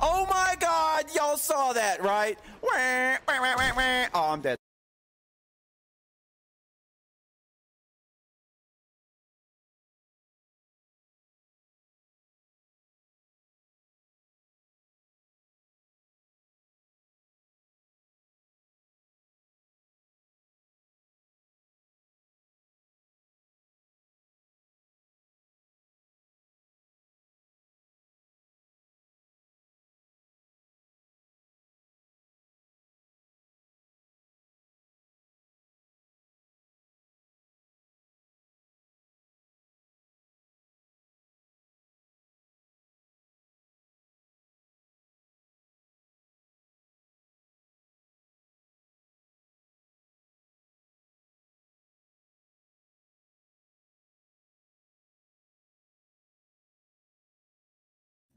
Oh my God, y'all saw that, right? Oh, I'm dead.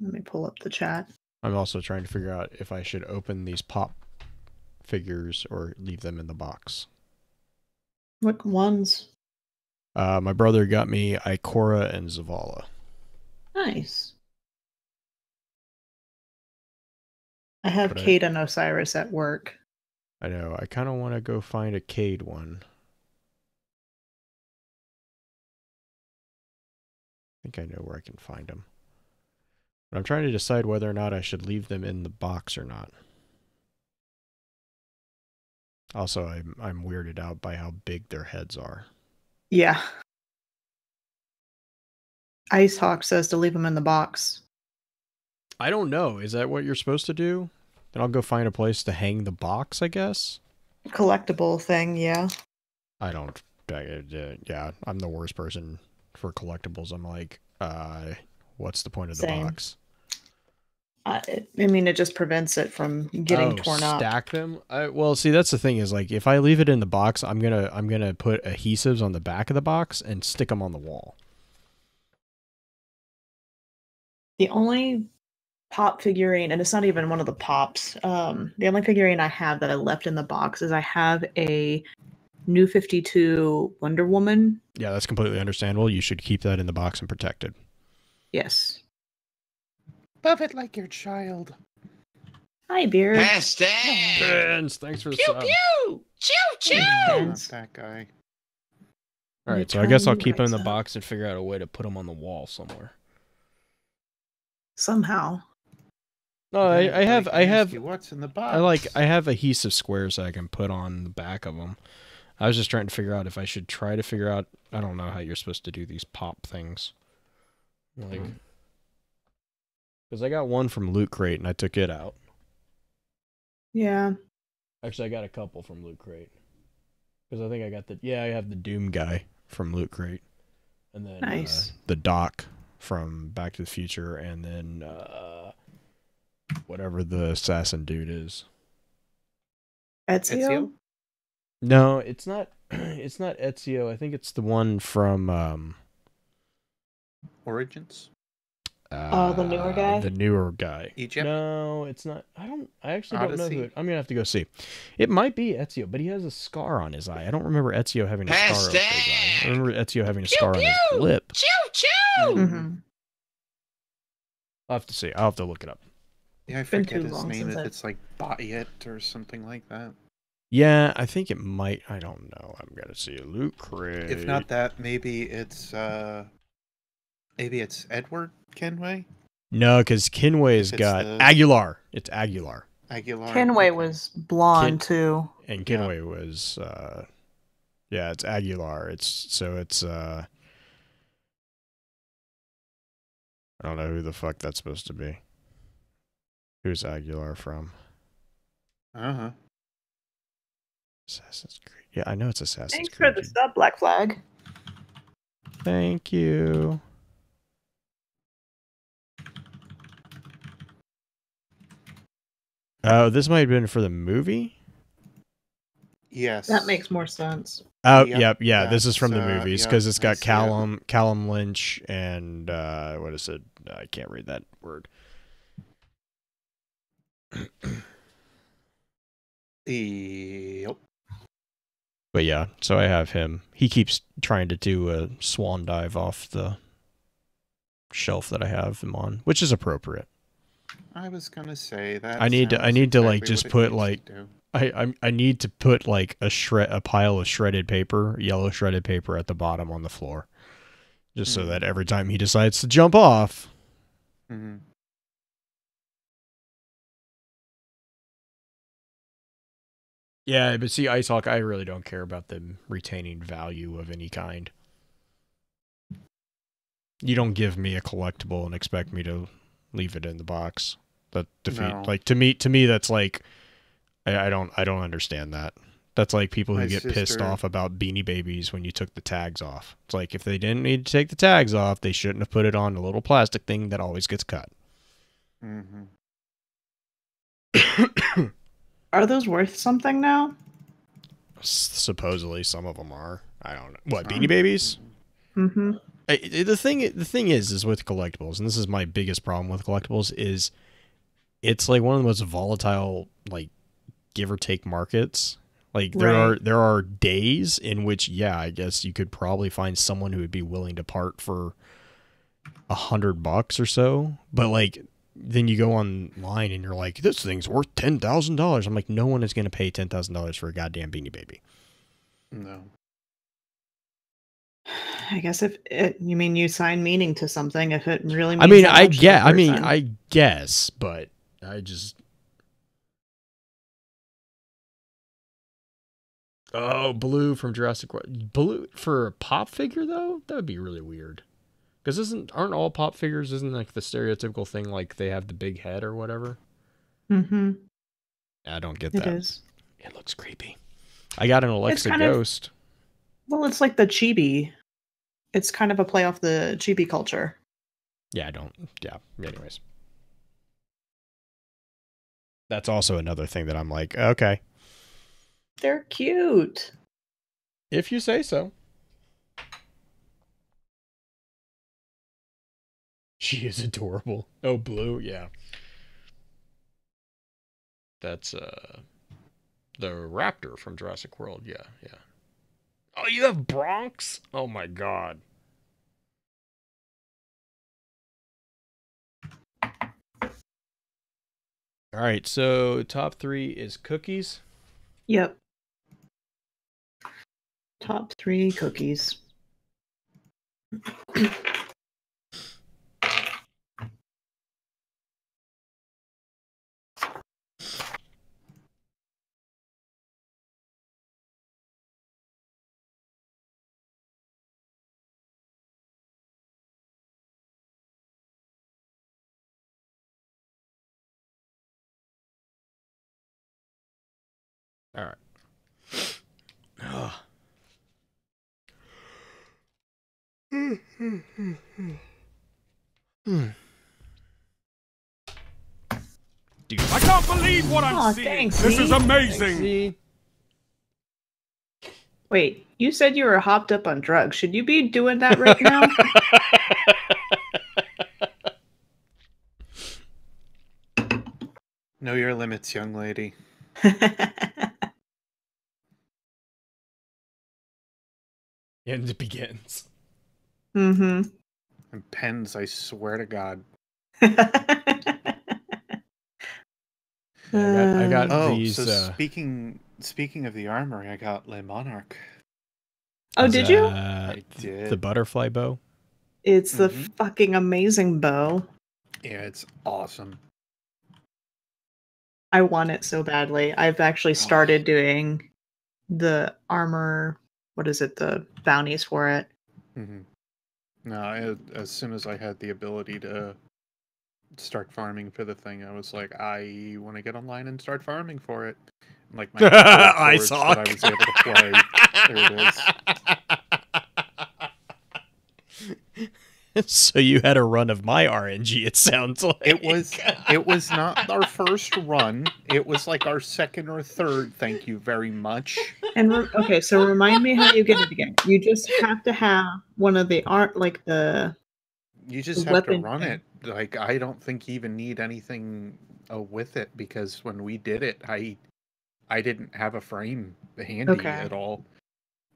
Let me pull up the chat. I'm also trying to figure out if I should open these pop figures or leave them in the box. What ones? My brother got me Ikora and Zavala. Nice. I have But Kate and Osiris at work. I know. I kind of want to go find a Cade one. I think I know where I can find them. But I'm trying to decide whether or not I should leave them in the box or not. Also, I'm weirded out by how big their heads are. Yeah. Ice Hawk says to leave them in the box. I don't know. Is that what you're supposed to do? Then I'll go find a place to hang the box, I guess. Collectible thing, yeah. I don't. Yeah, I'm the worst person for collectibles. I'm like, what's the point of the Same. box? I mean, it just prevents it from getting torn up. Stack them. Well, see, that's the thing is like if I leave it in the box, I'm gonna put adhesives on the back of the box and stick them on the wall. The only pop figurine, and it's not even one of the pops. The only figurine I have that I left in the box is I have a New 52 Wonder Woman. Yeah, that's completely understandable. You should keep that in the box and protected. Yes. Love it like your child. Hi, Beard. Benz, thanks for the sub. Pew! Choo choo! Not that guy. All right, so I guess I'll keep them in the box and figure out a way to put them on the wall somewhere. Somehow. No, I have What's in the box? I have adhesive squares that I can put on the back of them. I was just trying to figure out if I should try to figure out. I don't know how you're supposed to do these pop things. Like, because I got one from Loot Crate and I took it out. Yeah. Actually, I got a couple from Loot Crate. Because I think I got I have the Doom guy from Loot Crate. And then nice. The Doc from Back to the Future, and then whatever the assassin dude is. Ezio? No, it's not. It's not Ezio. I think it's the one from Origins. The newer guy. The newer guy. Egypt. No, it's not. I actually don't know Odyssey? who. I'm gonna have to go see. It might be Ezio, but he has a scar on his eye. I don't remember Ezio having a scar on his eye. I remember Ezio having a scar on his lip. Choo choo! Mm-hmm. I'll have to see. I'll have to look it up. Yeah, I been forget too his long name. since I've- It's like Bayet or something like that. Yeah, I think it might. I don't know. I'm gonna see a Loot Crate. If not that, maybe it's Edward Kenway. No, because Kinway's If it's got the- Aguilar. It's Aguilar. Aguilar. Kenway was blonde too. And Kinway was yeah, it's Aguilar. It's I don't know who the fuck that's supposed to be. Who's Aguilar from? Uh-huh. Assassin's Creed. Yeah, I know it's Assassin's Thanks Creed. for the sub, Black Flag. Thank you. Oh, this might have been for the movie? Yes. That makes more sense. Oh, Yep, yeah. This is from the that's, movies yep, because it's I got see Callum Lynch and what is it? I can't read that word. Yep. But yeah, so I have him. He keeps trying to do a swan dive off the shelf that I have him on, which is appropriate. I was gonna say that. I need to sounds like exactly just what it put needs like to do. I need to put like a pile of shredded paper, yellow shredded paper at the bottom on the floor, just so that every time he decides to jump off. Mm-hmm. Yeah, but see, Ice Hawk, I really don't care about them retaining value of any kind. You don't give me a collectible and expect me to leave it in the box. That defeat, No. like to me, that's like I don't understand that. That's like people who My get pissed sister- off about Beanie Babies when you took the tags off. It's like if they didn't need to take the tags off, they shouldn't have put it on a little plastic thing that always gets cut. Mm-hmm. Are those worth something now? Supposedly, some of them are. I don't know. What, Some? Beanie Babies? Mm-hmm. The thing is with collectibles, and this is my biggest problem with collectibles, is it's like one of the most volatile, like, give or take markets. Like Right. there are days in which, yeah, I guess you could probably find someone who would be willing to part for $100 or so, but like then you go online and you're like, this thing's worth $10,000. I'm like, no one is going to pay $10,000 for a goddamn Beanie Baby. No. I guess if it, you mean you sign meaning to something, if it really means I mean, that I much to the get, I mean, person. I guess, but I just. Oh, Blue from Jurassic World. Blue for a pop figure though? That would be really weird. Because aren't all pop figures, isn't like the stereotypical thing like they have the big head or whatever? Mm-hmm. I don't get It that. is. It looks creepy. I got an Alexa kind of- Ghost. Well, it's like the chibi. It's kind of a play off the chibi culture. Yeah, anyways. That's also another thing that I'm like, okay. They're cute. If you say so. She is adorable. Oh, Blue, yeah. That's the raptor from Jurassic World, yeah. Oh, you have Bronx? Oh my god. Alright, so top 3 is cookies. Yep. Top 3 cookies. Alright. Ugh. Dude, I can't believe what I'm Aw, seeing. thanks, This is Z. amazing. see? Wait, you said you were hopped up on drugs. Should you be doing that right now? Know your limits, young lady. And it begins. Mm-hmm. And pens, I swear to God. Yeah, I got Oh, these. so speaking of the Armory, I got Le Monarch. Oh, is did you? that I did. the butterfly bow? It's the Mhm. fucking amazing bow. Yeah, it's awesome. I want it so badly. I've actually started doing the armor. What is it? The bounties for it. Mm-hmm. No, as soon as I had the ability to start farming for the thing, I was like, I want to get online and start farming for it. And like my Ice forge that I Hawk. was able to play. There it is. So you had a run of my RNG, it sounds like. It was not our first run. It was like our second or third. Thank you very much. And okay, so remind me how you get it again. You just have to have one of the art, like the. You just The have to weapon run thing. it. Like I don't think you even need anything with it because when we did it, I didn't have a frame handy Okay. at all.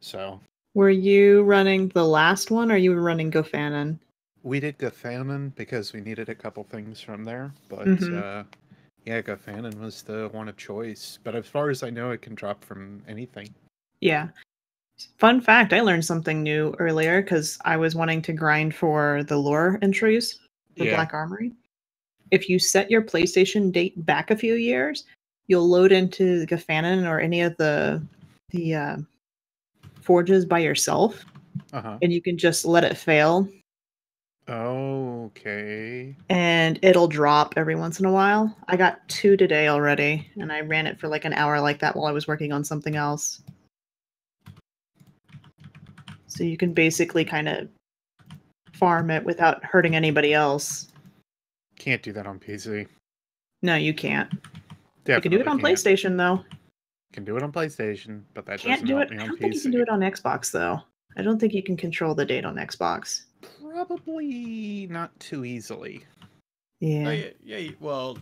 So Were you running the last one, or you were running Gofanon? we did Gothanon because we needed a couple things from there, but yeah, Gothanon was the one of choice. But as far as I know, it can drop from anything. Yeah. Fun fact, I learned something new earlier because I was wanting to grind for the lore entries for Yeah. Black Armory. If you set your PlayStation date back a few years, you'll load into the Gothanon or any of the forges by yourself, and you can just let it fail. Okay. And it'll drop every once in a while. I got 2 today already, and I ran it for like an hour like that while I was working on something else. So you can basically kind of farm it without hurting anybody else. Can't do that on PC. No, you can't. Definitely you can do it on can't. PlayStation, though. Can do it on PlayStation, but that Can't doesn't do help it. me I on don't PC. think you can do it on Xbox, though. I don't think you can control the date on Xbox. Probably not too easily. Yeah. Oh, yeah. Well,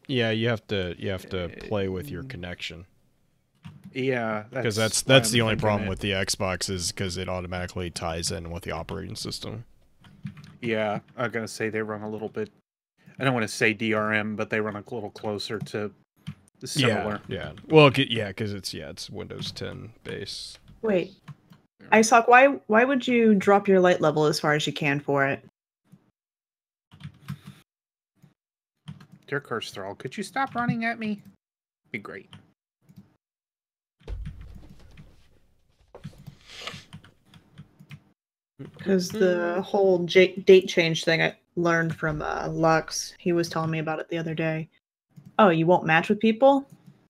yeah. You have to play with your connection. Yeah, Because that's the only problem with the Xbox is because it automatically ties in with the operating system. Yeah, I'm gonna say they run a little bit. I don't want to say DRM, but they run a little closer to similar. Yeah. Well, because it's Windows 10 base. Wait, Isoc, why would you drop your light level as far as you can for it? Dear Curse Thrall, could you stop running at me? Be great. Because the whole date change thing I learned from Lux. He was telling me about it the other day. Oh, you won't match with people?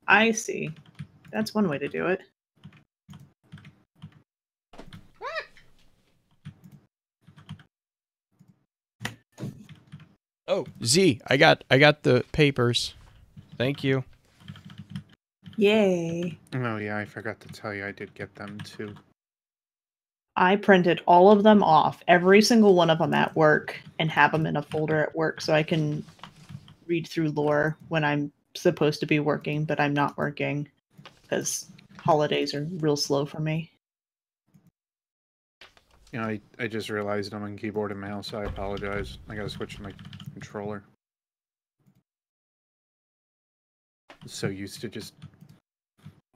I see. That's one way to do it. Oh, Z, I got the papers. Thank you. Yay. Oh yeah, I forgot to tell you I did get them too. I printed all of them off, every single one of them at work, and have them in a folder at work so I can read through lore when I'm supposed to be working, but I'm not working because holidays are real slow for me. You know, I just realized I'm on keyboard and mouse. I apologize. I gotta switch to my controller. I'm so used to just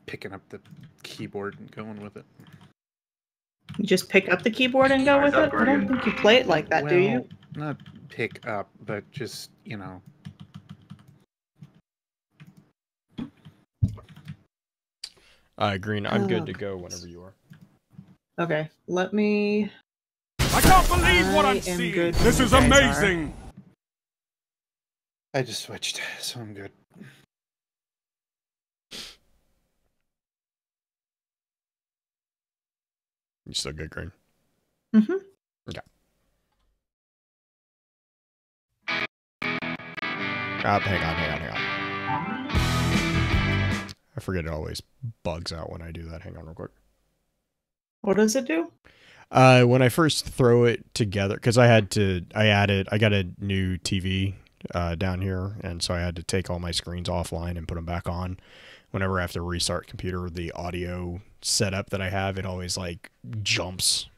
picking up the keyboard and going with it. You just pick up the keyboard and go with it? I don't think you play it like that, do you? Not pick up, but just, you know. Green, I'm good to go whenever you are. Okay, let me... I can't believe what I'm seeing. This is amazing. I just switched, so I'm good. You still good, Green? Mm-hmm. Okay. Hang on. I forget it always bugs out when I do that. Hang on real quick. What does it do? When I first throw it together, because I got a new TV down here, and so I had to take all my screens offline and put them back on. Whenever I have to restart computer, the audio setup that I have, it always like jumps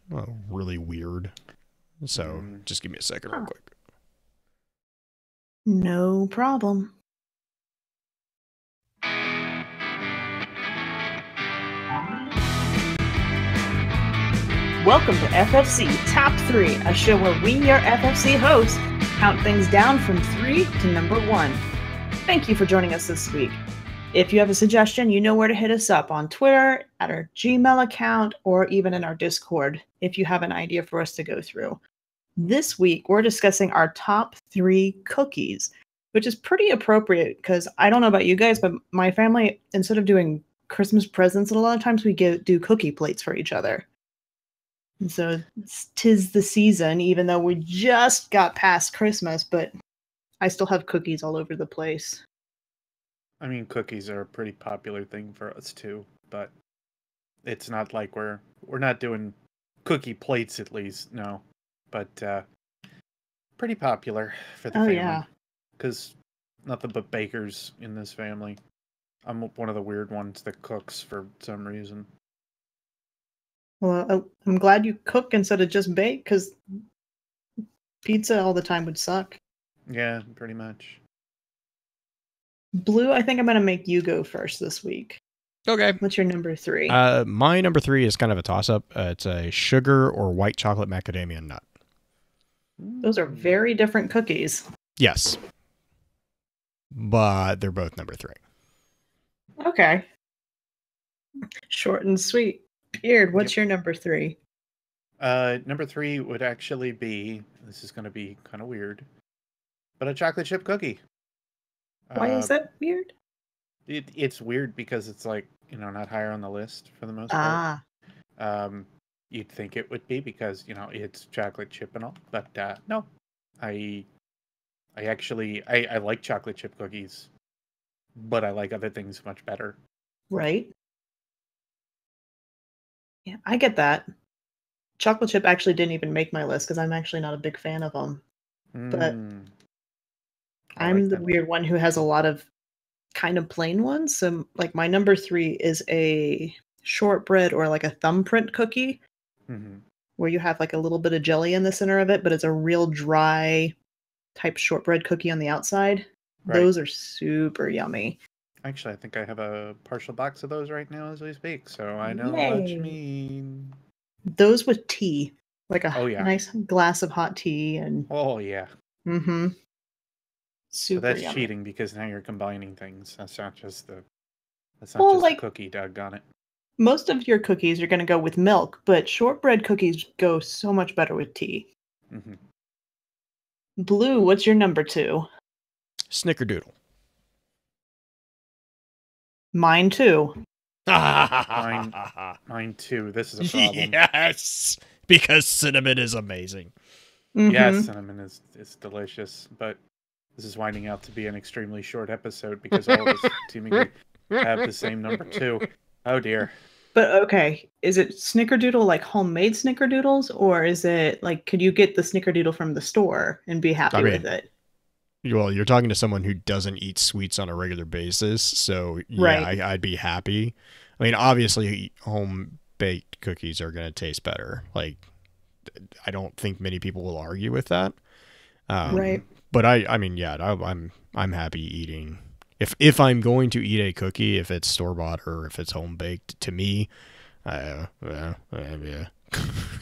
really weird. So just give me a second real quick. No problem. Welcome to FFC Top 3, a show where we, your FFC hosts, count things down from 3 to number 1. Thank you for joining us this week. If you have a suggestion, you know where to hit us up on Twitter, at our Gmail account, or even in our Discord if you have an idea for us to go through. This week, we're discussing our top 3 cookies, which is pretty appropriate because I don't know about you guys, but my family, instead of doing Christmas presents, a lot of times we do cookie plates for each other. And so tis the season, even though we just got past Christmas, but I still have cookies all over the place. I mean, cookies are a pretty popular thing for us too, but it's not like we're not doing cookie plates at least, no. But pretty popular for the family. Yeah. Because nothing but bakers in this family. I'm one of the weird ones that cooks for some reason. Well, I'm glad you cook instead of just bake, because Pizza all the time would suck. Yeah, pretty much. Blue, I think I'm going to make you go first this week. Okay. What's your number 3? My number 3 is kind of a toss-up. It's a sugar or white chocolate macadamia nut. Those are very different cookies. Yes. But they're both number 3. Okay. Short and sweet. Beard, what's your number 3? Number 3 would actually be, this is going to be kind of weird, but a chocolate chip cookie. Why is that weird? It's weird because it's like, not higher on the list for the most part. You'd think it would be because, it's chocolate chip and all, but no. I like chocolate chip cookies, but I like other things much better. Right. Yeah, I get that. Chocolate chip actually didn't even make my list because I'm actually not a big fan of them. But I'm the weird one who has a lot of kind of plain ones. So, like, my number 3 is a shortbread or like a thumbprint cookie, where you have like a little bit of jelly in the center of it, but it's a real dry type shortbread cookie on the outside. Right. Those are super yummy. Actually, I think I have a partial box of those right now as we speak, so I know what you mean. Those with tea, like a nice glass of hot tea, and yeah. Super. But that's yummy. Cheating because now you're combining things. That's not just the the cookie, doggone it. Most of your cookies are going to go with milk, but shortbread cookies go so much better with tea. Blue, what's your number 2? Snickerdoodle. Mine too. Mine too. This is a problem. Yes, because cinnamon is amazing. Yes, cinnamon is delicious, but this is winding out to be an extremely short episode because all of us seemingly have the same number 2. Oh dear. But okay, is it Snickerdoodle like homemade Snickerdoodles, or is it like, could you get the Snickerdoodle from the store and be happy with it? Well, you're talking to someone who doesn't eat sweets on a regular basis, so yeah, right. I'd be happy. I mean, obviously, home-baked cookies are going to taste better. Like, I don't think many people will argue with that. Right. But I'm happy eating. If I'm going to eat a cookie, if it's store-bought or if it's home-baked, to me, yeah.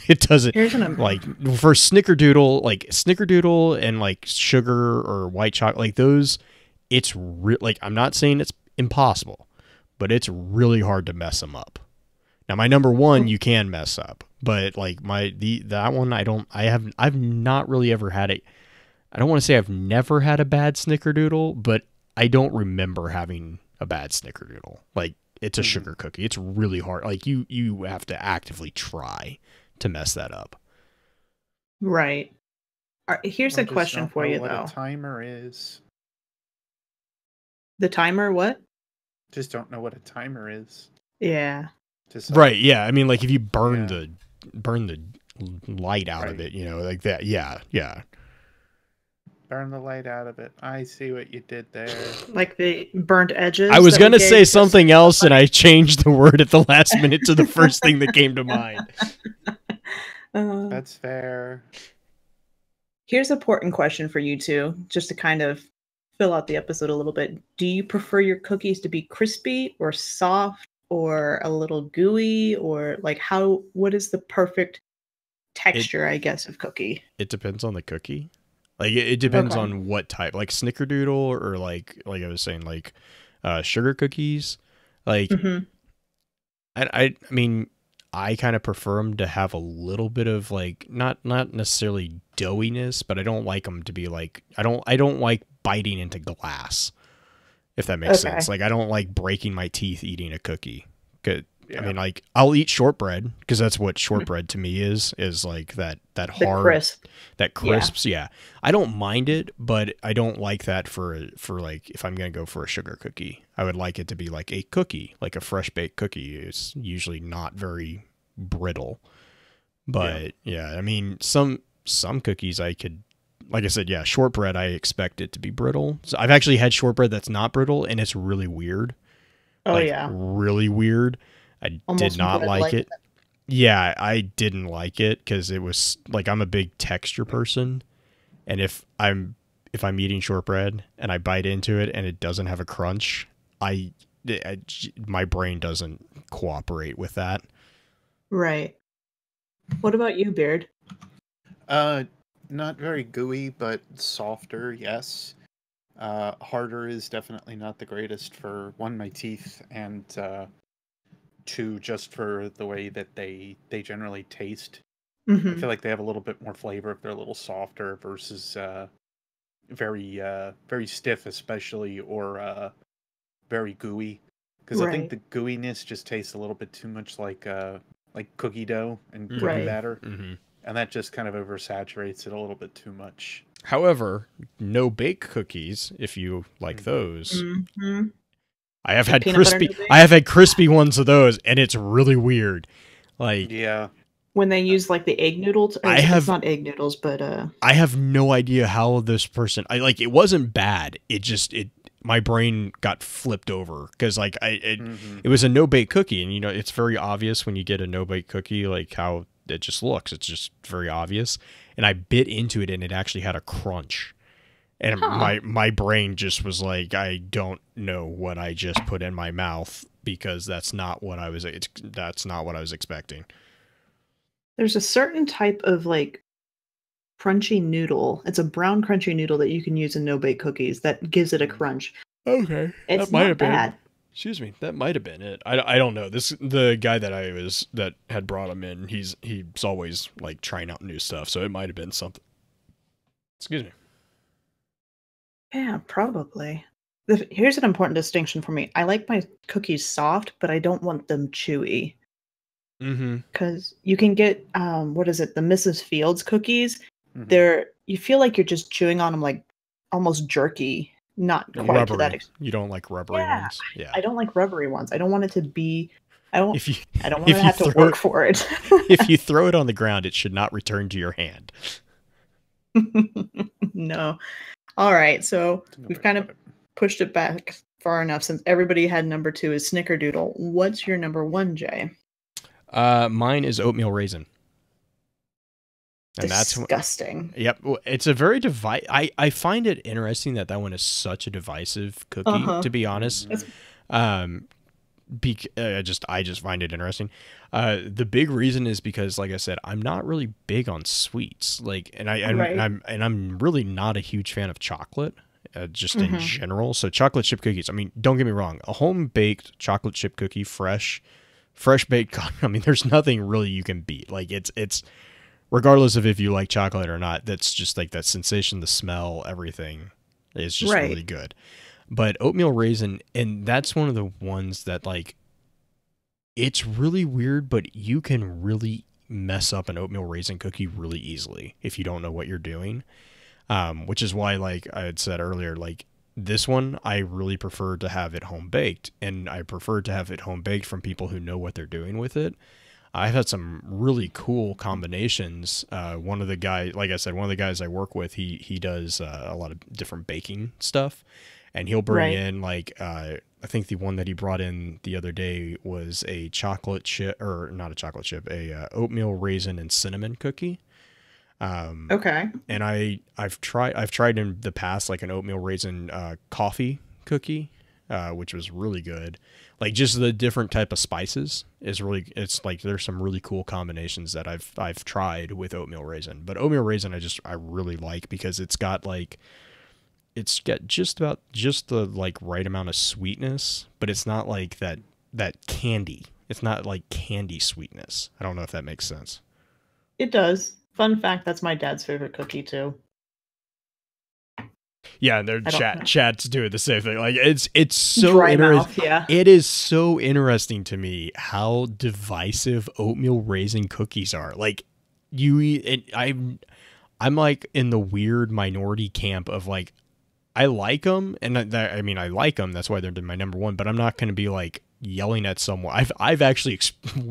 It doesn't, like, for Snickerdoodle and like sugar or white chocolate, like those, it's like, I'm not saying it's impossible, but it's really hard to mess them up. Now my number 1 you can mess up, but like that one I've not really ever had it. I don't want to say I've never had a bad Snickerdoodle, but I don't remember having a bad Snickerdoodle. Like, it's a sugar cookie. It's really hard. Like, you have to actively try to mess that up. Right. Here's a question for you, though. What a timer is. The timer, what? Just don't know what a timer is. Yeah. Right, yeah. I mean, like, if you burn the light out of it, like that. Yeah. Burn the light out of it. I see what you did there. Like the burnt edges. I was going to say something else, and I changed the word at the last minute to the first thing that came to mind. That's fair. Here's an important question for you two, just to kind of fill out the episode a little bit. Do you prefer your cookies to be crispy or soft or a little gooey, or like what is the perfect texture, I guess, of cookie? It depends on the cookie. Like, it depends on what type, like Snickerdoodle or like I was saying, like sugar cookies. Like, I mean, I kind of prefer them to have a little bit of like, not necessarily doughiness, but I don't like them to be like, I don't like biting into glass, if that makes sense. Like, I don't like breaking my teeth eating a cookie. I mean, like, I'll eat shortbread because that's what shortbread to me is like that hard, crisp. That crisps. Yeah. I don't mind it, but I don't like that for like, if I'm going to go for a sugar cookie, I would like it to be like a cookie, like a fresh baked cookie. It's usually not very brittle, but yeah, I mean, some cookies I could, like I said, shortbread, I expect it to be brittle. So I've actually had shortbread that's not brittle, and it's really weird. Really weird. I did not like it. Yeah, I didn't like it because it was like, I'm a big texture person, And if I'm eating shortbread and I bite into it and it doesn't have a crunch, my brain doesn't cooperate with that. Right. What about you, Beard? Not very gooey, but softer, yes. Harder is definitely not the greatest for, one, my teeth, and two, just for the way that they generally taste. I feel like they have a little bit more flavor if they're a little softer versus very stiff, especially, or very gooey. Because I think the gooiness just tastes a little bit too much like cookie dough and cookie batter, and that just kind of oversaturates it a little bit too much. However, no bake cookies, if you like those. I have had crispy ones of those, and it's really weird. Like, yeah, when they use like the egg noodles, it's not egg noodles, but I have no idea how this person. It wasn't bad. It my brain got flipped over because it was a no bake cookie, and it's very obvious when you get a no bake cookie like how it just looks. It's just very obvious. And I bit into it, and it actually had a crunch. And my brain just was like, I don't know what I just put in my mouth, because that's not what I was expecting. There's a certain type of like crunchy noodle. It's a brown crunchy noodle that you can use in no-bake cookies that gives it a crunch. Okay. It's that might not have bad. Been, excuse me. That might have been it. I don't know. The guy that had brought him in, he's always like trying out new stuff, so it might have been something. Excuse me. Yeah, probably. Here's an important distinction for me. I like my cookies soft, but I don't want them chewy. Because you can get what is it? The Mrs. Fields cookies. You feel like you're just chewing on them like almost jerky. Not quite rubbery. To that extent. You don't like rubbery ones. Yeah. I don't like rubbery ones. I don't want it to be. I don't want to have to work for it. If you throw it on the ground, it should not return to your hand. No. All right, so we've kind of pushed it back far enough since everybody had number 2 is Snickerdoodle. What's your number 1, Jay? Mine is oatmeal raisin. And disgusting. Yep. It's a very I find it interesting that one is such a divisive cookie, to be honest. I just find it interesting. The big reason is because, like I said, I'm not really big on sweets. I'm really not a huge fan of chocolate, just in general. So chocolate chip cookies. I mean, don't get me wrong. A home baked chocolate chip cookie, fresh baked. I mean, there's nothing really you can beat. Like it's regardless of if you like chocolate or not. That's just like that sensation, the smell, everything is just really good. But oatmeal raisin, and that's one of the ones that like, it's really weird, but you can really mess up an oatmeal raisin cookie really easily if you don't know what you're doing. Which is why, like I had said earlier, like this one, I really prefer to have it home baked, and I prefer to have it home baked from people who know what they're doing with it. I've had some really cool combinations. One of the guys I work with, he does a lot of different baking stuff, and he'll bring in like, I think the one that he brought in the other day was a chocolate chip, or not a chocolate chip, a oatmeal raisin and cinnamon cookie. Okay. And I've tried in the past like an oatmeal raisin coffee cookie, which was really good. Like just the different type of spices it's like there's some really cool combinations that I've tried with oatmeal raisin. But oatmeal raisin I really like because it's got just the like right amount of sweetness, but it's not like that candy. It's not like candy sweetness. I don't know if that makes sense. It does. Fun fact, that's my dad's favorite cookie too. Yeah, and their chat's doing the same thing. Like it's so dry interesting. Mouth, yeah. It is so interesting to me how divisive oatmeal raisin cookies are. Like I'm like in the weird minority camp of like, I like them, and I mean I like them. That's why they're my number 1. But I'm not going to be like yelling at someone. I've actually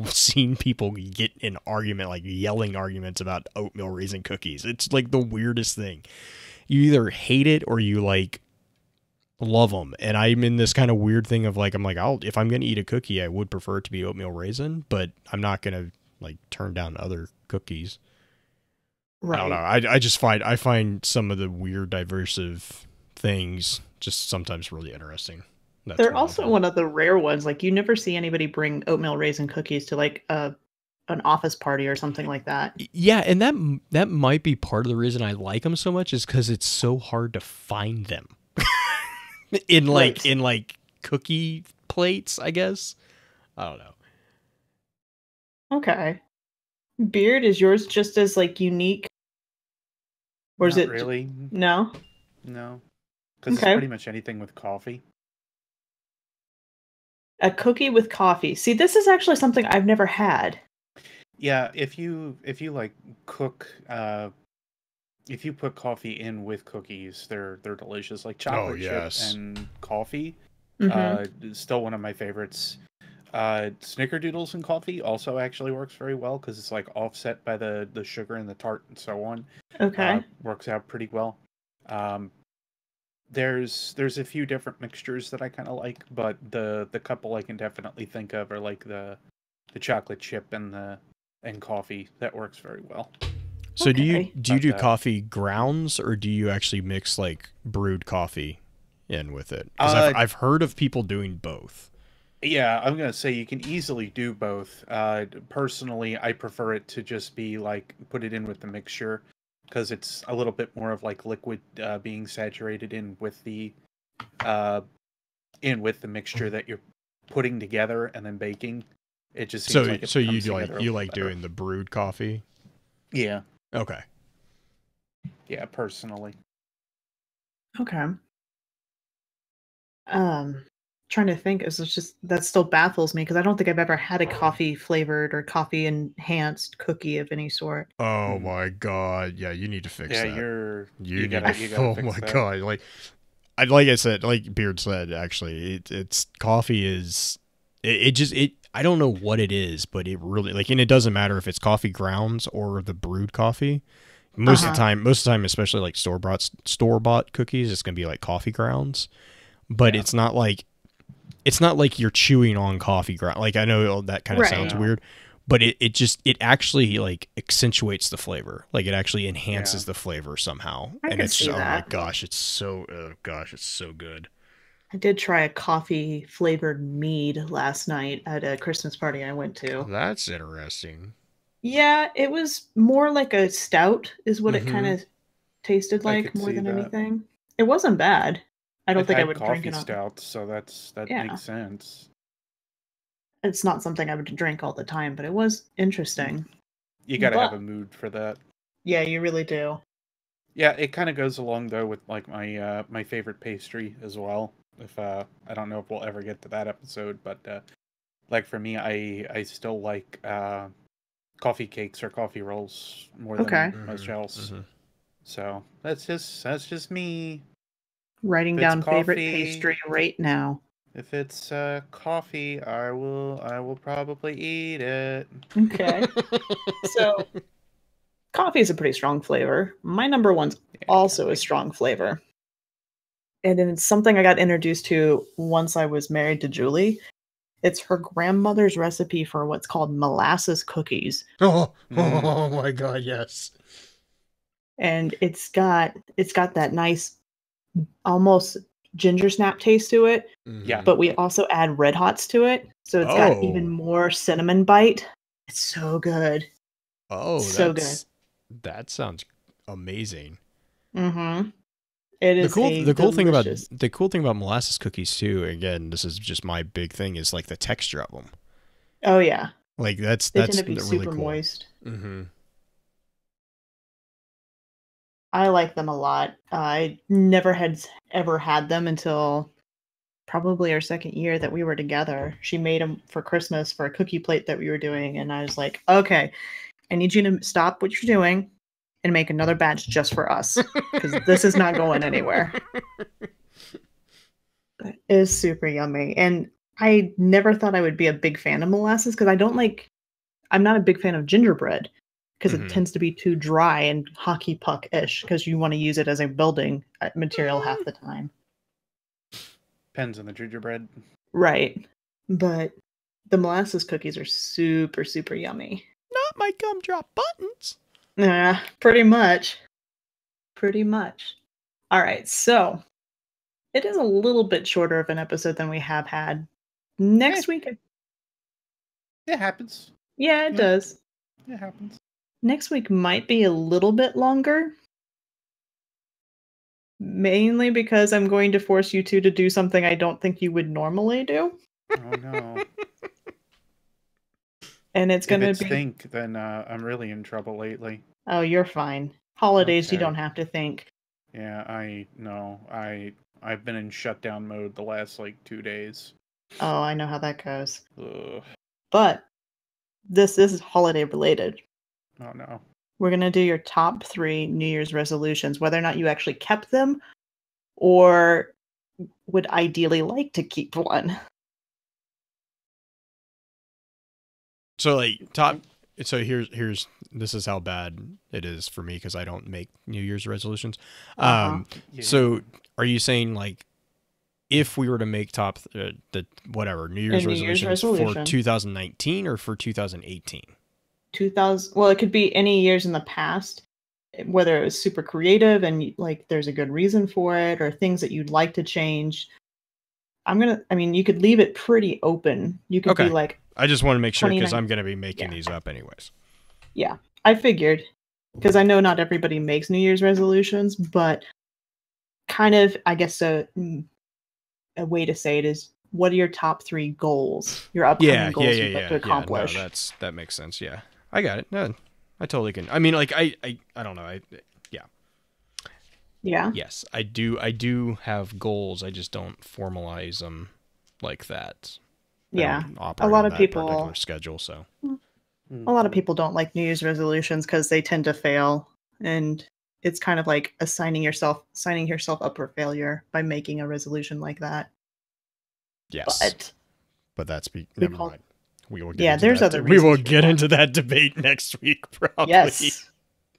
seen people get in argument, like yelling arguments about oatmeal raisin cookies. It's like the weirdest thing. You either hate it or you like love them. And I'm in this kind of weird thing of like, I'm like, if I'm going to eat a cookie, I would prefer it to be oatmeal raisin, but I'm not going to like turn down other cookies. I don't know. I find some of the weird diversive things just sometimes really interesting. They're also one of the rare ones. Like you never see anybody bring oatmeal raisin cookies to like an office party or something like that. Yeah, and that might be part of the reason I like them so much is because it's so hard to find them in cookie plates. I guess I don't know. Okay, Beard, is yours just as like unique, or is Not it really? No, No, because Okay. it's pretty much anything with coffee. A cookie with coffee. See, this is actually something I've never had. Yeah, if you like cook, if you put coffee in with cookies, they're delicious. Like chocolate chip and coffee, is still one of my favorites. Snickerdoodles and coffee also actually works very well because it's like offset by the sugar and the tart and so on. Okay. Works out pretty well. There's a few different mixtures that I kind of like, but the couple I can definitely think of are like the chocolate chip and coffee. That works very well. So Okay. do you do coffee grounds or do you actually mix like brewed coffee in with it? Because I've heard of people doing both. Yeah, I'm gonna say you can easily do both. Personally, I prefer it to just be like put it in with the mixture because it's a little bit more of like liquid being saturated in with the mixture that you're putting together and then baking. It just seems like it comes together you like better. doing the brewed coffee? Yeah. Okay. Yeah, personally. Okay. Trying to think, it's just that still baffles me because I don't think I've ever had a coffee flavored or coffee enhanced cookie of any sort. Oh my god! Yeah, you need to fix that. You gotta Oh fix my that. god! Like I said, like Beard said, actually, it's coffee is it. I don't know what it is, but it really and it doesn't matter if it's coffee grounds or the brewed coffee. Most of the time, especially like store bought cookies, it's gonna be like coffee grounds, but it's not like you're chewing on coffee ground. Like I know that kind of sounds weird, but it actually like accentuates the flavor. Like it actually enhances the flavor somehow. I can see oh my that. gosh, it's so good. I did try a coffee flavored mead last night at a Christmas party I went to. That's interesting. Yeah, it was more like a stout, is what it kind of tasted I like could more see than that. anything. It wasn't bad. I don't I've think I had would drink coffee it. stouts, so that Yeah. makes sense. It's not something I would drink all the time, but it was interesting. You gotta have a mood for that. Yeah, you really do. Yeah, it kind of goes along though with like my my favorite pastry as well. If I don't know if we'll ever get to that episode, but like for me, I still like coffee cakes or coffee rolls more than much else. So that's just me. Writing down favorite pastry right now. If it's coffee, I will probably eat it. Okay. So coffee is a pretty strong flavor. My number one's also a strong flavor. And it's something I got introduced to once I was married to Julie. It's her grandmother's recipe for what's called molasses cookies. Oh my god, yes. And it's got that nice almost ginger snap taste to it. Yeah. But we also add red hots to it. So it's got even more cinnamon bite. It's so good. Oh, so good. That sounds amazing. Mm-hmm. It is the cool thing about molasses cookies too. Again, this is just my big thing is like the texture of them. Oh yeah, like they that's tend to be really super cool. moist. Mm-hmm. I like them a lot. I never had ever had them until probably our second year that we were together. She made them for Christmas for a cookie plate that we were doing, and I was like, okay, I need you to stop what you're doing and make another batch just for us because this is not going anywhere. But it is super yummy, and I never thought I would be a big fan of molasses because I'm not a big fan of gingerbread because it tends to be too dry and hockey puck-ish because you want to use it as a building material half the time. Depends on the gingerbread. Right. But the molasses cookies are super, super yummy. Not my gumdrop buttons. Yeah, pretty much. Pretty much. All right, so it is a little bit shorter of an episode than we have had. Next week, It happens. yeah, it Yeah. does. It happens. Next week might be a little bit longer. Mainly because I'm going to force you two to do something I don't think you would normally do. Oh no. And it's If going to it's be... think, then I'm really in trouble lately. Oh, you're fine. Holidays, you Okay. don't have to think. Yeah, I know. I've been in shutdown mode the last like 2 days. Oh, I know how that goes. Ugh. But this is holiday related. Oh no. We're going to do your top 3 New Year's resolutions, whether or not you actually kept them or would ideally like to keep one. So like top. So here's this is how bad it is for me because I don't make New Year's resolutions. Uh-huh. Yeah. So are you saying like if we were to make top the whatever New Year's resolutions for 2019 or for 2018? 2000. Well, it could be any years in the past, whether it was super creative and like there's a good reason for it, or things that you'd like to change. I mean, you could leave it pretty open. You could be like, I just want to make sure because 29 I'm going to be making these up anyways. yeah, I figured, because I know not everybody makes New Year's resolutions, but kind of, I guess a way to say it is, what are your top 3 goals? Your upcoming goals you'd like to accomplish? No, that makes sense. Yeah, I got it. No, I totally can. I mean, like I don't know. Yeah. Yes, I do have goals. I just don't formalize them like that. Yeah. A lot of people particular schedule. So a lot of people don't like New Year's resolutions because they tend to fail, and it's kind of like signing yourself up for failure by making a resolution like that. Yes, but that's never mind. We will get yeah, into there's that. other We will reasons get into that debate next week, probably. Yes,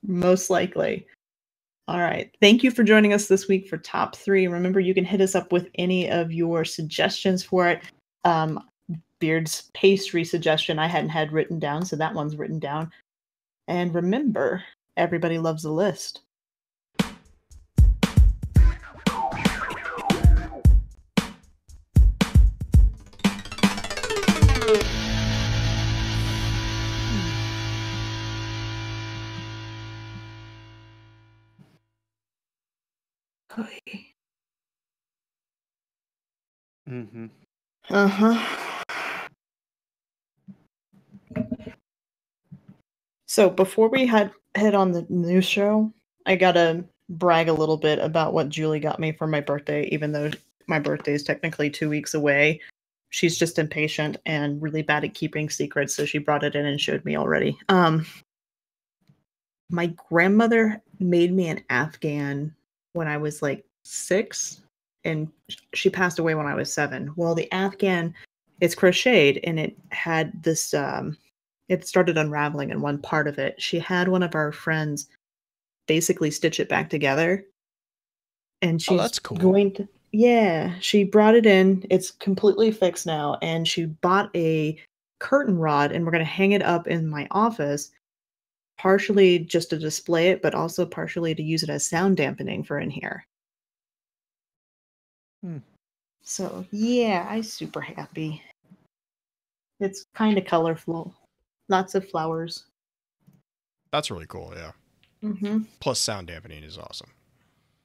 most likely. All right. Thank you for joining us this week for top 3. Remember, you can hit us up with any of your suggestions for it. Beard's pastry suggestion I hadn't had written down, so that one's written down. And remember, everybody loves a list. Mm-hmm. Uh-huh. So before we head on the news show, I gotta brag a little bit about what Julie got me for my birthday, even though my birthday is technically 2 weeks away. She's just impatient and really bad at keeping secrets, so she brought it in and showed me already. My grandmother made me an Afghan when I was like 6, and she passed away when I was 7. Well, the Afghan, it's crocheted, and it had this, it started unraveling in one part of it. She had one of our friends basically stitch it back together. And she's that's cool. going to, yeah, she brought it in. It's completely fixed now. And she bought a curtain rod, and we're going to hang it up in my office, partially just to display it, but also partially to use it as sound dampening for in here. So, yeah, I'm super happy. It's kind of colorful. Lots of flowers. That's really cool, yeah. Mm-hmm. Plus sound dampening is awesome.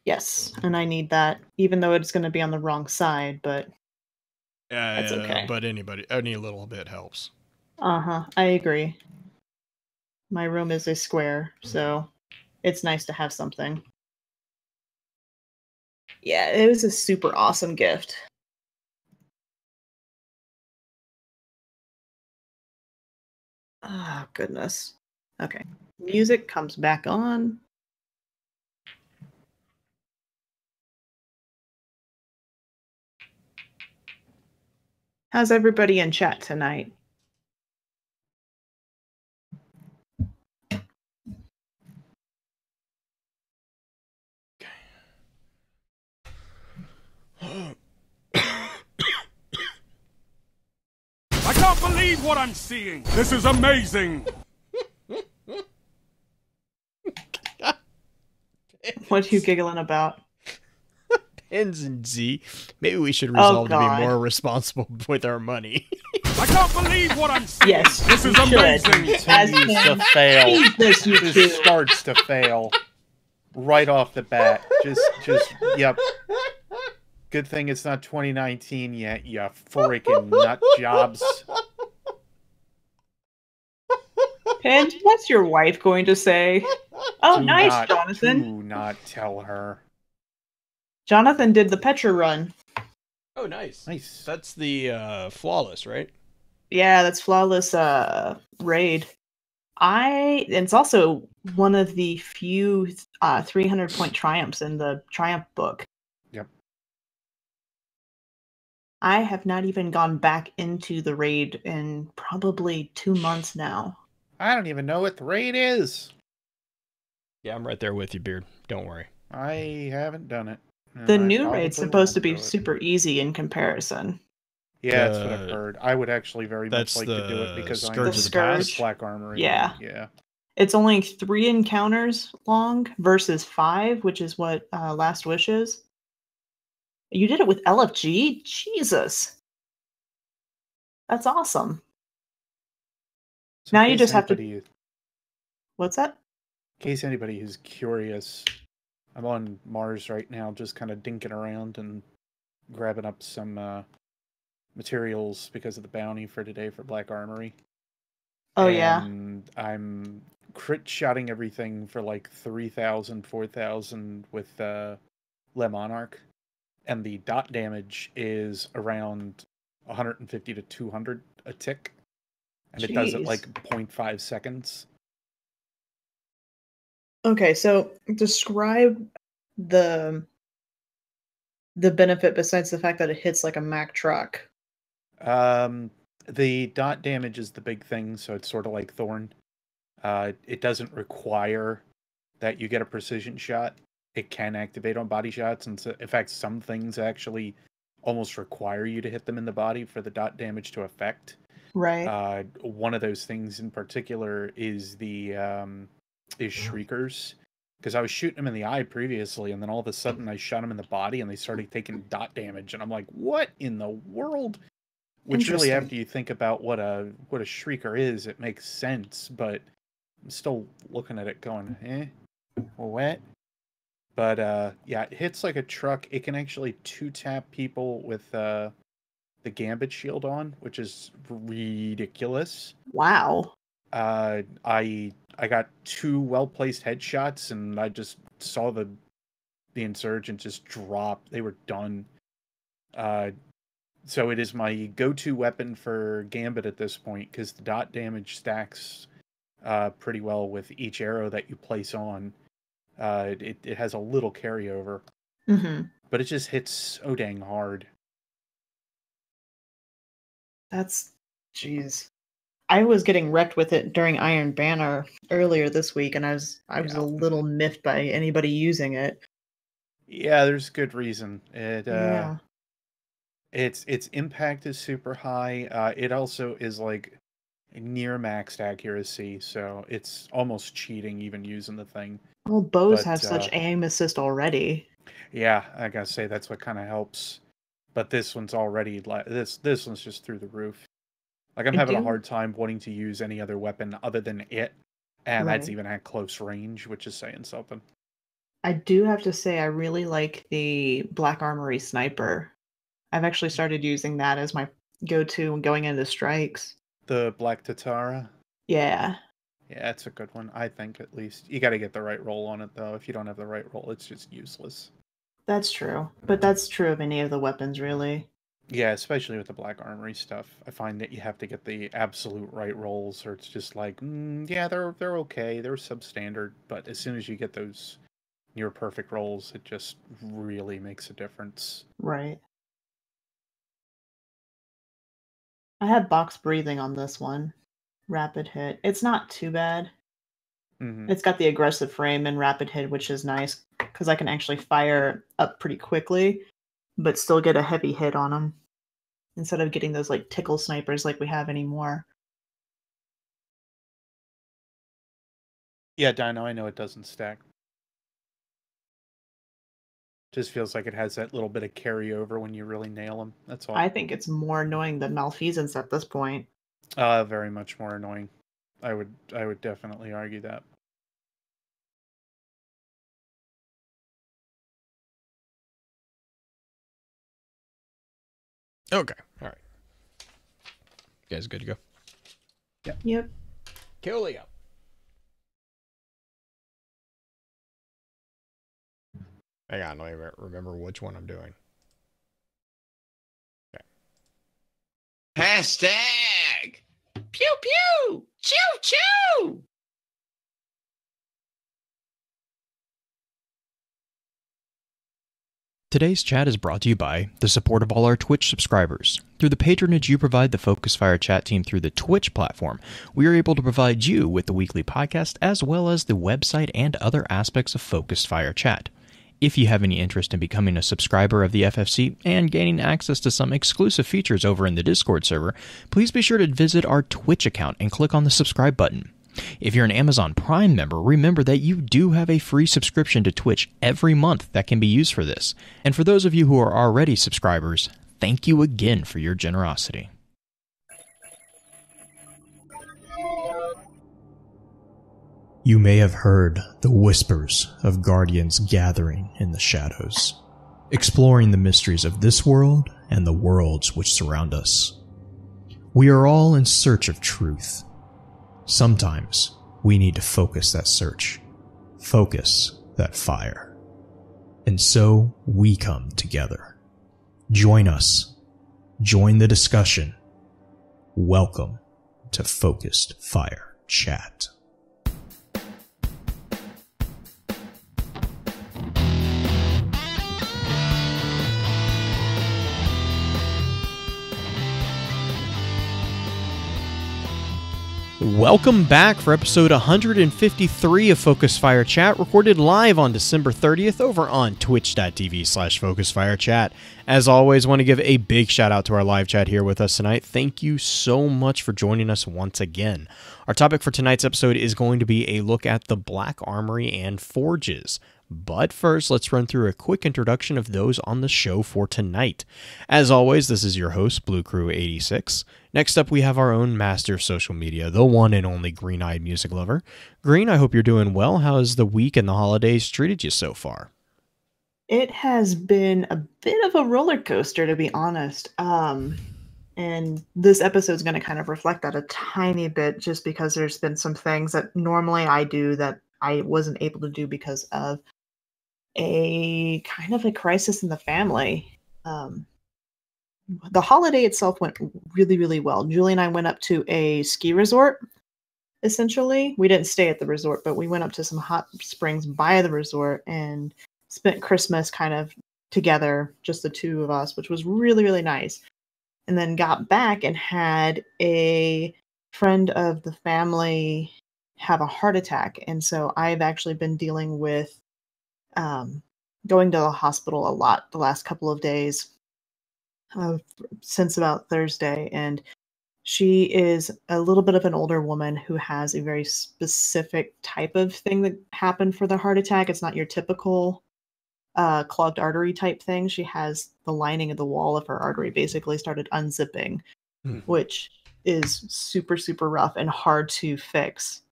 Yes, and I need that, even though it's going to be on the wrong side, but that's okay. But any little bit helps. Uh-huh, I agree. My room is a square, so it's nice to have something. Yeah, it was a super awesome gift. Oh, goodness. Okay. Music comes back on. How's everybody in chat tonight? I can't believe what I'm seeing. This is amazing. What are you giggling about? Pins and Z. Maybe we should Oh, resolve to be God. more responsible with our money. I can't believe what I'm seeing. Yes, This you is should. amazing. As Continues to Pin. fail. Jesus, you two. Just starts to fail right off the bat. Yep. Good thing it's not 2019 yet, you freaking nut jobs. Pin, what's your wife going to say? Oh, nice, Jonathan. Do not tell her. Jonathan did the Petra run. Oh, nice. Nice. That's the flawless, right? Yeah, that's flawless raid. It's also one of the few 300-point triumphs in the Triumph book. Yep. I have not even gone back into the raid in probably 2 months now. I don't even know what the raid is. Yeah, I'm right there with you, Beard. Don't worry. I haven't done it. and The I new probably raid's supposed to won't be do it. super easy in comparison. Yeah, that's what I've heard. I would actually very much That's like to do it the because I Scourge of the know Past? Black Armory. Yeah. Yeah. It's only 3 encounters long versus 5, which is what Last Wish is. You did it with LFG? Jesus. That's awesome. So Now in you case just have to- anybody- In What's that? case anybody is curious, I'm on Mars right now, just kind of dinking around and grabbing up some materials because of the bounty for today for Black Armory. Oh, yeah. And I'm crit shotting everything for like 3,000, 4,000 with Le Monarch. And the dot damage is around 150 to 200 a tick. And it does it Jeez. like 0.5 seconds. Okay, so describe the benefit besides the fact that it hits like a Mack truck. The dot damage is the big thing, so it's sort of like Thorn. It doesn't require that you get a precision shot. It can activate on body shots, and so, in fact, some things actually almost require you to hit them in the body for the dot damage to affect. Right. One of those things in particular is the shriekers, because I was shooting them in the eye previously, and then all of a sudden I shot them in the body, and they started taking dot damage, and I'm like, what in the world? Which really, Interesting. after you think about what a shrieker is, it makes sense, but I'm still looking at it going, what? But yeah, it hits like a truck. It can actually 2-tap people with the Gambit shield on, which is ridiculous. Wow. I got 2 well-placed headshots, and I just saw the insurgent just drop. They were done. So it is my go-to weapon for Gambit at this point, because the dot damage stacks pretty well with each arrow that you place on. It has a little carryover, but it just hits so dang hard. That's, jeez. I was getting wrecked with it during Iron Banner earlier this week, and I was a little miffed by anybody using it. Yeah, there's good reason. Yeah. Its impact is super high. It also is like near maxed accuracy, so it's almost cheating even using the thing. Well, bows But, have such aim assist already. Yeah, I gotta say that's what kind of helps. But this one's already this one's just through the roof. Like I'm having a hard time wanting to use any other weapon other than it, and that's Right. even at close range, which is saying something. I do have to say I really like the Black Armory sniper. I've actually started using that as my go-to when going into strikes. The Black Tatara. Yeah. Yeah, it's a good one, I think, at least. You got to get the right roll on it, though. If you don't have the right roll, it's just useless. That's true. But that's true of any of the weapons, really. Yeah, especially with the Black Armory stuff. I find that you have to get the absolute right rolls, or it's just like, yeah, they're okay. They're substandard. But as soon as you get those near perfect rolls, it just really makes a difference. Right. I have box breathing on this one. Rapid hit. It's not too bad. Mm-hmm. It's got the aggressive frame and rapid hit, which is nice because I can actually fire up pretty quickly, but still get a heavy hit on them instead of getting those like tickle snipers like we have anymore. Yeah, Dino, I know it doesn't stack. Just feels like it has that little bit of carryover when you really nail them. That's all. I think it's more annoying than malfeasance at this point. Very much more annoying. I would definitely argue that. Okay. All right. You guys good to go? Yeah. Yep. Coolio. Hang on, let me remember which one I'm doing. Okay. Hashtag pew pew choo choo. Today's chat is brought to you by the support of all our Twitch subscribers. Through the patronage you provide the Focus Fire chat team through the Twitch platform, we are able to provide you with the weekly podcast as well as the website and other aspects of Focus Fire chat. If you have any interest in becoming a subscriber of the FFC and gaining access to some exclusive features over in the Discord server, please be sure to visit our Twitch account and click on the subscribe button. If you're an Amazon Prime member, remember that you do have a free subscription to Twitch every month that can be used for this. And for those of you who are already subscribers, thank you again for your generosity. You may have heard the whispers of guardians gathering in the shadows, exploring the mysteries of this world and the worlds which surround us. We are all in search of truth. Sometimes we need to focus that search, focus that fire. And so we come together. Join us. Join the discussion. Welcome to Focused Fire Chat. Welcome back for episode 153 of Focus Fire Chat, recorded live on December 30th over on twitch.tv/FocusFireChat. As always, want to give a big shout out to our live chat here with us tonight. Thank you so much for joining us once again. Our topic for tonight's episode is going to be a look at the Black Armory and Forges. But first, let's run through a quick introduction of those on the show for tonight. As always, this is your host, Blue Crew 86. Next up, we have our own master of social media, the one and only Green-Eyed Music Lover. Green, I hope you're doing well. How has the week and the holidays treated you so far? It has been a bit of a roller coaster, to be honest. And this episode is going to kind of reflect that a tiny bit, just because there's been some things that normally I do that I wasn't able to do because of a kind of a crisis in the family. The holiday itself went really, really well. Julie and I went up to a ski resort, essentially. We didn't stay at the resort, but we went up to some hot springs by the resort and spent Christmas kind of together, just the two of us, which was really, really nice. And then got back and had a friend of the family have a heart attack. And so I've actually been dealing with going to the hospital a lot the last couple of days, since about Thursday. And she is a little bit of an older woman who has a very specific type of thing that happened for the heart attack. It's not your typical clogged artery type thing. She has the lining of the wall of her artery basically started unzipping, which is super, super rough and hard to fix.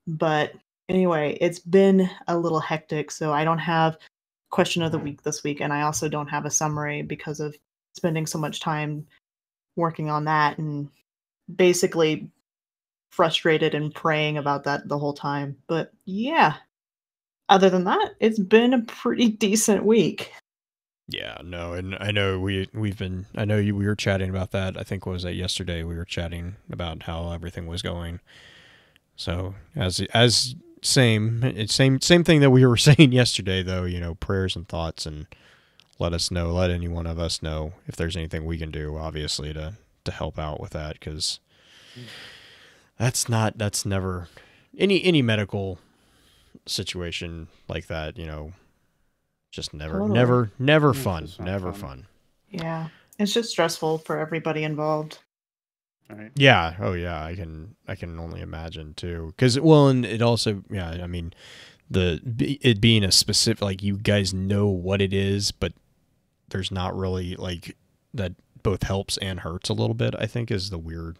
But anyway, it's been a little hectic, so I don't have question of the week this week, and I also don't have a summary because of spending so much time working on that and basically frustrated and praying about that the whole time. But yeah, other than that, it's been a pretty decent week. Yeah, no, and I know we were chatting about that. I think, what was that, yesterday? We were chatting about how everything was going. So same thing that we were saying yesterday, though, you know, prayers and thoughts, and let any one of us know if there's anything we can do, obviously, to help out with that, because that's never any medical situation like that, you know, just never fun. Yeah, it's just stressful for everybody involved. Right. Yeah. Oh yeah. I can only imagine too. 'Cause, well, and it also, yeah, I mean, it being a specific, like, you guys know what it is, but there's not really, like, that both helps and hurts a little bit, I think, is the weird,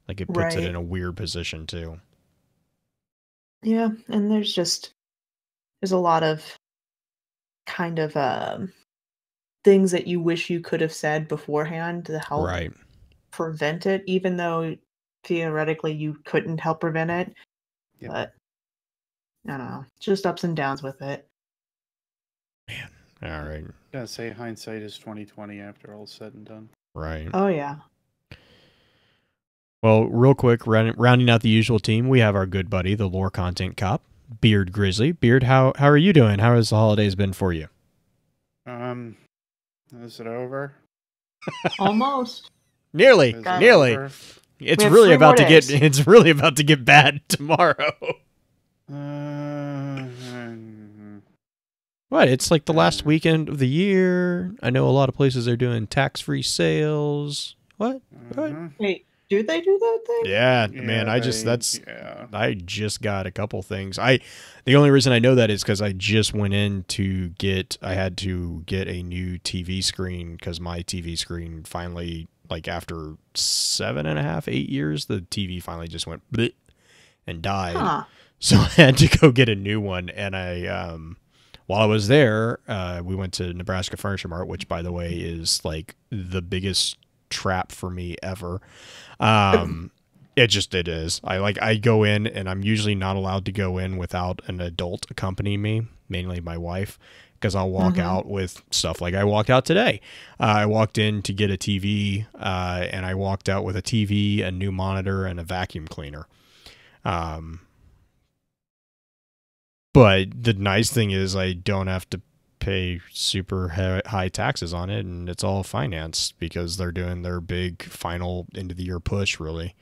like, it puts it in a weird position too. Yeah, and there's a lot of kind of things that you wish you could have said beforehand to help Right. prevent it, even though theoretically you couldn't help prevent it. Yeah. But I don't know, just ups and downs with it. Man. All right. Gotta say, hindsight is 20/20 after all's said and done. Right. Oh yeah. Well, real quick, rounding out the usual team, we have our good buddy, the lore content cop, Beard Grizzly. Beard, how are you doing? How has the holidays been for you? Is it over? Almost. Nearly. Is it Nearly. over? It's We have really 3 more about to days. it's really about to get bad tomorrow. What? It's like the last weekend of the year. I know a lot of places are doing tax-free sales. What? Wait, do they do that thing? Yeah, man, I just got a couple things. The only reason I know that is because I just went in to I had to get a new TV screen because my TV screen finally, like, after 7.5, 8 years, the TV finally just went bleh and died. Huh. So I had to go get a new one, and while I was there, we went to Nebraska Furniture Mart, which, by the way, is like the biggest trap for me ever. It is. I go in, and I'm usually not allowed to go in without an adult accompanying me, mainly my wife, because I'll walk out with stuff like I walked out today. I walked in to get a TV, and I walked out with a TV, a new monitor, and a vacuum cleaner. But the nice thing is I don't have to pay super high taxes on it, and it's all financed because they're doing their big final end of the year push, really.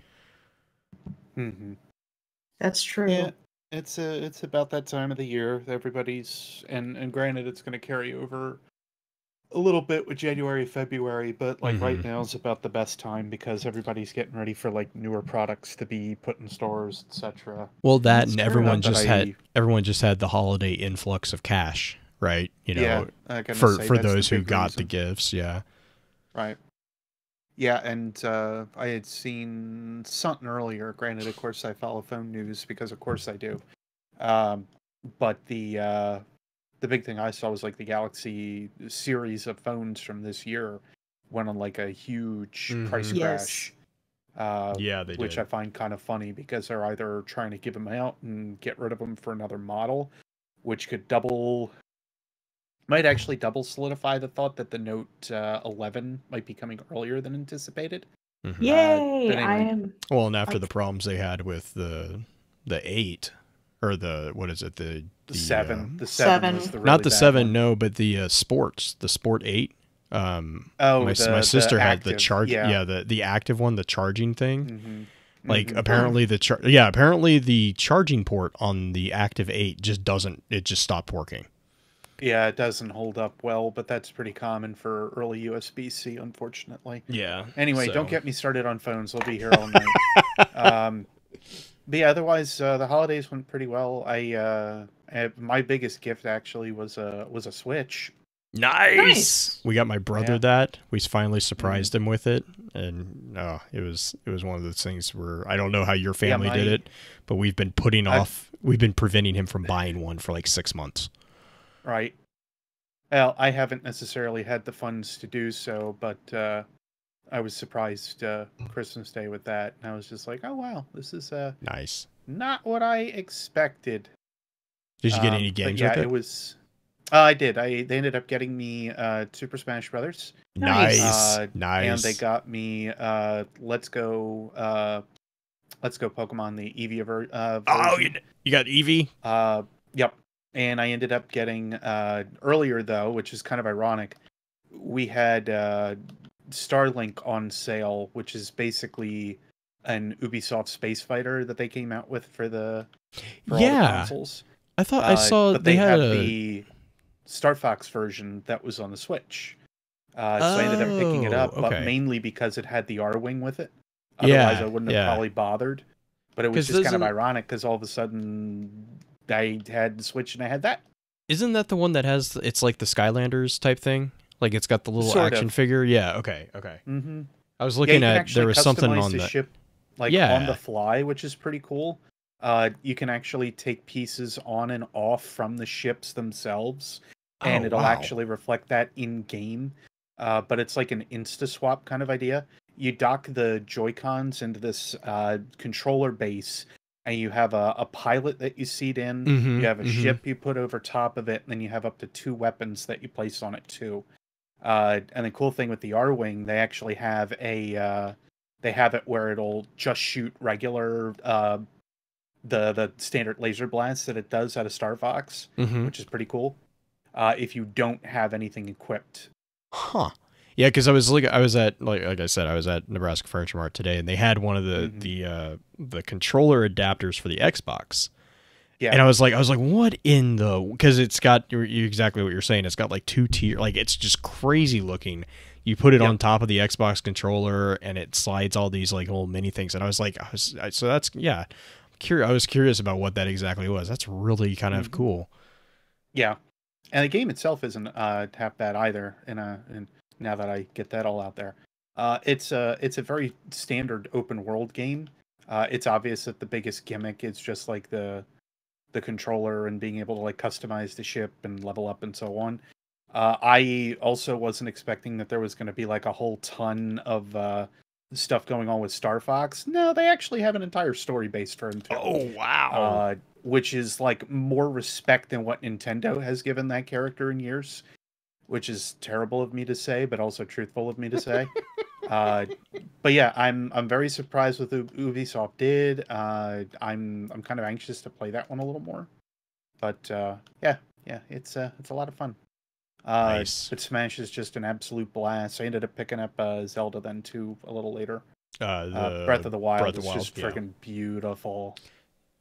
Mm-hmm. That's true. Yeah, it's about that time of the year. Everybody's and granted, it's going to carry over a little bit with January, February, but like right now is about the best time because everybody's getting ready for like newer products to be put in stores, etc. Well, that That's and true. everyone just had the holiday influx of cash, right? You know, Yeah, I gotta for say, that's those the who big got the reason. gifts, yeah. Right. Yeah, and I had seen something earlier. Granted, of course, I follow phone news because, of course, I do. But the big thing I saw was like the Galaxy series of phones from this year went on like a huge price Yes. crash. Yeah, they which did. I find kind of funny because they're either trying to give them out and get rid of them for another model, which could might actually double solidify the thought that the Note 11 might be coming earlier than anticipated. Yay! But I anyway. am. Well, and after the problems they had with the 8 or what is it, the 7. The 7 7. was the really not the bad 7, one. no, but the Sport 8. Oh, my sister had the active, charge, yeah. the active one, the charging thing. Mm-hmm. Like Mm-hmm. apparently apparently the charging port on the Active 8 just stopped working. Yeah, it doesn't hold up well, but that's pretty common for early USB-C, unfortunately. Yeah. Anyway, don't get me started on phones. We'll be here all night. But yeah, otherwise, the holidays went pretty well. My biggest gift actually was a Switch. Nice. We got my brother Yeah. that. We finally surprised him with it, and it was one of those things where I don't know how your family did it, but we've been preventing him from buying one for like 6 months. Right. Well, I haven't necessarily had the funds to do so, but I was surprised Christmas Day with that, and I was just like, oh wow, this is Nice. not what I expected. Did you get any games yeah, with it? it was. I did. They ended up getting me Super Smash Brothers. Nice. Nice. And they got me Let's Go Pokemon, the Eevee version. Oh, you got Eevee? Yep. And I ended up getting earlier though, which is kind of ironic. We had Starlink on sale, which is basically an Ubisoft space fighter that they came out with for all the consoles. I thought I saw but they had the Star Fox version that was on the Switch. So I ended up picking it up, but mainly because it had the R-Wing with it. Otherwise, I wouldn't have probably bothered. But it was just kind of ironic because all of a sudden I had the Switch and I had that. Isn't that the one that has, it's like the Skylanders type thing? Like it's got the little Sort action of. figure? Yeah, okay. Mm-hmm. I was Yeah, looking you can at, actually there was something customize on the the ship like Yeah. on the fly, which is pretty cool. You can actually take pieces on and off from the ships themselves, and Oh, it'll wow. actually reflect that in game. But it's like an insta swap kind of idea. You dock the Joy-Cons into this controller base, and you have a pilot that you seat in. Mhm, You have a mhm. ship you put over top of it, and then you have up to 2 weapons that you place on it too. And the cool thing with the R-Wing, they actually have they have it where it'll just shoot regular the standard laser blast that it does out of Star Fox, Mhm. which is pretty cool. If you don't have anything equipped. Huh. Yeah, because I was at like I said, I was at Nebraska Furniture Mart today, and they had one of the controller adapters for the Xbox. Yeah. And I was like, what in the? Because it's got exactly what you're saying. It's got like 2 tier, like it's just crazy looking. You put it on top of the Xbox controller, and it slides all these like little mini things. And I was like, so that's I was curious about what that exactly was. That's really kind of cool. Yeah, and the game itself isn't half bad either. And now that I get that all out there, it's a very standard open world game. It's obvious that the biggest gimmick is just like the controller and being able to like customize the ship and level up and so on. I also wasn't expecting that there was going to be like a whole ton of stuff going on with Star Fox. No, they actually have an entire story based for him too. Oh wow! Which is like more respect than what Nintendo has given that character in years, which is terrible of me to say, but also truthful of me to say. But yeah, I'm very surprised with what Ubisoft did. I'm kind of anxious to play that one a little more. But yeah, it's a lot of fun. Nice. But Smash is just an absolute blast. I ended up picking up Zelda then too a little later. The Breath of the Wild Breath of is the Wild, just freaking beautiful.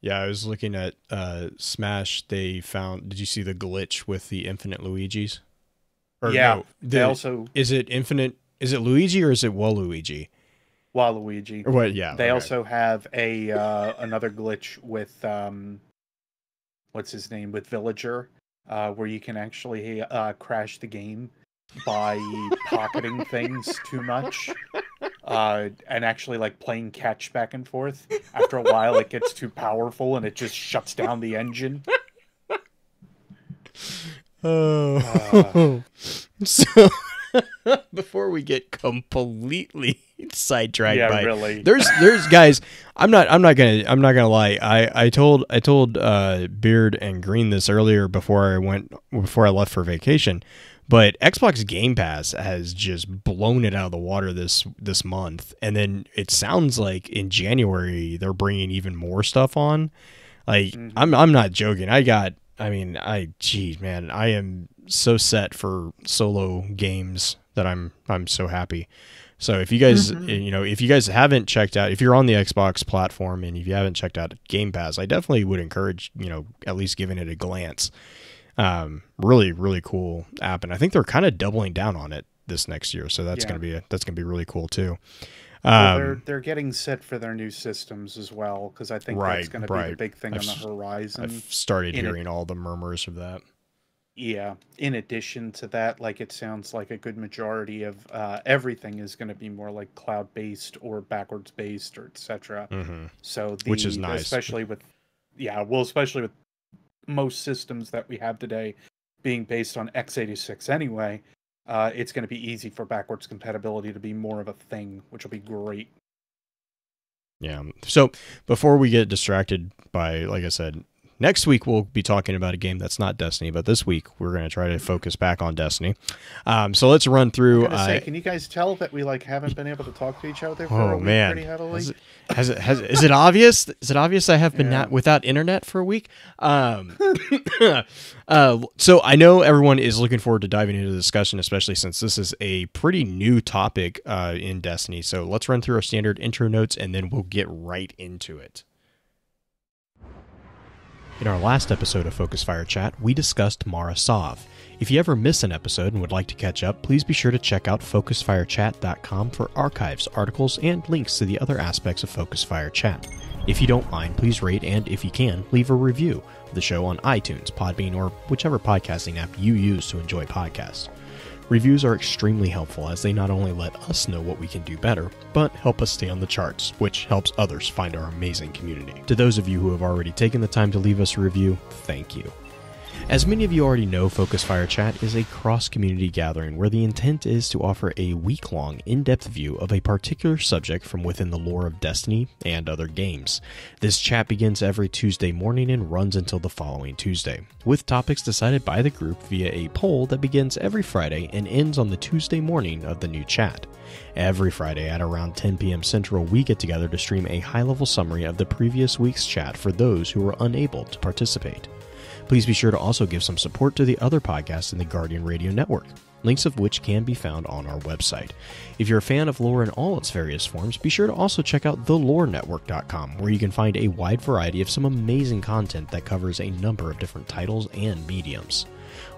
Yeah, I was looking at Smash. They found. Did you see the glitch with the infinite Luigis? Or Yeah, no, they also is it infinite? Is it Luigi or is it Waluigi? Waluigi. Or what? Yeah. They okay. also have a another glitch with what's his name, with Villager, where you can actually crash the game by pocketing things too much, and actually like playing catch back and forth. After a while, it gets too powerful and it just shuts down the engine. Oh, so before we get completely sidetracked, Yeah, by really. there's guys. I'm not gonna lie. I told Beard and Green this earlier before I left for vacation. But Xbox Game Pass has just blown it out of the water this month, and then it sounds like in January they're bringing even more stuff on. Like I'm not joking. Geez, man, I am so set for solo games that I'm so happy. So if you guys, if you guys haven't checked out, if you're on the Xbox platform and if you haven't checked out Game Pass, I definitely would encourage, at least giving it a glance. Really, really cool app, and I think they're kind of doubling down on it this next year. So that's gonna be really cool too. Well, they're getting set for their new systems as well, because I think that's going to be the big thing on the horizon. I've started hearing all the murmurs of that. Yeah. In addition to that, like it sounds like a good majority of everything is going to be more like cloud-based or backwards-based or etc. So which is nice, especially with most systems that we have today being based on x86 anyway. It's going to be easy for backwards compatibility to be more of a thing, which will be great. Yeah. So before we get distracted by, like I said, next week we'll be talking about a game that's not Destiny, but this week we're going to try to focus back on Destiny. So let's run through. Can you guys tell that we haven't been able to talk to each other for a week pretty heavily? Is it obvious? Is it obvious I have been not without internet for a week? So I know everyone is looking forward to diving into the discussion, especially since this is a pretty new topic in Destiny. So let's run through our standard intro notes and then we'll get right into it. In our last episode of Focus Fire Chat, we discussed Mara Sov. If you ever miss an episode and would like to catch up, please be sure to check out focusfirechat.com for archives, articles, and links to the other aspects of Focus Fire Chat. If you don't mind, please rate and, if you can, leave a review of the show on iTunes, Podbean, or whichever podcasting app you use to enjoy podcasts. Reviews are extremely helpful as they not only let us know what we can do better, but help us stay on the charts, which helps others find our amazing community. To those of you who have already taken the time to leave us a review, thank you. As many of you already know, Focus Fire Chat is a cross-community gathering where the intent is to offer a week-long, in-depth view of a particular subject from within the lore of Destiny and other games. This chat begins every Tuesday morning and runs until the following Tuesday, with topics decided by the group via a poll that begins every Friday and ends on the Tuesday morning of the new chat. Every Friday at around 10 p.m. Central, we get together to stream a high-level summary of the previous week's chat for those who were unable to participate. Please be sure to also give some support to the other podcasts in the Guardian Radio Network, links of which can be found on our website. If you're a fan of lore in all its various forms, be sure to also check out thelorenetwork.com, where you can find a wide variety of some amazing content that covers a number of different titles and mediums.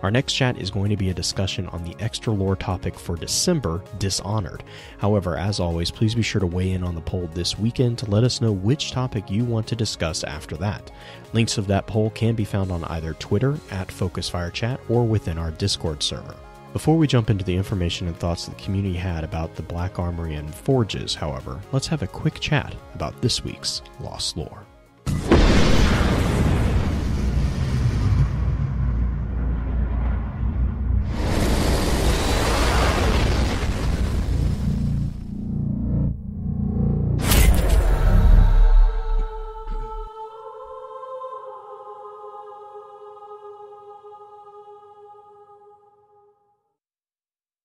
Our next chat is going to be a discussion on the extra lore topic for December, Dishonored. However, as always, please be sure to weigh in on the poll this weekend to let us know which topic you want to discuss after that. Links of that poll can be found on either Twitter @FocusFireChat or within our Discord server. Before we jump into the information and thoughts that the community had about the Black Armory and Forges, however, let's have a quick chat about this week's Lost Lore.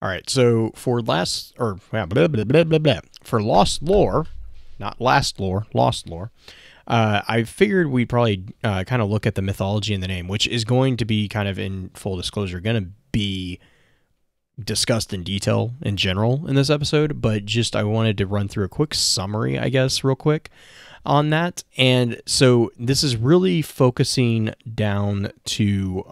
All right, so for Lost Lore, not Last Lore, Lost Lore, I figured we'd probably kind of look at the mythology in the name, which is going to be kind of, in full disclosure, going to be discussed in detail in general in this episode, but just I wanted to run through a quick summary, I guess, real quick on that. And so this is really focusing down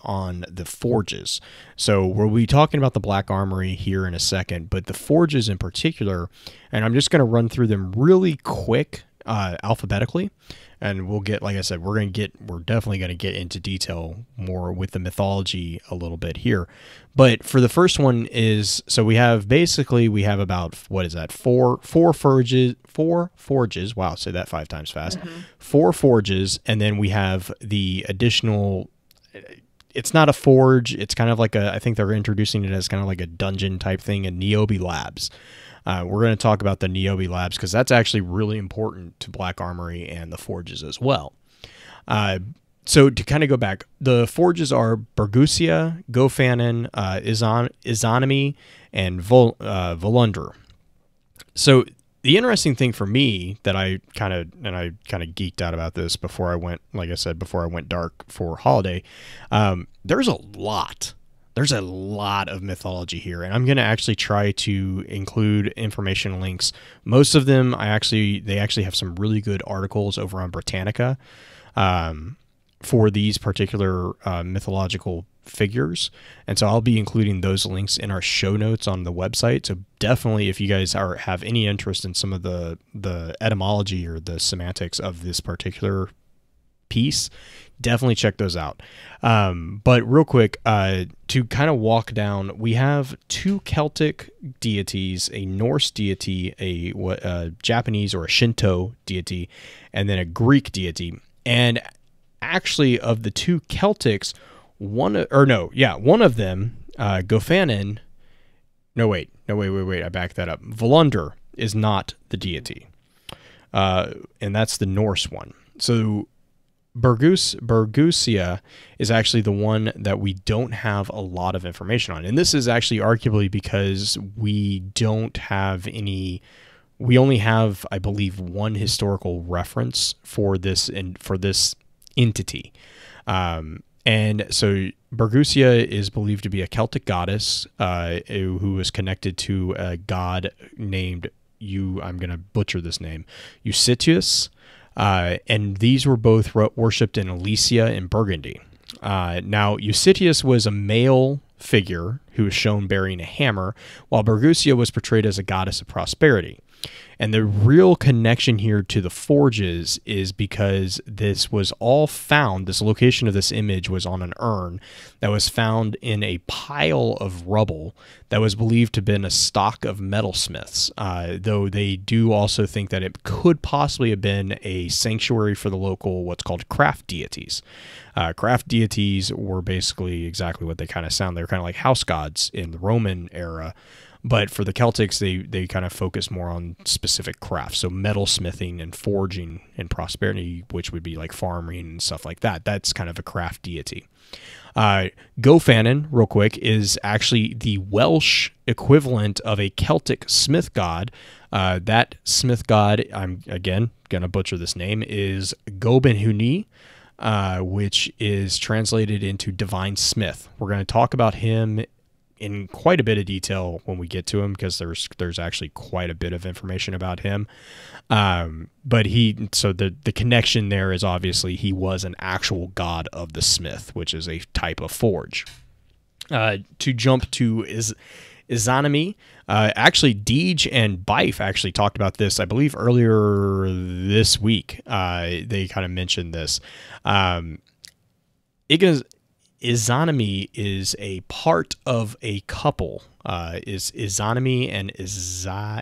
on the forges. So we'll be talking about the Black Armory here in a second, but the forges in particular, and I'm just going to run through them really quick alphabetically, and we'll get, like I said, we're definitely going to get into detail more with the mythology a little bit here. But for the first one is, so we have about, what is that? Four forges. Wow. Say that 5 times fast. 4 forges. And then we have the additional, it's not a forge. It's kind of like I think they're introducing it as kind of like a dungeon type thing in Niobe Labs. We're going to talk about the Niobe Labs because that's actually really important to Black Armory and the forges as well. So to kind of go back, the forges are Bergusia, Gofanon, Izanami, and Volundr. So the interesting thing for me that I kind of geeked out about this before I went, like I said, before I went dark for holiday, there's a lot of mythology here, and I'm going to actually try to include information links. Most of them, they actually have some really good articles over on Britannica for these particular mythological figures, and so I'll be including those links in our show notes on the website. So definitely, if you guys have any interest in some of the etymology or the semantics of this particular piece, definitely check those out. But real quick, to kind of walk down, we have 2 Celtic deities, a Norse deity, a Japanese or a Shinto deity, and then a Greek deity. And actually, of the 2 Celtics, one of them, Gofanon. No, wait. I backed that up. Volundr is not the deity, and that's the Norse one. So Bergusia is actually the one that we don't have a lot of information on. And this is actually arguably because we only have, I believe, one historical reference for this entity. And so Bergusia is believed to be a Celtic goddess who is connected to a god named, I'm going to butcher this name, Eusebius. And these were both worshipped in Alesia and Burgundy. Now, Eusebius was a male figure who was shown bearing a hammer, while Bergusia was portrayed as a goddess of prosperity. And the real connection here to the forges is because this was all found, this location of this image was on an urn that was found in a pile of rubble that was believed to have been a stock of metalsmiths, though they do also think that it could possibly have been a sanctuary for the local, what's called craft deities. Craft deities were basically exactly what they kind of sound. They were kind of like house gods in the Roman era. But for the Celtics, they kind of focus more on specific crafts. So metalsmithing and forging and prosperity, which would be like farming and stuff like that. That's kind of a craft deity. Gofannon, real quick, is actually the Welsh equivalent of a Celtic smith god. That smith god, I'm again going to butcher this name, is Gobenhuni, which is translated into divine smith. We're going to talk about him in quite a bit of detail when we get to him, because there's actually quite a bit of information about him. But the connection there is obviously he was an actual god of the smith, which is a type of forge. To jump to Izanami, actually Deej and Bife actually talked about this, I believe, earlier this week. They kind of mentioned this. Izanami is a part of a couple. Is Izanami and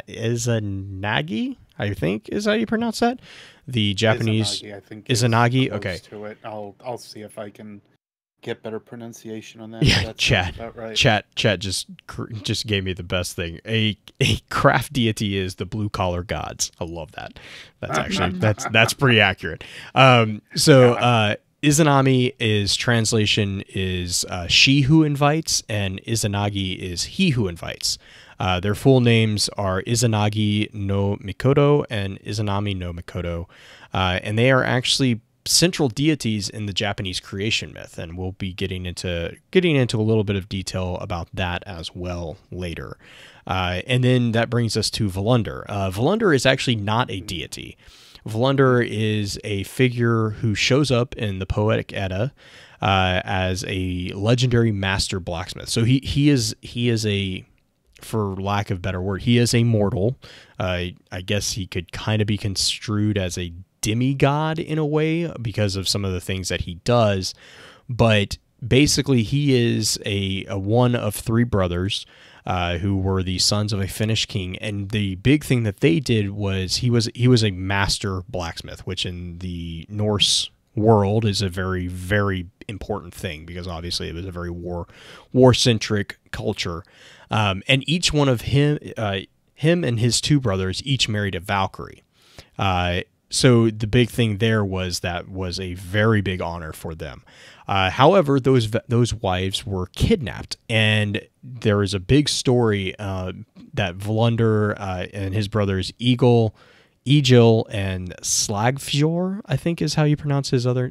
Izanagi, I think is how you pronounce that. The Japanese Izanagi, I think, Izanagi. close Okay, to it. I'll see if I can get better pronunciation on that. yeah. That Chat, sounds about right. chat just gave me the best thing. A craft deity is the blue collar gods. I love that. That's actually that's pretty accurate. Izanami translation is she who invites, and Izanagi is he who invites. Their full names are Izanagi no Mikoto and Izanami no Mikoto, and they are actually central deities in the Japanese creation myth, and we'll be getting into a little bit of detail about that as well later. And then that brings us to Volunder. Volunder is actually not a deity. Volunder is a figure who shows up in the Poetic Edda as a legendary master blacksmith. So he is a, for lack of a better word, he is a mortal. I guess he could kind of be construed as a demigod in a way because of some of the things that he does. But basically, he is a one of three brothers who were the sons of a Finnish king, and the big thing that they did was he was a master blacksmith, which in the Norse world is a very, very important thing, because obviously it was a very war-centric culture. And each one of him and his two brothers each married a Valkyrie. So the big thing there was that was a very big honor for them. However, those wives were kidnapped, and there is a big story that Volunder and his brothers Egil and Slagfjor, I think is how you pronounce his other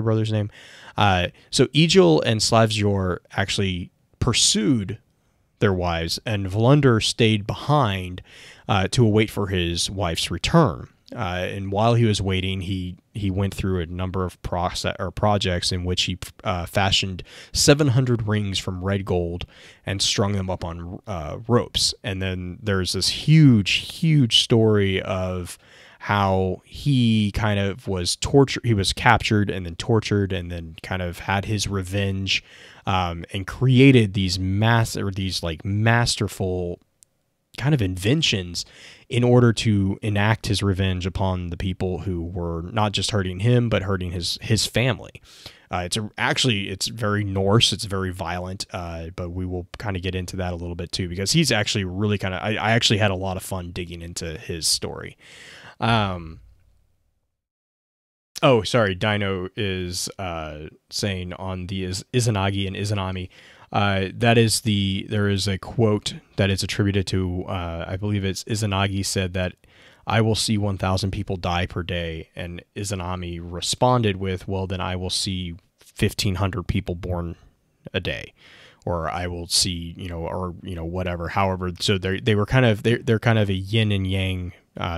brother's name. So Egil and Slagfjor actually pursued their wives, and Volunder stayed behind to await for his wife's return. And while he was waiting, he went through a number of projects in which he fashioned 700 rings from red gold and strung them up on ropes. And then there's this huge story of how he kind of was tortured. He was captured and then tortured, and then kind of had his revenge, and created these masterful kind of inventions in order to enact his revenge upon the people who were not just hurting him, but hurting his family. It's very Norse. It's very violent, but we will kind of get into that a little bit too, because he's actually really kind of, I actually had a lot of fun digging into his story. Oh, sorry. Dino is saying on the Izanagi and Izanami, there is a quote that is attributed to, I believe it's Izanagi said that I will see 1,000 people die per day. And Izanami responded with, well, then I will see 1,500 people born a day, or I will see, whatever. However, so they're kind of a yin and yang,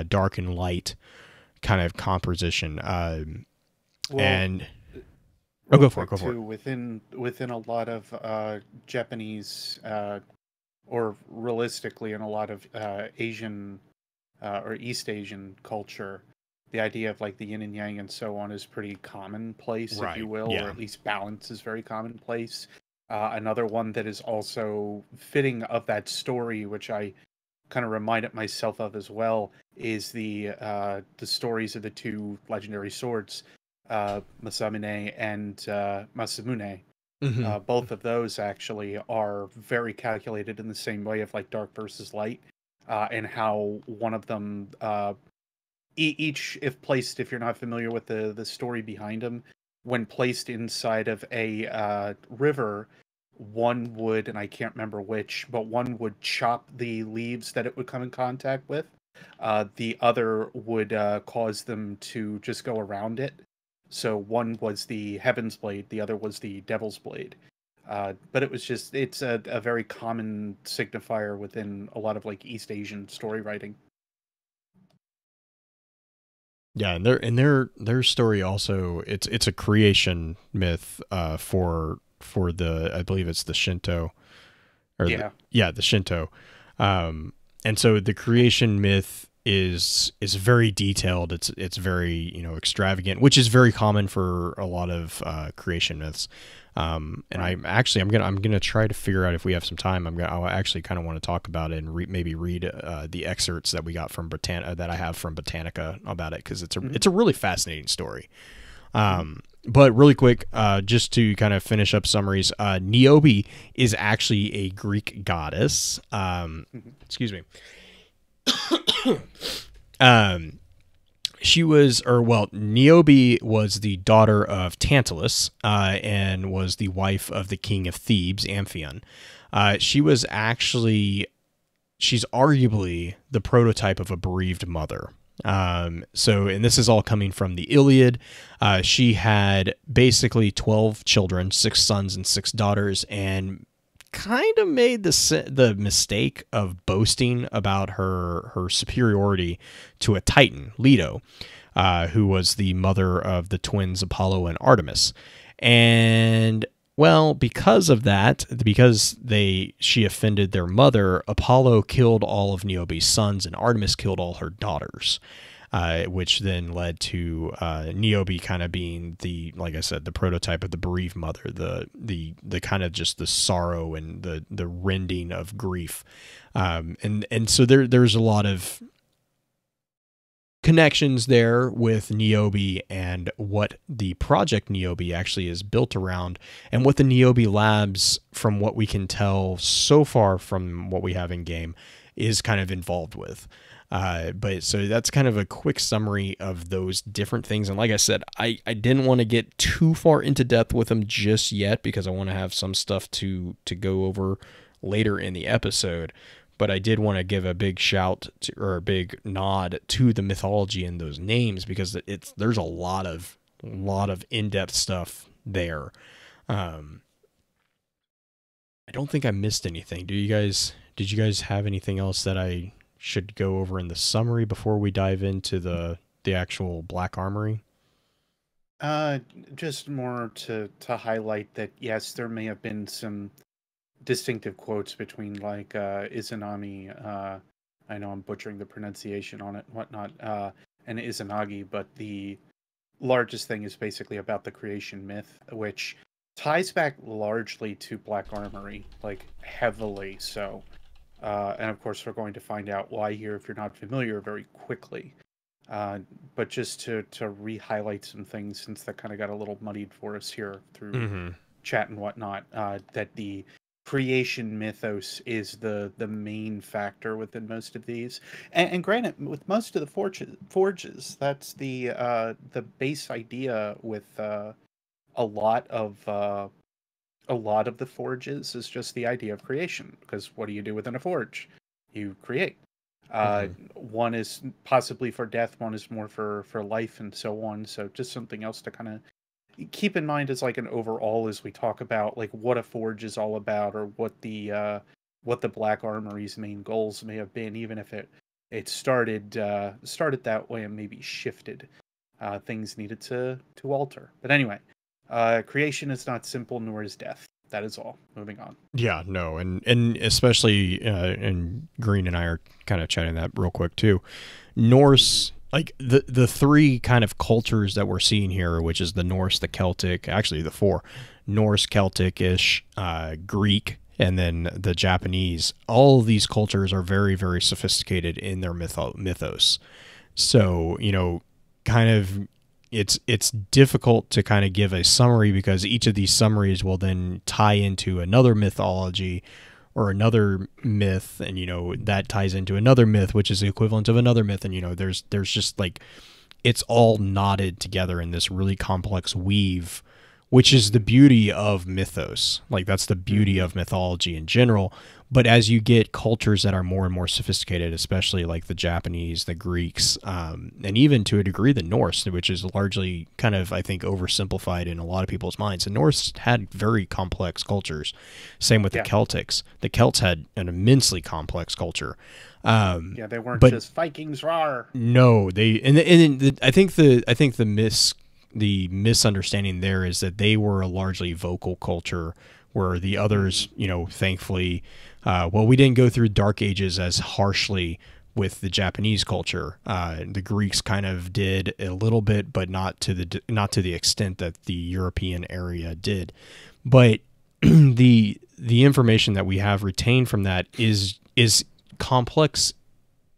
dark and light kind of composition. Go for it. Within a lot of Japanese, or realistically in a lot of Asian or East Asian culture, the idea of like the yin and yang and so on is pretty commonplace, if you Right. will, or Yeah. at least balance is very commonplace. Another one that is also fitting of that story, which I kind of reminded myself of as well, is the stories of the two legendary swords, Masamune and Masamune. Hmm. Both of those actually are very calculated in the same way of like dark versus light, and how one of them, each, if placed, if you're not familiar with the story behind them, when placed inside of a river, one would, and I can't remember which, but one would chop the leaves that it would come in contact with. The other would cause them to just go around it. So one was the Heaven's Blade, the other was the Devil's Blade. But it was just, it's a very common signifier within a lot of like East Asian story writing. Yeah, and their story also, it's a creation myth for the, I believe it's the Shinto, or Yeah. the Shinto. And so the creation myth is very detailed. It's very, extravagant, which is very common for a lot of creation myths. And I'm gonna try to figure out if we have some time. I'll actually kind of want to talk about it and maybe read the excerpts that we got from that I have from Britannica about it, because it's a really fascinating story. But really quick, just to kind of finish up summaries, Niobe is actually a Greek goddess. Excuse me. Niobe was the daughter of Tantalus, and was the wife of the king of Thebes, Amphion. She's arguably the prototype of a bereaved mother. And this is all coming from the Iliad. She had basically 12 children, 6 sons and 6 daughters, and kind of made the mistake of boasting about her superiority to a Titan, Leto, who was the mother of the twins Apollo and Artemis. And well, because of that, because she offended their mother, Apollo killed all of Niobe's sons and Artemis killed all her daughters, which then led to Niobe kind of being like I said, the prototype of the bereaved mother, the kind of just the sorrow and the rending of grief, and so there's a lot of connections there with Niobe and what the project Niobe actually is built around, and what the Niobe Labs, from what we can tell so far from what we have in game, is kind of involved with. But so that's kind of a quick summary of those different things. And like I said, I didn't want to get too far into depth with them just yet, because I want to have some stuff to go over later in the episode. But I did want to give a big shout to, or a big nod to the mythology in those names, because there's a lot of in-depth stuff there. I don't think I missed anything. Did you guys have anything else that I should go over in the summary before we dive into the actual Black Armory? Just more to highlight that, yes, there may have been some distinctive quotes between like Izanami, I know I'm butchering the pronunciation on it and whatnot, and Izanagi, but the largest thing is basically about the creation myth, which ties back largely to Black Armory, like heavily so. And of course, we're going to find out why here if you're not familiar very quickly. But just to re-highlight some things, since that kind of got a little muddied for us here through chat and whatnot, that the creation mythos is the main factor within most of these. And granted, with most of the forges, that's the base idea with a lot of the forges is just the idea of creation. Because what do you do within a forge? You create. One is possibly for death, one is more for life, and so on. So just something else to kind of keep in mind as like an overall, as we talk about like what a forge is all about, or what the Black Armory's main goals may have been, even if it started that way and maybe shifted. Things needed to alter. But anyway, creation is not simple, nor is death. that is all. Moving on. Yeah, no, and especially, and Green and I are kind of chatting that real quick too. Norse, like the three kind of cultures that we're seeing here, which is the Norse, the Celtic, actually the four, Norse, Celtic-ish, Greek, and then the Japanese. All of these cultures are very, very sophisticated in their mythos. So, kind of it's difficult to kind of give a summary because each of these summaries will then tie into another mythology or another myth, and that ties into another myth, which is the equivalent of another myth, and there's just like it's all knotted together in this really complex weave, which is the beauty of mythos. Like that's the beauty of mythology in general. But as you get cultures that are more and more sophisticated, especially like the Japanese, the Greeks, and even to a degree the Norse, which is largely kind of, I think, oversimplified in a lot of people's minds. The Norse had very complex cultures. Same with the Celtics. The Celts had an immensely complex culture. They weren't just Vikings, rawr. No, I think the misunderstanding there is that they were a largely vocal culture, where the others, thankfully, we didn't go through dark ages as harshly with the Japanese culture. The Greeks kind of did a little bit, but not to the extent that the European area did. But the information that we have retained from that is complex,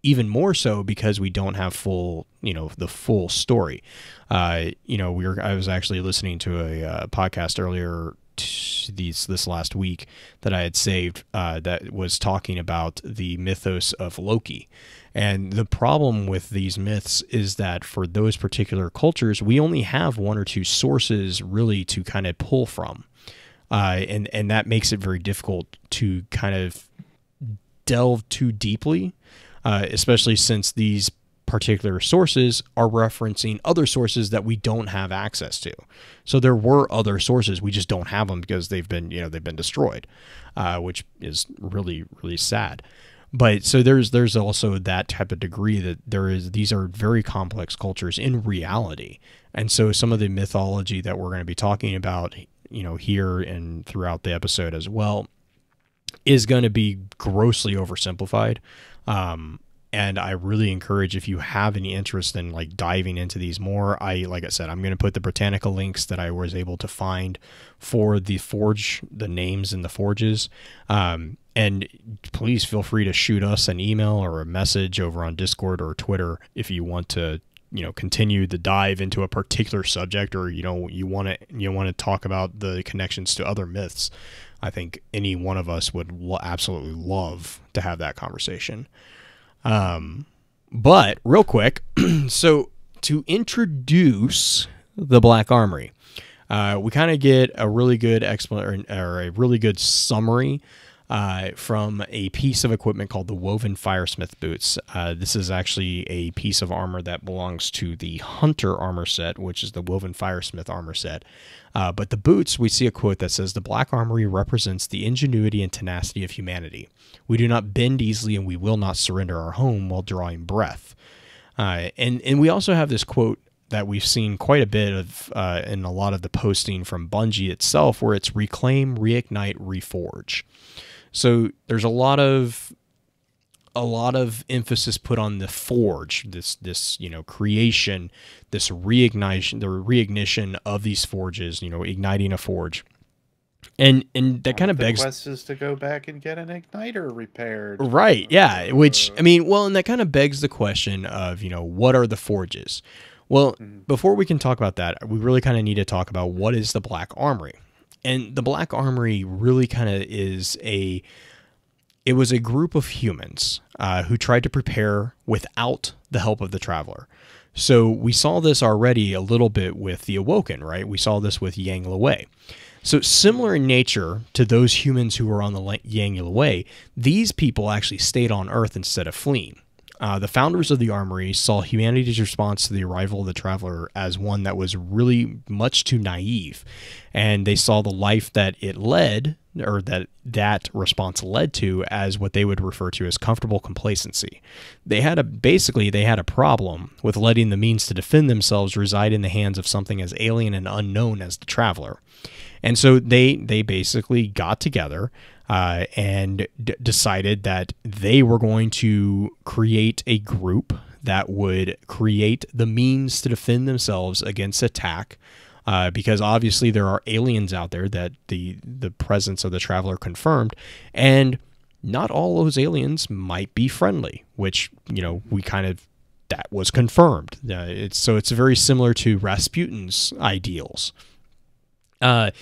even more so because we don't have the full story. I was actually listening to a podcast earlier this last week that I had saved that was talking about the mythos of Loki. And the problem with these myths is that for those particular cultures, we only have one or two sources really to kind of pull from. And that makes it very difficult to kind of delve too deeply, especially since these particular sources are referencing other sources that we don't have access to. So there were other sources, we just don't have them because they've been destroyed, which is really, really sad. But so there's also that type of degree that these are very complex cultures in reality. And so some of the mythology that we're going to be talking about, here and throughout the episode as well, is going to be grossly oversimplified. And I really encourage, if you have any interest in like diving into these more, like I said, I'm going to put the Britannica links that I was able to find for the forge, the names in the forges. And please feel free to shoot us an email or a message over on Discord or Twitter if you want to, continue the dive into a particular subject, or you want to talk about the connections to other myths. I think any one of us would absolutely love to have that conversation. But real quick, so to introduce the Black Armory, we kind of get a really good explanation or a really good summary from a piece of equipment called the Woven Firesmith Boots. This is actually a piece of armor that belongs to the Hunter armor set, which is the Woven Firesmith armor set. But the boots, we see a quote that says, "The Black Armory represents the ingenuity and tenacity of humanity. We do not bend easily, and we will not surrender our home while drawing breath." And we also have this quote that we've seen quite a bit of in a lot of the posting from Bungie itself, where it's reclaim, reignite, reforge. So there's a lot of emphasis put on the forge, this creation, this reignition, the reignition of these forges, igniting a forge. And that kind of begs the quest is to go back and get an igniter repaired. Right, yeah, which and that kind of begs the question of, what are the forges? Well, before we can talk about that, we really kind of need to talk about what is the Black Armory. And the Black Armory really kind of it was a group of humans who tried to prepare without the help of the Traveler. So we saw this already a little bit with the Awoken, right? We saw this with Yang Lewei. So similar in nature to those humans who were on the Yang Lewei, these people actually stayed on Earth instead of fleeing. The founders of the Armory saw humanity's response to the arrival of the Traveler as one that was really much too naive, and they saw the life that it led, or that response led to, as what they would refer to as comfortable complacency. They had a problem with letting the means to defend themselves reside in the hands of something as alien and unknown as the Traveler. And so they basically got together and decided that they were going to create a group that would create the means to defend themselves against attack. Because obviously there are aliens out there that the presence of the Traveler confirmed, and not all those aliens might be friendly, which, that was confirmed. It's very similar to Rasputin's ideals. The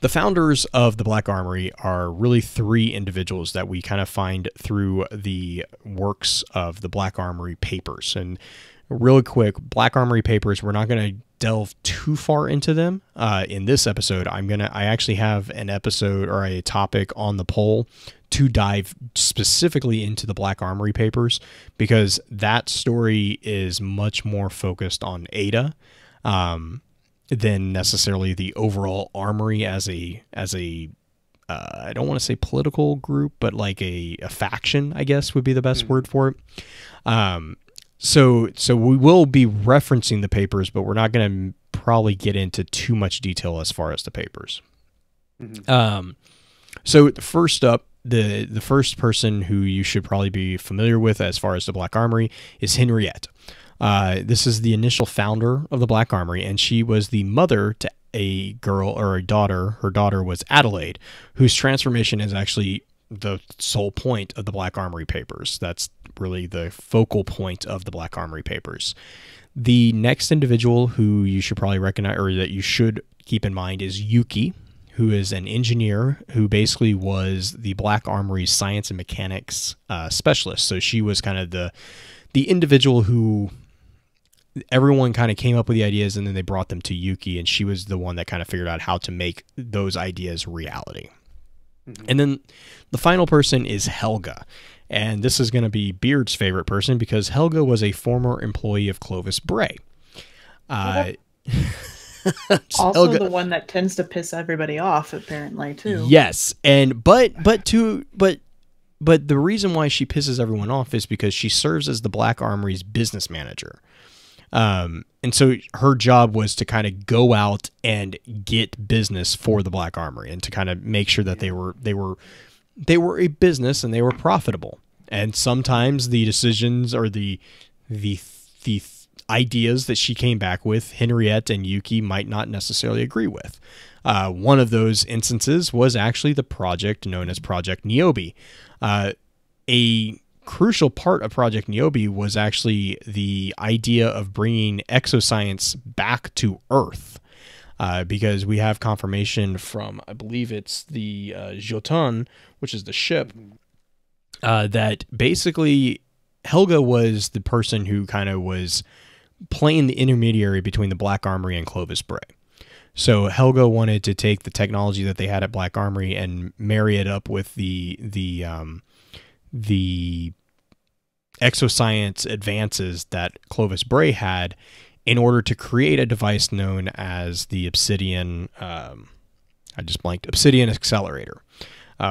founders of the Black Armory are really three individuals that we kind of find through the works of the Black Armory papers. And really quick, Black Armory papers, we're not going to delve too far into them in this episode. I actually have an episode or a topic on the poll to dive specifically into the Black Armory papers, because that story is much more focused on Ada than necessarily the overall Armory as a I don't want to say political group, but like a faction, I guess would be the best word for it. So we will be referencing the papers, but we're not going to probably get into too much detail as far as the papers. So first up, the first person who you should probably be familiar with as far as the Black Armory is Henriette. This is the initial founder of the Black Armory, and she was the mother to a girl or a daughter. Her daughter was Adelaide, whose transformation is actually the sole point of the Black Armory papers. That's really the focal point of the Black Armory papers. The next individual who you should probably recognize, or that you should keep in mind, is Yuki, who is an engineer who basically was the Black Armory's science and mechanics specialist. So she was kind of the individual who everyone kind of came up with the ideas, and then they brought them to Yuki, and she was the one that kind of figured out how to make those ideas reality. And then the final person is Helga. And this is going to be Beard's favorite person, because Helga was a former employee of Clovis Bray. Also Helga, the one that tends to piss everybody off, apparently, too. yes, and but the reason why she pisses everyone off is because she serves as the Black Armory's business manager. And so her job was to kind of go out and get business for the Black Armory, and to kind of make sure that they were a business and they were profitable. And sometimes the decisions or the ideas that she came back with, Henriette and Yuki might not necessarily agree with. One of those instances was actually the project known as Project Niobe. A crucial part of Project Niobe was actually the idea of bringing exoscience back to Earth. Because we have confirmation from, I believe it's the Jotun, which is the ship, that basically Helga was the person who kind of was playing the intermediary between the Black Armory and Clovis Bray. So Helga wanted to take the technology that they had at Black Armory and marry it up with the exoscience advances that Clovis Bray had, in order to create a device known as the Obsidian, Obsidian Accelerator,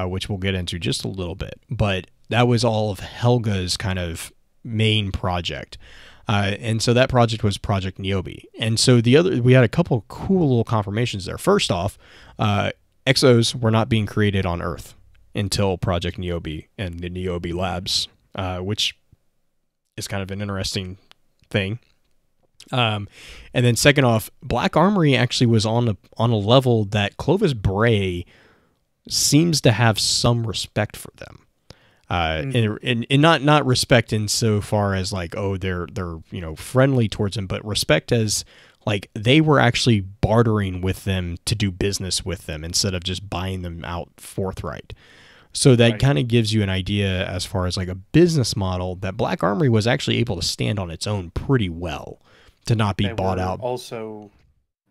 which we'll get into just a little bit. But that was all of Helga's kind of main project. And so that project was Project Niobe. And so we had a couple cool little confirmations there. First off, exos were not being created on Earth until Project Niobe and the Niobe labs, which is kind of an interesting thing. And then second off, Black Armory actually was on a level that Clovis Bray seems to have some respect for them. And not respect in so far as like, oh, they're friendly towards them, but respect as like they were actually bartering with them to do business with them instead of just buying them out forthright. So that kind of gives you an idea as far as like a business model that Black Armory was actually able to stand on its own pretty well, to not be bought out. Also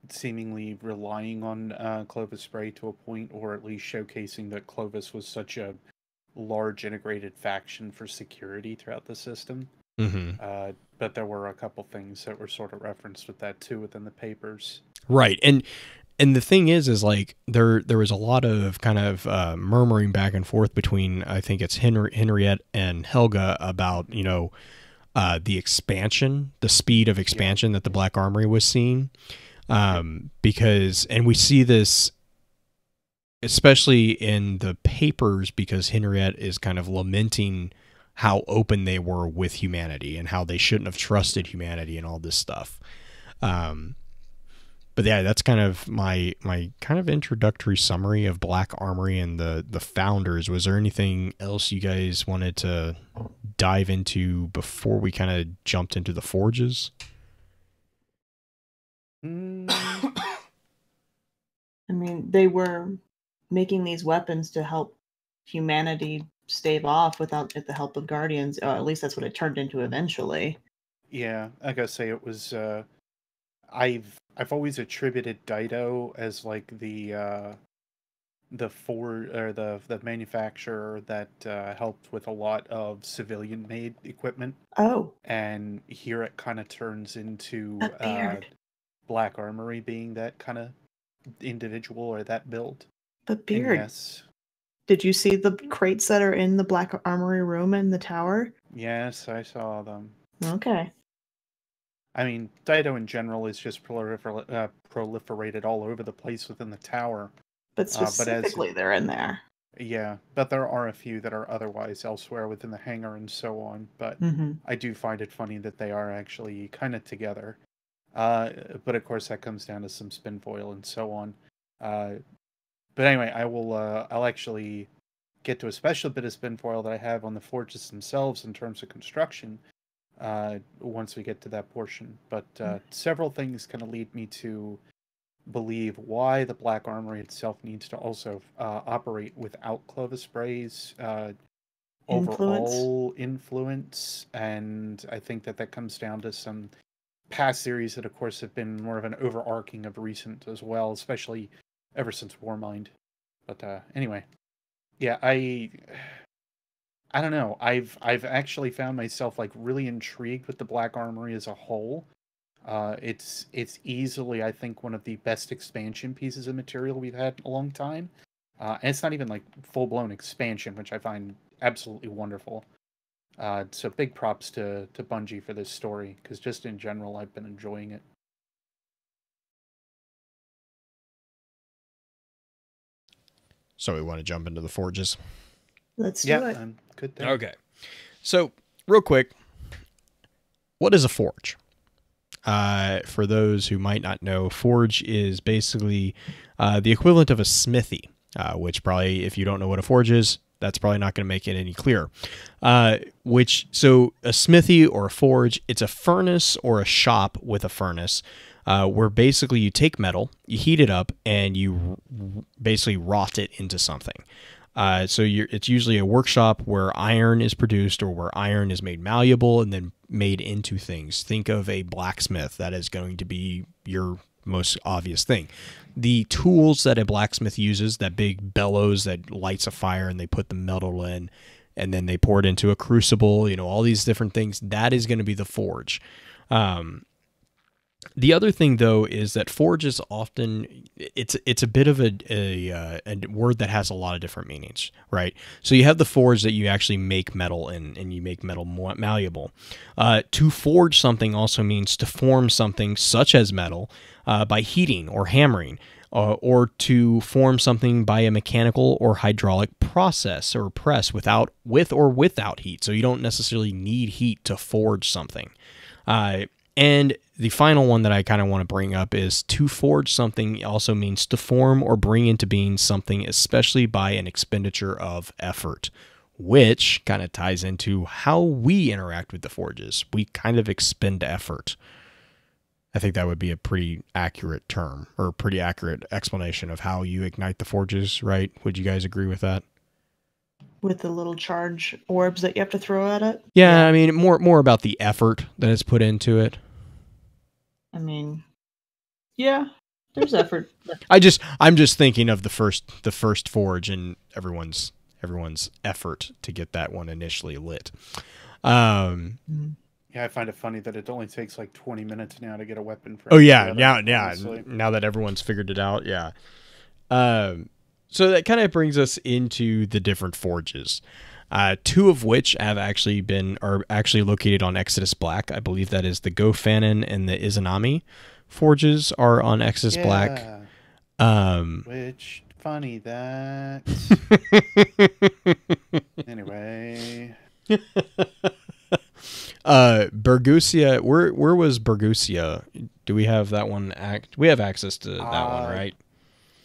seemingly relying on Clovis Bray to a point, or at least showcasing that Clovis was such a large integrated faction for security throughout the system. But there were a couple things that were sort of referenced with that too within the papers. Right. And the thing is like there was a lot of kind of murmuring back and forth between, I think it's Henriette and Helga, about, the expansion, the speed of expansion that the Black Armory was seeing. Because, and we see this especially in the papers, because Henriette is kind of lamenting how open they were with humanity and how they shouldn't have trusted humanity and all this stuff. But yeah, that's kind of my kind of introductory summary of Black Armory and the founders. Was there anything else you guys wanted to dive into before we kind of jumped into the forges? I mean, they were making these weapons to help humanity stave off without the help of Guardians. At least that's what it turned into eventually. Yeah, I gotta say it was. I've always attributed Dido as like the manufacturer that helped with a lot of civilian made equipment. Oh, And here it kind of turns into that beard. Black Armory being that kind of individual or that build. The And beard. yes, Did you see the crates that are in the Black Armory room in the tower? yes, I saw them. Okay. I mean, Dido in general is just proliferated all over the place within the tower. But specifically, they're in there. Yeah, but there are a few that are otherwise elsewhere within the hangar and so on. But I do find it funny that they are actually kind of together. But of course, that comes down to some spin foil and so on. But anyway, I'll actually get to a special bit of spin foil that I have on the forges themselves in terms of construction once we get to that portion. But several things kind of lead me to believe why the Black Armory itself needs to also operate without Clovis Spray's overall influence. And I think that comes down to some past series that, of course, have been more of an overarching of recent as well, especially ever since Warmind. But anyway, yeah, I don't know. I've actually found myself like really intrigued with the Black Armory as a whole. It's easily, I think, one of the best expansion pieces of material we've had in a long time. And it's not even like full-blown expansion, which I find absolutely wonderful. So big props to Bungie for this story, because just in general, I've been enjoying it. So we want to jump into the forges. Let's do it. I'm good there. Okay. So real quick, what is a forge? For those who might not know, forge is basically the equivalent of a smithy, which probably, if you don't know what a forge is, that's probably not going to make it any clearer. So a smithy or a forge, it's a furnace or a shop with a furnace, where basically you take metal, you heat it up, and you basically rot it into something. It's usually a workshop where iron is produced or where iron is made malleable and then made into things. Think of a blacksmith. That is going to be your most obvious thing. The tools that a blacksmith uses, that big bellows that lights a fire and they put the metal in and then they pour it into a crucible, all these different things, that is going to be the forge. The other thing, though, is that forge is often, it's a bit of a word that has a lot of different meanings, right? So you have the forge that you actually make metal in, and you make metal more malleable. To forge something also means to form something such as metal by heating or hammering, or to form something by a mechanical or hydraulic process or press with or without heat. So you don't necessarily need heat to forge something. And the final one that I kind of want to bring up is to forge something also means to form or bring into being something, especially by an expenditure of effort, which kind of ties into how we interact with the forges. We kind of expend effort. I think that would be a pretty accurate term, or a pretty accurate explanation of how you ignite the forges, right? Would you guys agree with that? With the little charge orbs that you have to throw at it? Yeah, I mean, more about the effort that is put into it. I mean, yeah, there's effort. I'm just thinking of the first forge and everyone's effort to get that one initially lit. Yeah, I find it funny that it only takes like 20 minutes now to get a weapon. Oh yeah, now that everyone's figured it out, yeah. So that kind of brings us into the different forges. Two of which are actually located on Exodus Black. I believe that is the Gofanon and the Izanami forges are on Exodus Black. Which funny that. Anyway. Bergusia, where was Bergusia? Do we have that one we have access to that one, right?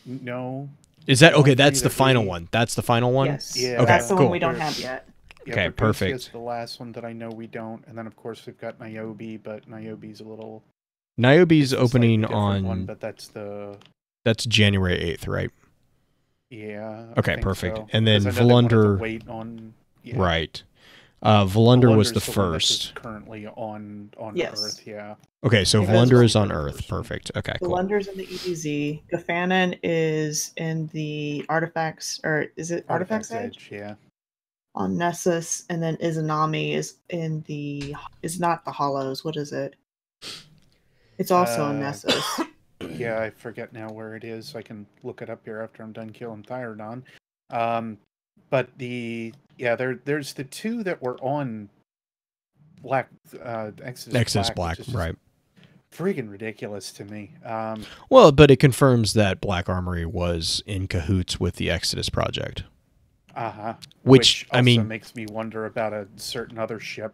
No. Is that okay? only That's three the that final we- one. That's the final one? Yes. Yeah. Okay, That's the cool. one we don't have yet. Yeah, Okay, Bergusia perfect. is the last one that I know we don't, and then of course we've got Niobe, but Niobe's a little. Niobe's it's a slightly opening different on one, but that's January 8th, right? Yeah. I Okay, think perfect. so. And then 'Cause I know they wanted to Volunder, wait on. Yeah. right? Volunder was Volunder's the one that's just first. currently on Yes. Earth. Yeah. Okay, so Because Volunder is on Volunder Earth. first. Perfect. Okay, The cool. Wonders in the EDZ. Gafanon is in the Artifacts, or is it Artifacts Edge? Yeah. On Nessus, and then Izanami is not the Hollows. What is it? It's also on Nessus. Yeah, I forget now where it is. I can look it up here after I'm done killing Thyrodon. But there's the two that were on Black Exodus Black, Black, which is just right? freaking ridiculous to me. Well, but it confirms that Black Armory was in cahoots with the Exodus project. Which also I mean, makes me wonder about a certain other ship.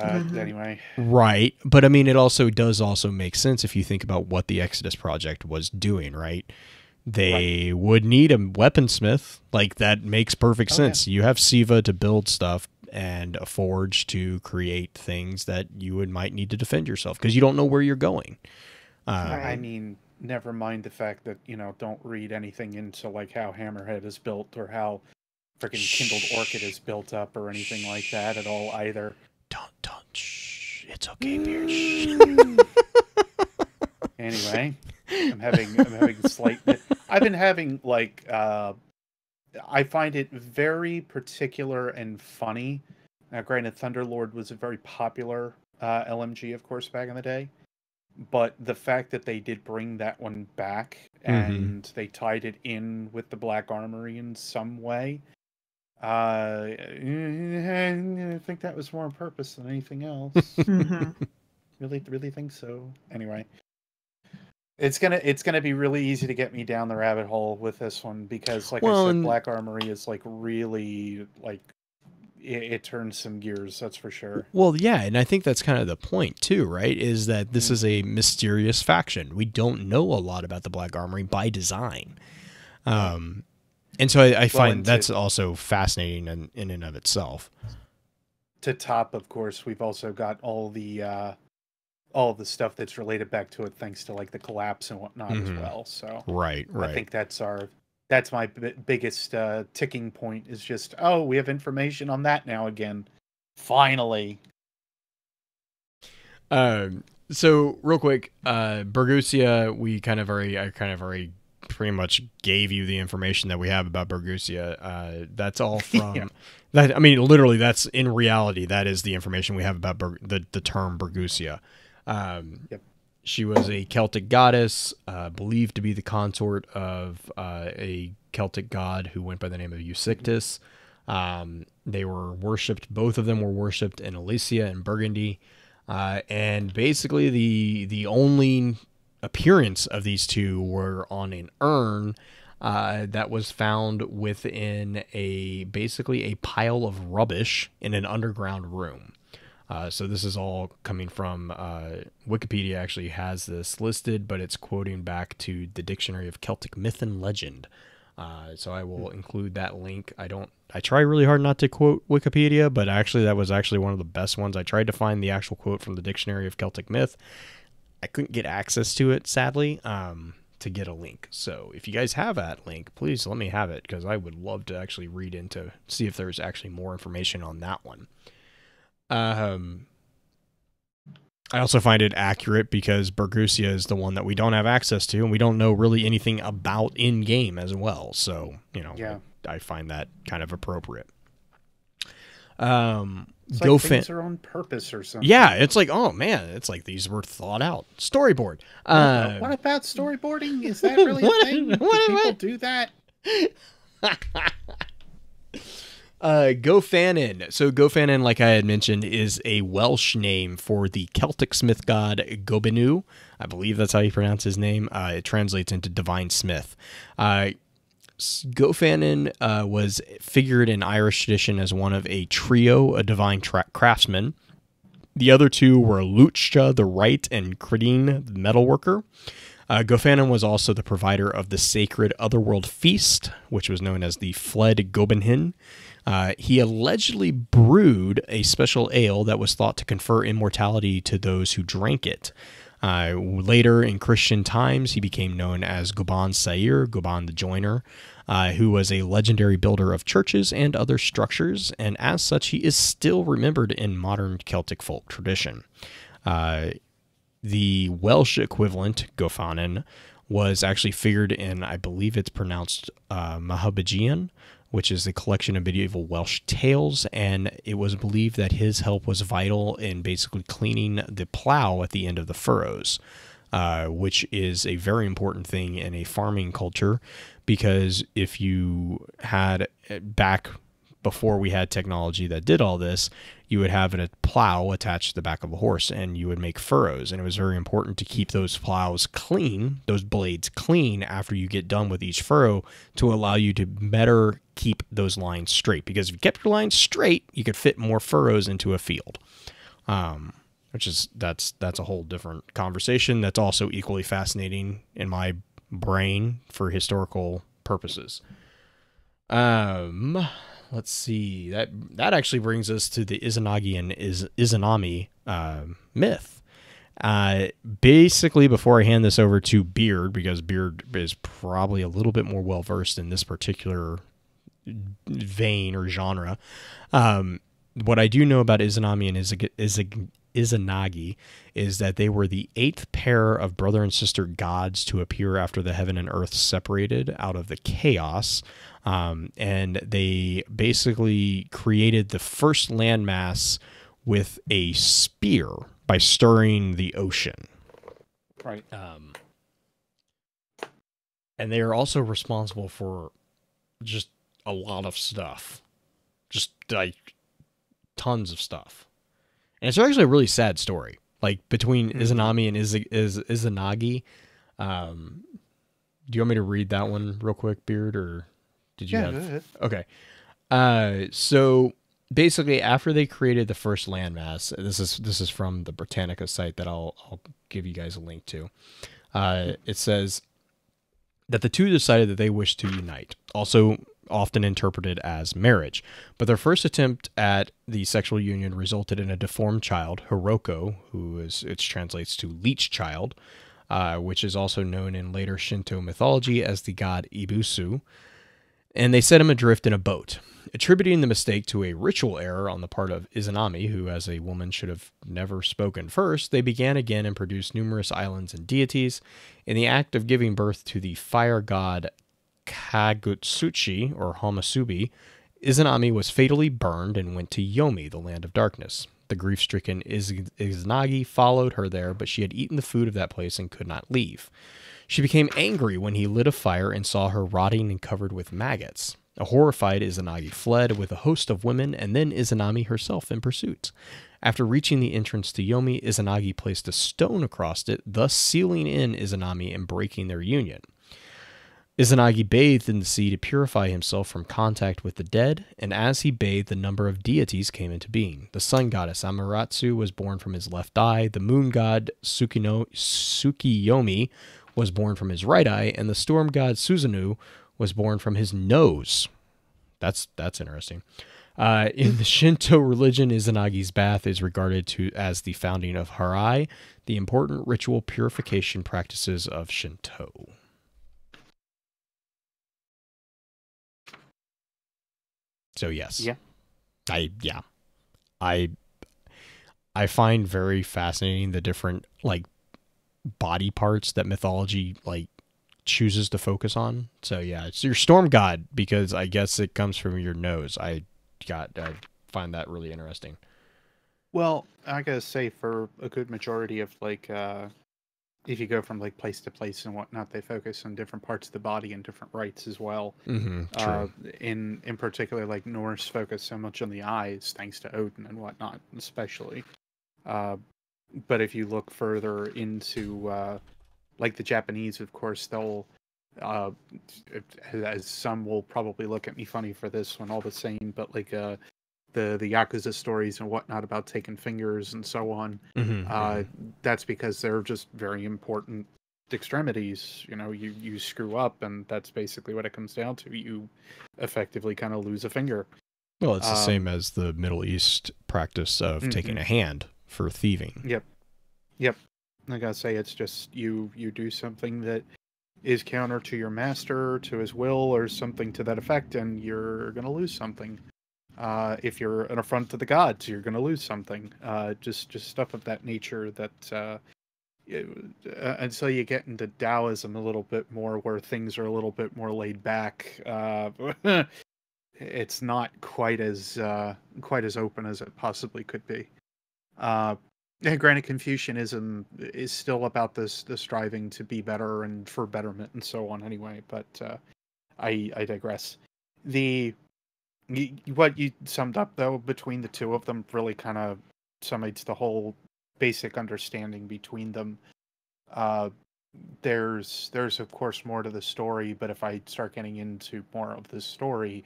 Anyway, right? But I mean, it also does make sense if you think about what the Exodus project was doing, right? They would need a weaponsmith. Like, that makes perfect sense. You have Siva to build stuff and a forge to create things that you might need to defend yourself because you don't know where you're going. I mean, never mind the fact that, don't read anything into like how Hammerhead is built or how freaking Kindled Orchid is built up or anything like that at all either. Don't, shh. It's okay, Beard. Anyway, I'm having slight. I've been having like I find it very particular and funny. Now, granted, Thunderlord was a very popular LMG, of course, back in the day. But the fact that they did bring that one back and they tied it in with the Black Armory in some way, I think that was more on purpose than anything else. Really think so. Anyway. It's gonna be really easy to get me down the rabbit hole with this one because, like I said, Black Armory is like really like it turns some gears. That's for sure. Well, yeah, and I think that's kind of the point too, right? Is that this is a mysterious faction. We don't know a lot about the Black Armory by design, and so I find that's also fascinating in and of itself. To top, of course, we've also got all the stuff that's related back to it thanks to like the collapse and whatnot as well. So right. I think that's my biggest ticking point is just, we have information on that now again. Finally. So real quick, Bergusia, I kind of already pretty much gave you the information that we have about Bergusia. That's all from that. I mean, literally, that's in reality, that is the information we have about the term Bergusia. She was a Celtic goddess, believed to be the consort of a Celtic god who went by the name of Eusictus. They were worshipped. Both of them were worshipped in Elysia and Burgundy. And basically the only appearance of these two were on an urn that was found within basically a pile of rubbish in an underground room. So this is all coming from Wikipedia actually has this listed, but it's quoting back to the Dictionary of Celtic Myth and Legend. So I will include that link. I try really hard not to quote Wikipedia, but actually that was actually one of the best ones. I tried to find the actual quote from the Dictionary of Celtic Myth. I couldn't get access to it, sadly, to get a link. So if you guys have that link, please let me have it, because I would love to actually see if there's actually more information on that one. I also find it accurate because Bergusia is the one that we don't have access to, and we don't know really anything about in game as well. So, I find that kind of appropriate. It's like things are on purpose or something. Yeah, it's like, oh man, it's like these were thought out. Storyboard. What about storyboarding? Is that really a thing? Do people do that? Gofanon. So Gofanon, like I had mentioned, is a Welsh name for the Celtic smith god Gobinu. I believe that's how you pronounce his name. It translates into divine smith. Gofanin was figured in Irish tradition as one of a trio of divine craftsmen. The other two were Luchta the Right and Credine the metalworker. Gofanin was also the provider of the sacred Otherworld Feast, which was known as the Fled Gobenhin. He allegedly brewed a special ale that was thought to confer immortality to those who drank it. Later in Christian times, he became known as Goban Sair, Goban the Joiner, who was a legendary builder of churches and other structures, and as such, he is still remembered in modern Celtic folk tradition. The Welsh equivalent, Gofanin, was actually figured in, I believe it's pronounced Mahabagian, which is a collection of medieval Welsh tales, and it was believed that his help was vital in basically cleaning the plow at the end of the furrows, which is a very important thing in a farming culture, because if you had, back before we had technology that did all this, you would have a plow attached to the back of a horse and you would make furrows. And it was very important to keep those plows clean, those blades clean after you get done with each furrow, to allow you to better keep those lines straight. Because if you kept your lines straight, you could fit more furrows into a field. That's a whole different conversation. That's also equally fascinating in my brain for historical purposes. Let's see. That actually brings us to the Izanagi and Izanami myth. Basically, before I hand this over to Beard, because Beard is probably a little bit more well versed in this particular vein or genre, what I do know about Izanami and Izanagi is that they were the 8th pair of brother and sister gods to appear after the heaven and earth separated out of the chaos. And they basically created the first landmass with a spear by stirring the ocean. Right. And they are also responsible for just a lot of stuff. Just like tons of stuff. And it's actually a really sad story. Like between Izanami and Izanagi. Do you want me to read that one real quick, Beard, or did you go ahead. Okay. So basically, after they created the first landmass, this is from the Britannica site that I'll give you guys a link to. It says that the two decided that they wished to unite, also often interpreted as marriage. But their first attempt at the sexual union resulted in a deformed child, Hiroko, it translates to leech child, which is also known in later Shinto mythology as the god Ibusu. And they set him adrift in a boat. Attributing the mistake to a ritual error on the part of Izanami, who as a woman should have never spoken first, they began again and produced numerous islands and deities. In the act of giving birth to the fire god Kagutsuchi, or Homasubi, Izanami was fatally burned and went to Yomi, the land of darkness. The grief-stricken Izanagi followed her there, but she had eaten the food of that place and could not leave. She became angry when he lit a fire and saw her rotting and covered with maggots. A horrified Izanagi fled with a host of women, and then Izanami herself in pursuit. After reaching the entrance to Yomi, Izanagi placed a stone across it, thus sealing in Izanami and breaking their union. Izanagi bathed in the sea to purify himself from contact with the dead, and as he bathed, the number of deities came into being. The sun goddess Amaterasu was born from his left eye, the moon god Tsukiyomi was born from his right eye, and the storm god Susanoo was born from his nose. That's interesting. In the Shinto religion, Izanagi's bath is regarded as the founding of Harai, the important ritual purification practices of Shinto. So yes. Yeah. I find very fascinating the different like body parts that mythology like chooses to focus on. So yeah, it's your storm god because I guess it comes from your nose. I find that really interesting. Well, I gotta say, for a good majority of like, if you go from like place to place and whatnot, they focus on different parts of the body and different rites as well. True. In particular, like Norse focus so much on the eyes, thanks to Odin and whatnot, especially. But if you look further into like the Japanese, of course, they'll uh, as some will probably look at me funny for this one all the same, but like the Yakuza stories and whatnot about taking fingers and so on, that's because they're just very important extremities. You know, you screw up, and that's basically what it comes down to. You effectively kind of lose a finger. Well, it's the same as the Middle East practice of taking a hand for thieving. Yep. I gotta say, it's just you do something that is counter to your master, to his will, or something to that effect, and you're gonna lose something. If you're an affront to the gods, you're gonna lose something. Just stuff of that nature that until you get into Taoism a little bit more, where things are a little bit more laid back, it's not quite as open as it possibly could be. And granted, Confucianism is still about the striving to be better and for betterment and so on. Anyway, but I digress. What you summed up though between the two of them really kind of summates the whole basic understanding between them. There's of course more to the story, but if I start getting into more of the story,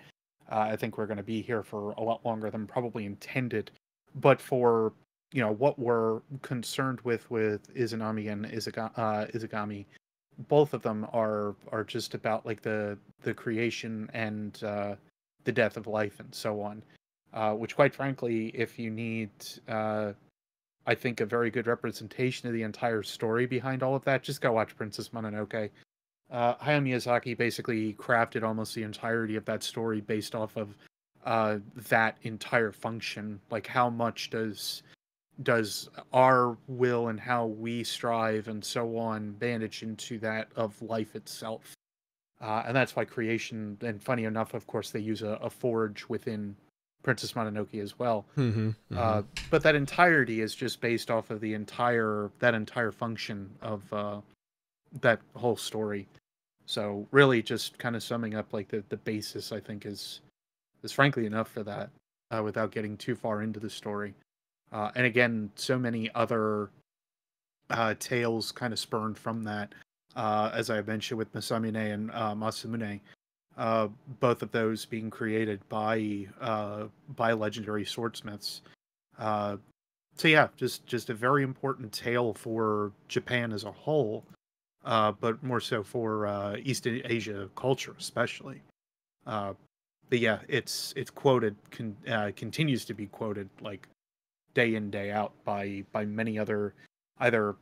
I think we're going to be here for a lot longer than probably intended. But for what we're concerned with Izanami and Izagami, both of them are just about like the creation and the death of life and so on. Which, quite frankly, if you need, I think, a very good representation of the entire story behind all of that, just go watch Princess Mononoke. Hayao Miyazaki basically crafted almost the entirety of that story based off of that entire function. Like, how much does our will and how we strive and so on manage into that of life itself? And that's why creation, and funny enough, of course, they use a forge within Princess Mononoke as well. But that entirety is just based off of that entire function of that whole story. So really just kind of summing up like the basis, I think, is frankly enough for that, without getting too far into the story. And again, so many other tales kind of spurned from that. As I mentioned with Masamune and Masamune, both of those being created by legendary swordsmiths. So yeah, just a very important tale for Japan as a whole, but more so for East Asia culture especially. But yeah, it's quoted, continues to be quoted like day in day out by many other either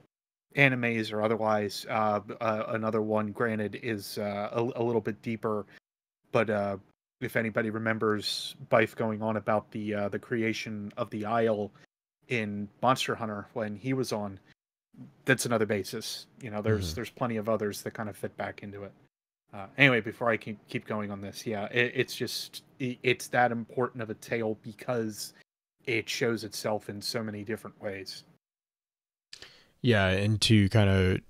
animes or otherwise. Another one, granted, is a little bit deeper, but if anybody remembers Bife going on about the creation of the Isle in Monster Hunter when he was on, that's another basis. There's plenty of others that kind of fit back into it. Anyway, before I can keep going on this, yeah, it's that important of a tale because it shows itself in so many different ways. Yeah, and to kind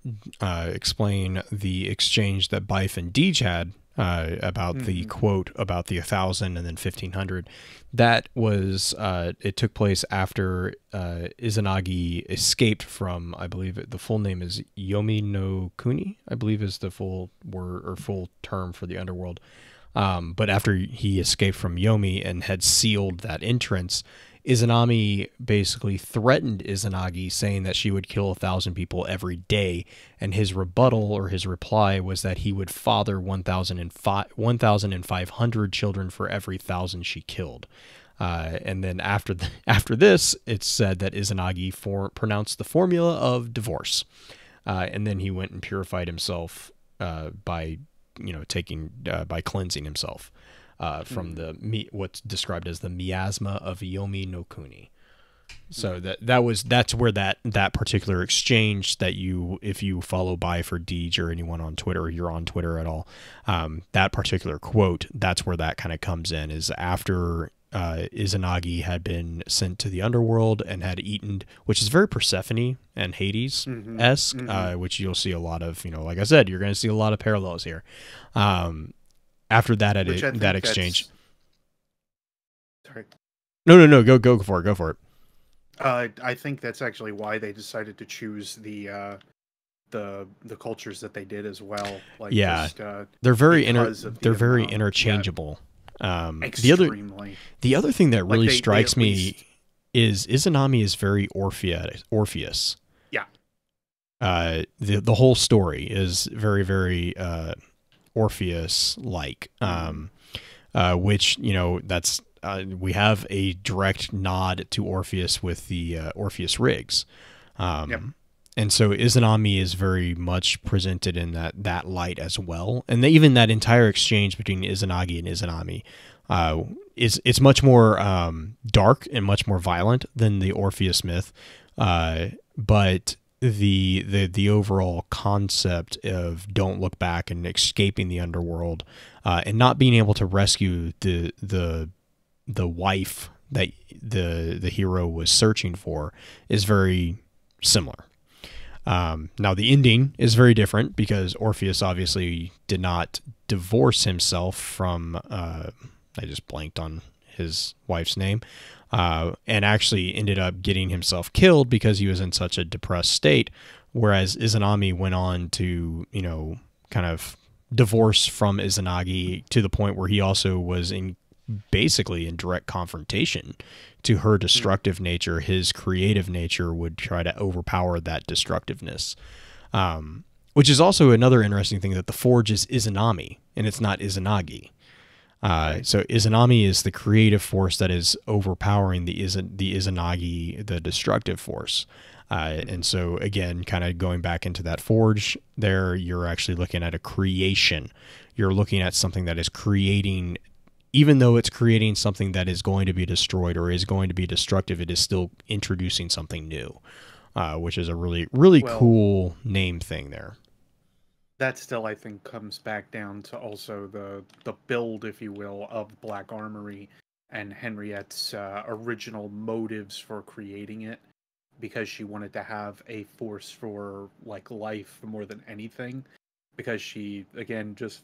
of explain the exchange that Bife and Deej had about the quote about the 1,000 and then 1,500, that was it took place after Izanagi escaped from, I believe the full name is Yomi no Kuni, I believe is the full word or full term for the underworld. But after he escaped from Yomi and had sealed that entrance, Izanami basically threatened Izanagi, saying that she would kill 1,000 people every day, and his rebuttal or his reply was that he would father 1,500 children for every 1,000 she killed. And then after this, it's said that Izanagi pronounced the formula of divorce, and then he went and purified himself by cleansing himself. From what's described as the miasma of Yomi no Kuni. So that's where that particular exchange that if you follow Bife or Deej or anyone on Twitter, or you're on Twitter at all, that particular quote, that's where that kind of comes in, is after Izanagi had been sent to the underworld and had eaten, which is very Persephone and Hades-esque, which you'll see a lot of, like I said, you're going to see a lot of parallels here. After that, that exchange. Sorry. No. Go for it. I think that's actually why they decided to choose the the cultures that they did as well. Like Yeah, just, they're very because of the they're very amount- interchangeable. extremely. The other thing that really they strikes at me least- is Izanami is very Orpheus. Yeah. The whole story is very, very Orpheus like, which, you know, that's we have a direct nod to Orpheus with the Orpheus rigs. Yep. And so Izanami is very much presented in that light as well. And even that entire exchange between Izanagi and Izanami it's much more dark and much more violent than the Orpheus myth. But the overall concept of don't look back and escaping the underworld and not being able to rescue the wife that the hero was searching for is very similar. Now the ending is very different because Orpheus obviously did not divorce himself from I just blanked on his wife's name, and actually ended up getting himself killed because he was in such a depressed state, whereas Izanami went on to, you know, kind of divorce from Izanagi to the point where he also was basically in direct confrontation to her destructive nature. His creative nature would try to overpower that destructiveness, which is also another interesting thing, that the forge is Izanami and it's not Izanagi. So Izanami is the creative force that is overpowering the Izanagi, the destructive force. And so again, kind of going back into that forge there, you're actually looking at a creation. You're looking at something that is creating, even though it's creating something that is going to be destroyed or is going to be destructive, it is still introducing something new, which is a really, really cool name thing there. That still, I think, comes back down to also the build, if you will, of Black Armory and Henriette's original motives for creating it, because she wanted to have a force for like life more than anything, because she, again, just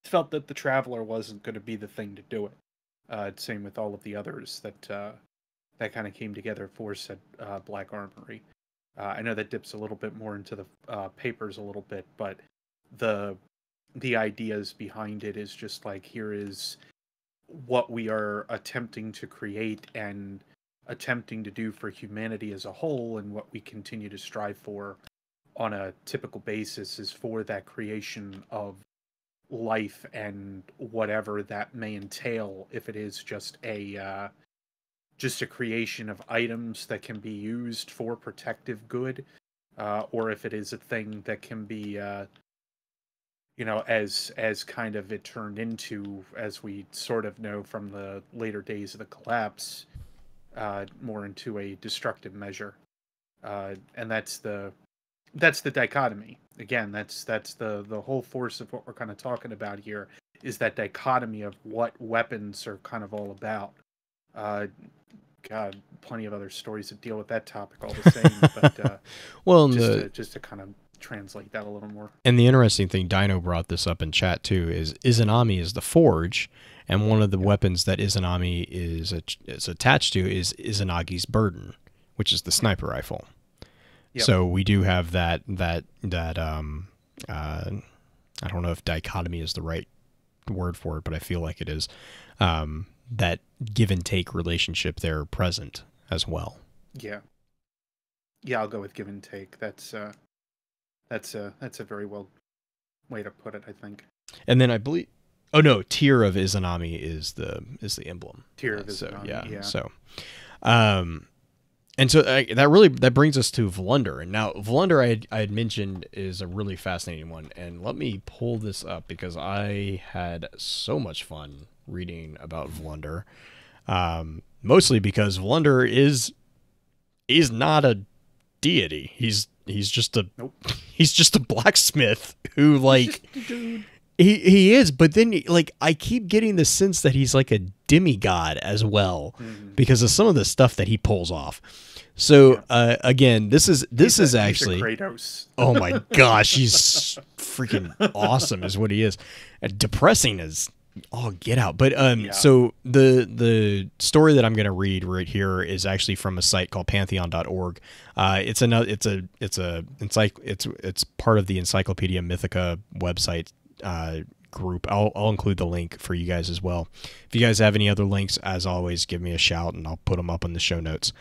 felt that the Traveler wasn't going to be the thing to do it. Same with all of the others that kind of came together for said Black Armory. I know that dips a little bit more into the papers a little bit, but the ideas behind it is just like, here is what we are attempting to create and attempting to do for humanity as a whole, and what we continue to strive for on a typical basis is for that creation of life and whatever that may entail, if it is just a creation of items that can be used for protective good, or if it is a thing that can be you know, as kind of it turned into, as we sort of know from the later days of the collapse, more into a destructive measure, and that's the dichotomy. Again, that's the whole force of what we're kind of talking about here, is that dichotomy of what weapons are kind of all about. God, plenty of other stories that deal with that topic all the same, but well, just to kind of translate that a little more. And the interesting thing, Dino brought this up in chat too, is Izanami is the forge, and one of the weapons that Izanami is attached to is Izanagi's burden, which is the sniper rifle. Yep. So we do have that I don't know if dichotomy is the right word for it, but I feel like it is, that give and take relationship there present as well. Yeah, I'll go with give and take. That's a very well way to put it, I think. And then I believe, oh no, Tear of Izanami is the emblem. Tear of Izanami, yeah. So, and so that brings us to Volunder. And now Volunder, I had mentioned, is a really fascinating one. And let me pull this up because I had so much fun reading about Volunder. Mostly because Volunder is not a deity. He's just a blacksmith who, like, he is, but then, like, I keep getting the sense that he's like a demigod as well, because of some of the stuff that he pulls off. So again, this is actually Kratos. Oh my gosh, he's freaking awesome is what he is. Depressing is Oh, get out. But Yeah. so the story that I'm going to read right here is actually from a site called pantheon.org. It's part of the Encyclopedia Mythica website group. I'll include the link for you guys as well. If you guys have any other links, as always, give me a shout and I'll put them up in the show notes.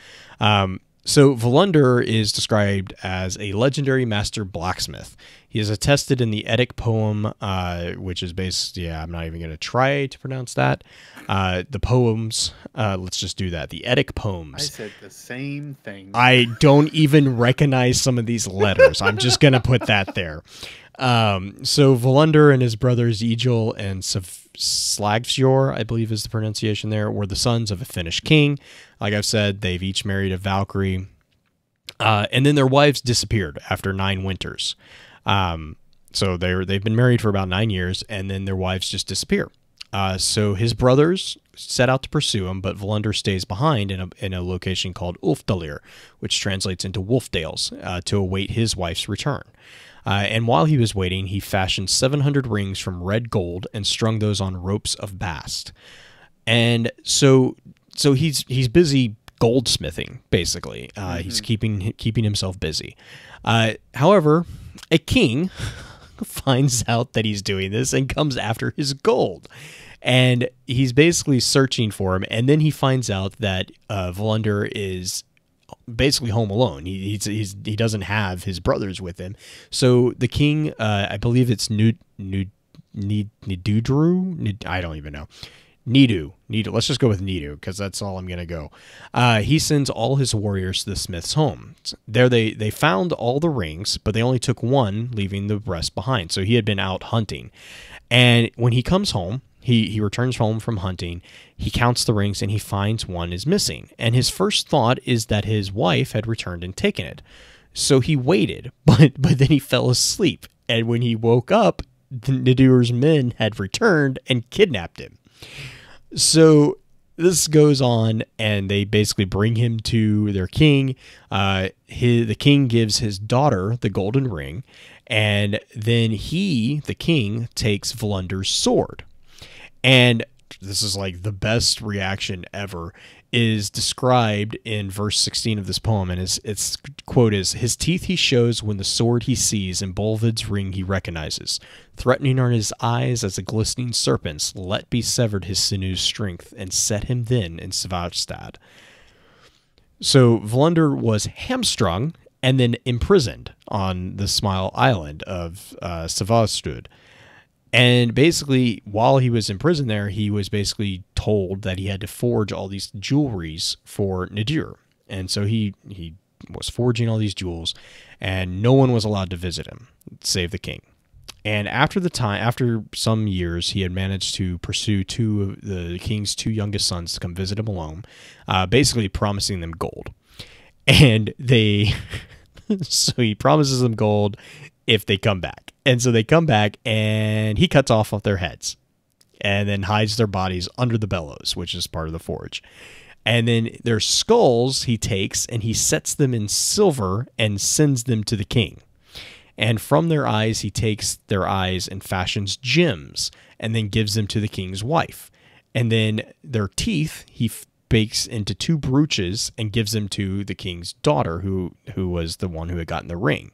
So Volunder is described as a legendary master blacksmith. He is attested in the Epic poem, which is based, I'm not even going to try to pronounce that. The poems, let's just do that. The Epic poems. I said the same thing. I don't even recognize some of these letters. I'm just going to put that there. So Volunder and his brothers Egil and Slagfjord, I believe is the pronunciation there, were the sons of a Finnish king. Like I've said, they've each married a Valkyrie. And then their wives disappeared after 9 winters. So they've been married for about 9 years, and then their wives just disappear. So his brothers set out to pursue him, but Volunder stays behind in a location called Ulfdalir, which translates into Wolfdales, to await his wife's return. And while he was waiting, he fashioned 700 rings from red gold and strung those on ropes of bast. And so he's busy goldsmithing, basically. He's keeping himself busy. However, a king finds out that he's doing this and comes after his gold. And he's basically searching for him. And then he finds out that Volunder is basically home alone. He doesn't have his brothers with him. So the king, I believe it's Nidudru. I don't even know. Nidu. Let's just go with Nidu because that's all I'm gonna go. He sends all his warriors to the smith's home. There they found all the rings, but they only took one, leaving the rest behind. So he had been out hunting, and when he comes home, he returns home from hunting. He counts the rings and he finds one is missing. And his first thought is that his wife had returned and taken it. So he waited, but then he fell asleep. And when he woke up, Nidur's men had returned and kidnapped him. So this goes on, and they basically bring him to their king. The king gives his daughter the golden ring, and then the king, takes Volunder's sword. And this is like the best reaction ever, is described in verse 16 of this poem. And its quote is, "His teeth he shows when the sword he sees, and Bolvid's ring he recognizes. Threatening are his eyes as a glistening serpent's. Let be severed his sinews' strength, and set him then in Svavstad." So Volunder was hamstrung and then imprisoned on the Smile Island of Svavstad. And basically, while he was in prison there, he was basically told that he had to forge all these jewelries for Nidur. And so he was forging all these jewels, and no one was allowed to visit him, save the king. And after some years, he had managed to pursue 2 of the king's 2 youngest sons to come visit him alone, basically promising them gold. And so he promises them gold if they come back. And so they come back, and he cuts off their heads and then hides their bodies under the bellows, which is part of the forge. And then their skulls he takes and he sets them in silver and sends them to the king. And from their eyes, he takes their eyes and fashions gems and then gives them to the king's wife. And then their teeth he bakes into 2 brooches and gives them to the king's daughter, who was the one who had gotten the ring.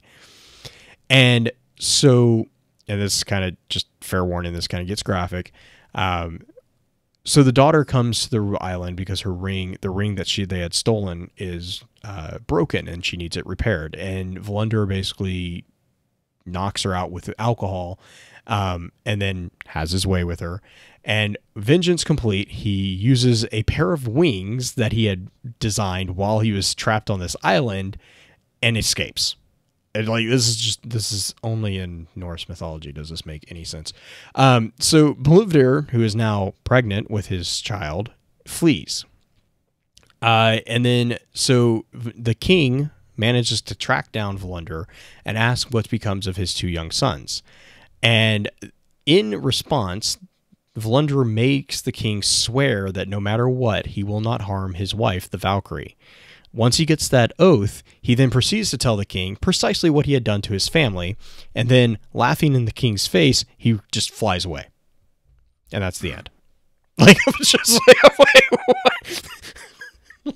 And so, and this kind of, just fair warning, this kind of gets graphic. So the daughter comes to the island because the ring that they had stolen is broken and she needs it repaired. And Volunder basically knocks her out with alcohol, and then has his way with her. And vengeance complete, he uses a pair of wings that he had designed while he was trapped on this island and escapes. And this is only in Norse mythology does this make any sense. So Bolivir, who is now pregnant with his child, flees. And then so the king manages to track down Volunder and ask what becomes of his 2 young sons. And in response, Volunder makes the king swear that no matter what, he will not harm his wife, the Valkyrie. Once he gets that oath, he then proceeds to tell the king precisely what he had done to his family, and then, laughing in the king's face, he just flies away. And that's the end. Like, I'm just like, I'm like, what?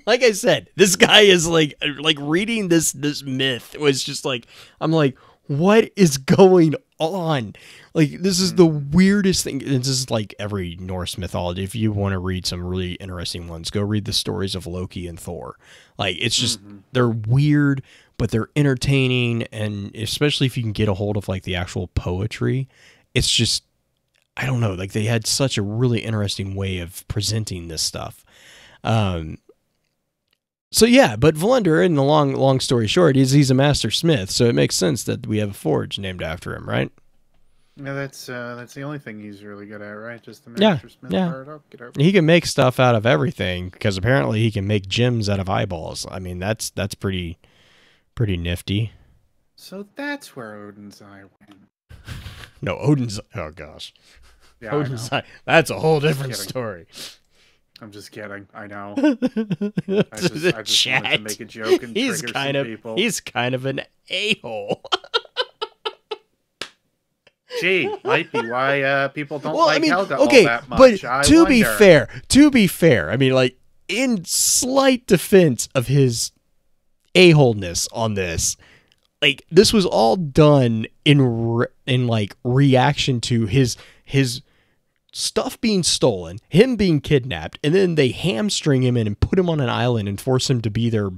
Like I said, this guy is like reading this myth was just like, I'm like, what is going on? Like, this is the weirdest thing. This is like every Norse mythology. If you want to read some really interesting ones, go read the stories of Loki and Thor. Like, it's just, they're weird, but they're entertaining. And especially if you can get a hold of like the actual poetry, it's just, I don't know, like they had such a really interesting way of presenting this stuff. So yeah, but Vlundr, in the long story short, he's a master smith, so it makes sense that we have a forge named after him, right? Yeah, that's the only thing he's really good at, right? Just the master smith part. Oh, get over. He can make stuff out of everything because apparently he can make gems out of eyeballs. I mean, that's pretty nifty. So that's where Odin's eye went. No, Odin's. Oh gosh, Yeah, Odin's eye. That's a whole different kidding. story. I'm just kidding. I know. I just wanted to make a joke and trigger some people. He's kind of an a-hole. Gee, might be why people don't like Helga all that much. But to be fair, I mean, like, in slight defense of his a-holeness on this, like, this was all done in like reaction to his stuff being stolen, him being kidnapped, and then they hamstring him in and put him on an island and force him to be their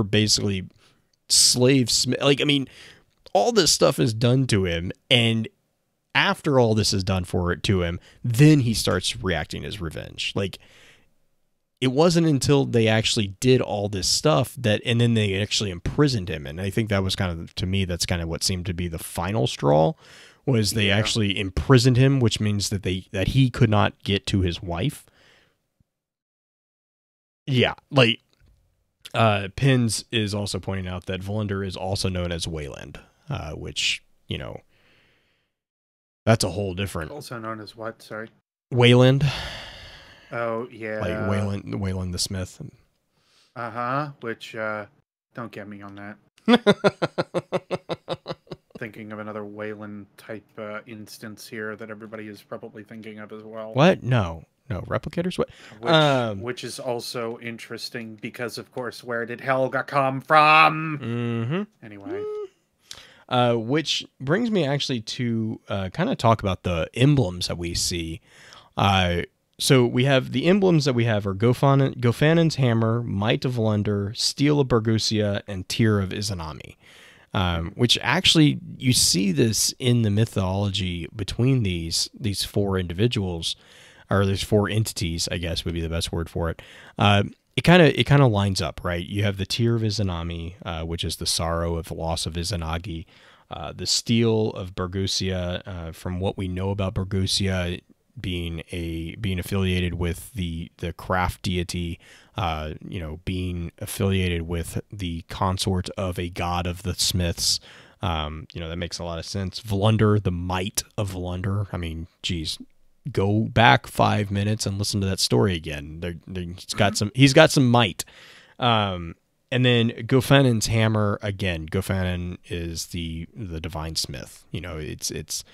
basically slave smith. Like, I mean, all this stuff is done to him, and after all this is done to him, then he starts reacting as revenge. Like, it wasn't until they actually did all this stuff and then they actually imprisoned him. And I think that was kind of, to me, that's kind of what seemed to be the final straw. Was they actually imprisoned him, which means that he could not get to his wife. Yeah, like Pins is also pointing out that Vlundr is also known as Wayland, which, you know, that's a whole different. Also known as what? Sorry. Wayland. Oh yeah. Like Wayland the Smith. Which don't get me on that. Thinking of another Wayland type instance here that everybody is probably thinking of as well. What? No, replicators. What? Which is also interesting because, of course, where did Helga come from? Anyway, which brings me actually to kind of talk about the emblems that we see. So we have the emblems that we have are Gofanan's hammer, Might of Vlundr, Steel of Bargusia, and Tear of Izanami. Which actually, you see this in the mythology between these four individuals, or these four entities, I guess would be the best word for it. It kind of lines up, right? You have the Tear of Izanami, which is the sorrow of the loss of Izanagi. The Steel of Bargusia, from what we know about Bargusia being affiliated with the craft deity, being affiliated with the consort of a god of the smiths, that makes a lot of sense. Vlundr, the might of Vlundr. I mean, geez, go back 5 minutes and listen to that story again. He's got some might. And then Gofanan's hammer, again, Gofanan is the divine smith. You know, it's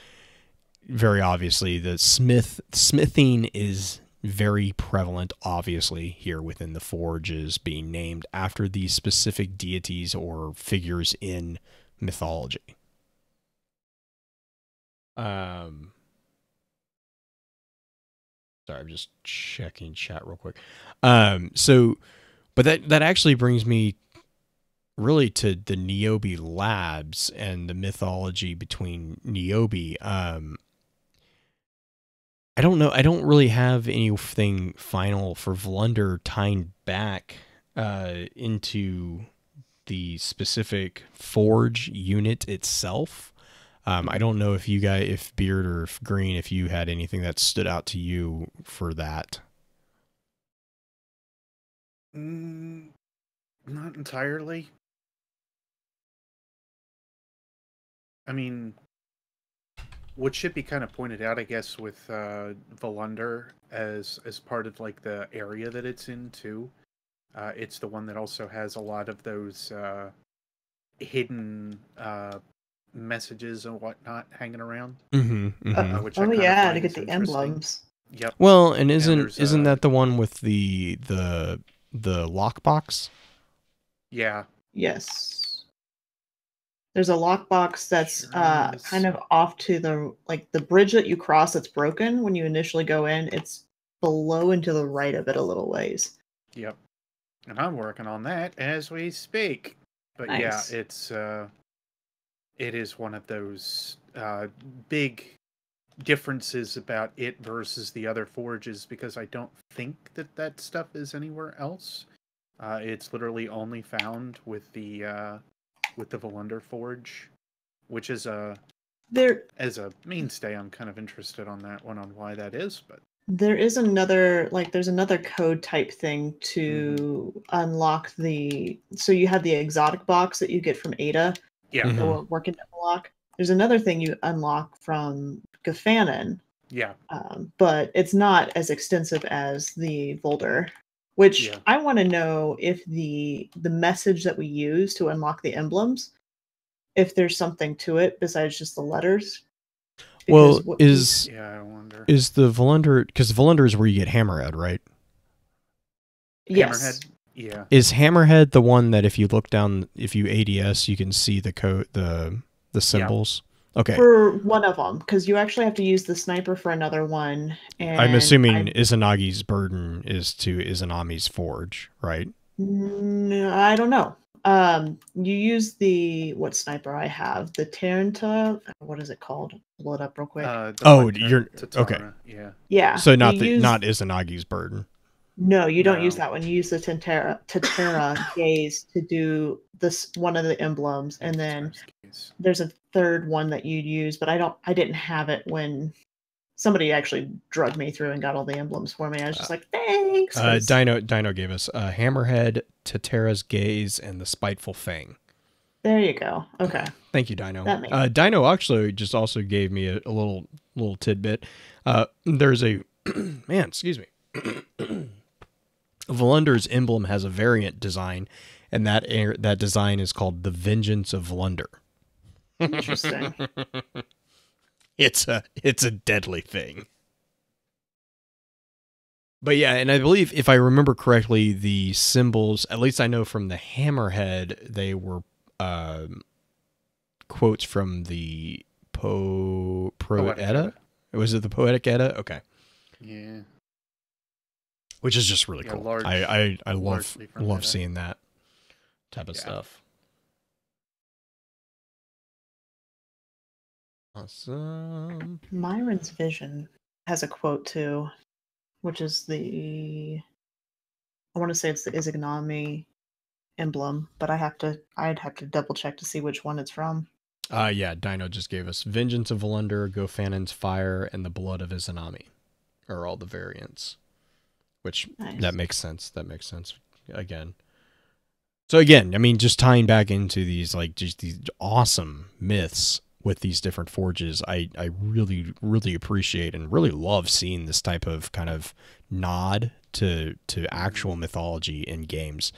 very obviously the smithing is very prevalent, obviously, here within the forges being named after these specific deities or figures in mythology. Sorry, I'm just checking chat real quick. But that actually brings me really to the Niobe labs and the mythology between Niobe. I don't know. I don't really have anything final for Vlundr tying back into the specific forge unit itself. I don't know if if Beard or if Green, if you had anything that stood out to you for that. Not entirely. I mean, what should be kind of pointed out, I guess, with Vlundr as part of like the area that it's in too. It's the one that also has a lot of those hidden messages and whatnot hanging around. Mm-hmm, mm-hmm. Which to get the emblems. Yep. Well, and isn't there's, that the one with the lockbox? Yeah. Yes. There's a lockbox that's Sure is. kind of off to the bridge that you cross that's broken when you initially go in. It's below and to the right of it a little ways. Yep. And I'm working on that as we speak. But Nice. yeah, it is one of those big differences about it versus the other forges, because I don't think that stuff is anywhere else. It's literally only found with the Volunder Forge, which is as a mainstay. I'm kind of interested on that one, on why that is, but There is there's another code type thing to unlock so you have the exotic box that you get from Ada, yeah, Mhm. the working unlock. There's another thing you unlock from Gafanon, yeah, but it's not as extensive as the Volder, which Yeah. I want to know if the message that we use to unlock the emblems, if there's something to it besides just the letters. Well, Because yeah. I wonder. is the Volunder, because Volunder is where you get Hammerhead, right? yes, Hammerhead. Yeah. Is Hammerhead the one that if you look down, if you ADS, you can see the code, the symbols? Okay. for one of them, because you actually have to use the sniper for another one. And I'm assuming Izanagi's burden is to Izanami's forge, right? No, I don't know. You use what sniper I have? The Taranta. What is it called? Pull it up real quick. You're okay. Yeah. Yeah. So not you use, not Izanagi's burden. No, you don't use No. that one. You use the Tatera gaze to do this one of the emblems, and then there's a third one that you'd use, but I didn't have it when somebody actually drugged me through and got all the emblems for me. I was just like, thanks. Dino gave us Hammerhead, Tatera's gaze, and the spiteful fang. There you go. Okay. Thank you, Dino. That makes Dino actually just also gave me a little tidbit. There's a man, excuse me. Volunder's emblem has a variant design, and that design is called the Vengeance of Volunder. Interesting. It's a deadly thing. But yeah, and I believe, if I remember correctly, the symbols, at least I know from the Hammerhead, they were quotes from the Poetic Edda? Was it the Poetic Edda? Okay. Yeah. Which is just really cool. I love seeing that type of stuff. Awesome. Myron's vision has a quote too, which is I want to say it's the Izanami emblem, but I'd have to double check to see which one it's from. Yeah, Dino just gave us Vengeance of Volunder, Gofanon's Fire, and the Blood of Izanami are all the variants. Which Nice. That makes sense. That makes sense again. So again, I mean, just tying back into these just these awesome myths with these different forges, I really, really appreciate and really love seeing this type of kind of nod to actual mythology in games.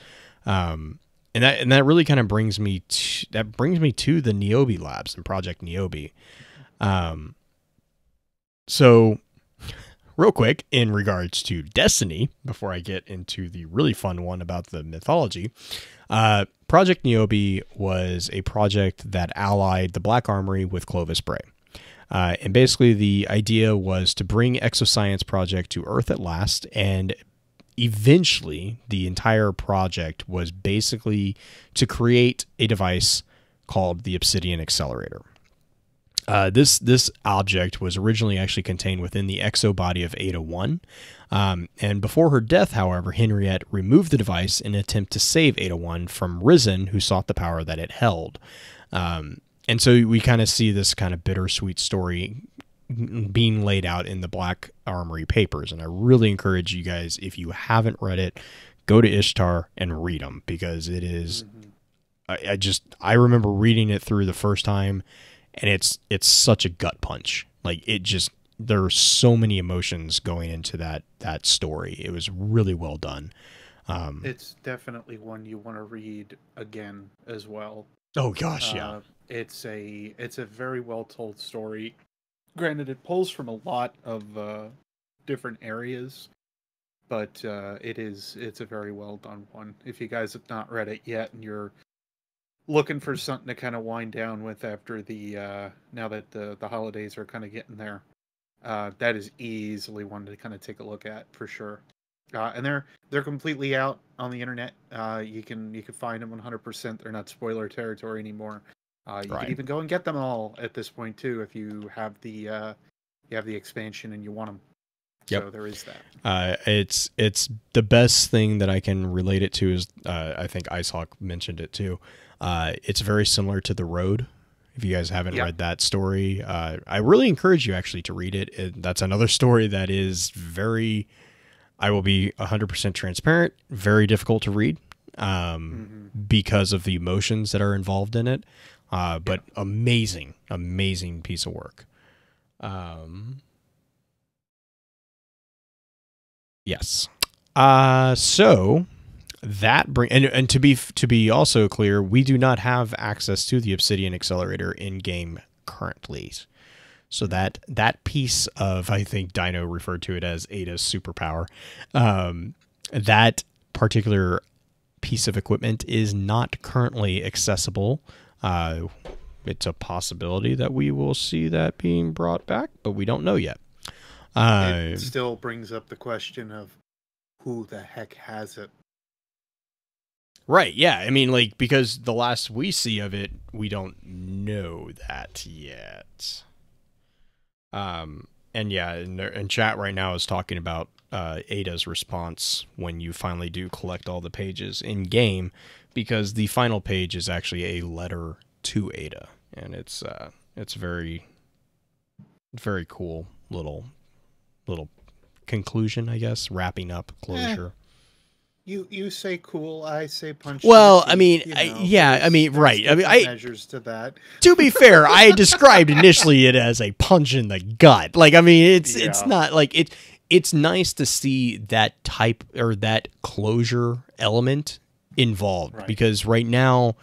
And that really kind of brings me to the Niobe Labs and Project Niobe. So real quick, in regards to Destiny, before I get into the really fun one about the mythology, Project Niobe was a project that allied the Black Armory with Clovis Bray. And basically the idea was to bring Exoscience Project to Earth at last, and eventually the entire project was basically to create a device called the Obsidian Accelerator. This object was originally actually contained within the exo body of Ada 1. And before her death, however, Henriette removed the device in an attempt to save Ada 1 from Risen, who sought the power that it held. And so we kind of see this kind of bittersweet story being laid out in the Black Armory papers. And I really encourage you guys, if you haven't read it, go to Ishtar and read them, because it is, I remember reading it through the first time, and it's such a gut punch. Like, there are so many emotions going into that story. It was really well done. It's definitely one you want to read again as well. Oh gosh, yeah. It's a very well told story. Granted, it pulls from a lot of different areas, but it's a very well done one. If you guys have not read it yet and you're looking for something to kind of wind down with after the now that the holidays are kind of getting there, that is easily one to kind of take a look at for sure. And they're completely out on the internet. You can find them 100%. They're not spoiler territory anymore. You Right. can even go and get them all at this point too if you have the expansion and you want them. Yep. So there is that. It's the best thing that I can relate it to is I think Icehawk mentioned it too. It's very similar to The Road. If you guys haven't read that story, I really encourage you actually to read it. That's another story that is very, I will be 100% transparent, very difficult to read because of the emotions that are involved in it. But amazing piece of work. Yes. So that and to be also clear, we do not have access to the Obsidian Accelerator in game currently. So that piece of, I think Dino referred to it as Ada's superpower, that particular piece of equipment is not currently accessible. It's a possibility that we will see that being brought back, but we don't know yet. It still brings up the question of who the heck has it. Right, yeah. I mean, like, because the last we see of it, we don't know that yet. And yeah, and chat right now is talking about Ada's response when you finally do collect all the pages in game, because the final page is actually a letter to Ada, and it's very cool little conclusion, I guess, wrapping up closure. You say cool, I say punch. Well, I mean, right. I mean, measures to that. To be fair, I described initially it as a punch in the gut. Like, I mean, it's not like it's nice to see that type or that closure element involved, because right now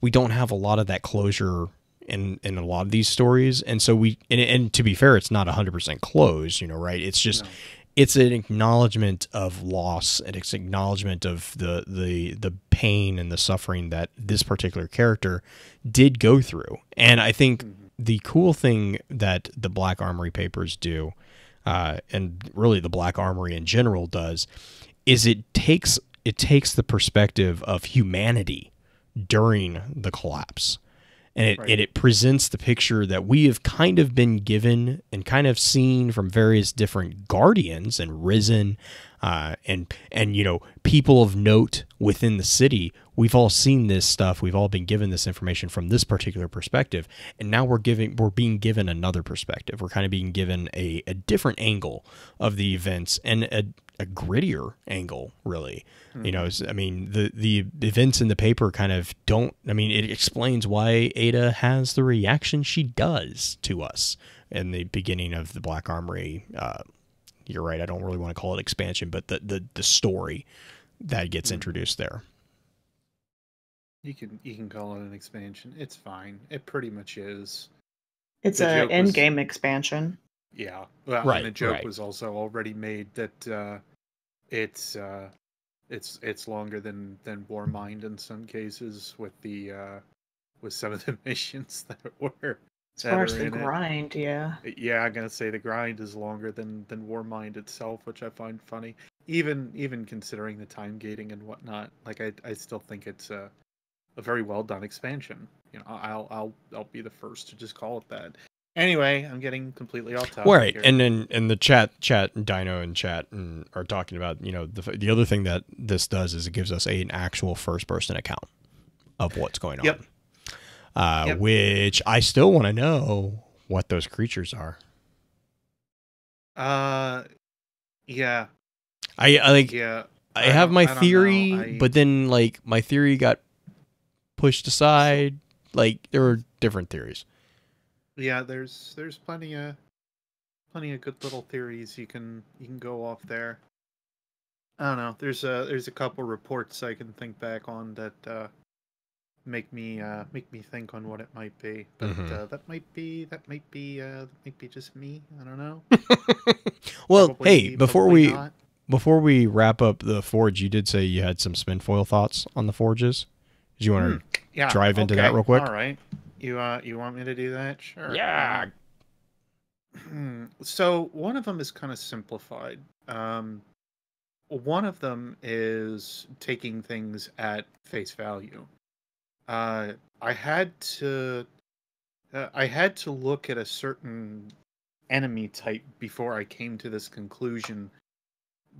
we don't have a lot of that closure in a lot of these stories, and so and to be fair, it's not 100% closed, right? It's just it's an acknowledgement of loss, and it's acknowledgement of the pain and the suffering that this particular character did go through. And I think the cool thing that the Black Armory papers do, and really the Black Armory in general does, is it takes the perspective of humanity during the collapse. And it presents the picture that we have kind of been given and kind of seen from various different guardians and Risen, and people of note within the city. We've all seen this stuff. We've all been given this information from this particular perspective, and now we're being given another perspective. We're kind of being given a different angle of the events, and a grittier angle, really. I mean, the events in the paper kind of don't, I mean, it explains why Ada has the reaction she does to us in the beginning of the Black Armory. You're right, I don't really want to call it expansion, but the story that gets introduced there. You can call it an expansion. It's fine. It pretty much is. It's an in-game expansion. Yeah. Well, right. And the joke was also already made that it's longer than Warmind in some cases with some of the missions that were. As far as the grind, yeah. Yeah, I'm gonna say the grind is longer than Warmind itself, which I find funny. Even considering the time gating and whatnot, like I still think it's a very well done expansion. I'll be the first to just call it that. Anyway, I'm getting completely off topic. Right, here. and then in the chat, Dino and chat are talking about the other thing that this does is it gives us an actual first person account of what's going on. Yep. Which I still want to know what those creatures are. Yeah. I have my theory, but then my theory got pushed aside. Like, there were different theories. Yeah, there's plenty of good little theories you can go off there. I don't know. There's a couple reports I can think back on that make me think on what it might be. But Mhm. that might be just me. I don't know. Well, hey, Probably not. before we wrap up the forge, you did say you had some spinfoil thoughts on the forges. Do you want to Yeah. drive into that Okay. real quick? All right. You want me to do that? Sure. Yeah. So one of them is kind of simplified. One of them is taking things at face value. Uh, I had to I had to look at a certain enemy type before I came to this conclusion,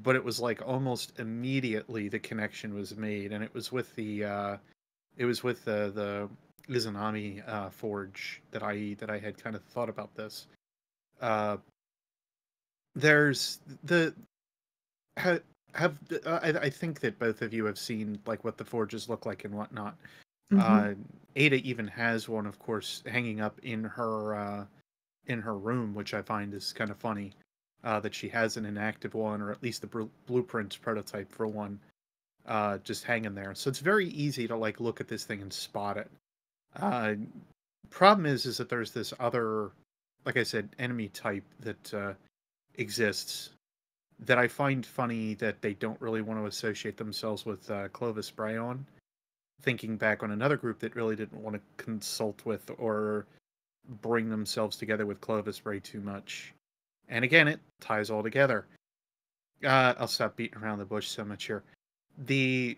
but it was like almost immediately the connection was made, and it was with the Izanami forge that I had kind of thought about this. Uh, there's the ha, have I think that both of you have seen like what the forges look like and whatnot. Mm-hmm. Ada even has one, of course, hanging up in her room, which I find is kind of funny. That she has an inactive one, or at least the blueprint prototype for one, just hanging there. So it's very easy to like look at this thing and spot it. Uh, Problem is that there's this other, like I said, enemy type that exists that I find funny that they don't really want to associate themselves with Clovis Bryon. Thinking back on another group that really didn't want to consult with or bring themselves together with Clovis Bray too much. And again, it ties all together. I'll stop beating around the bush so much here. The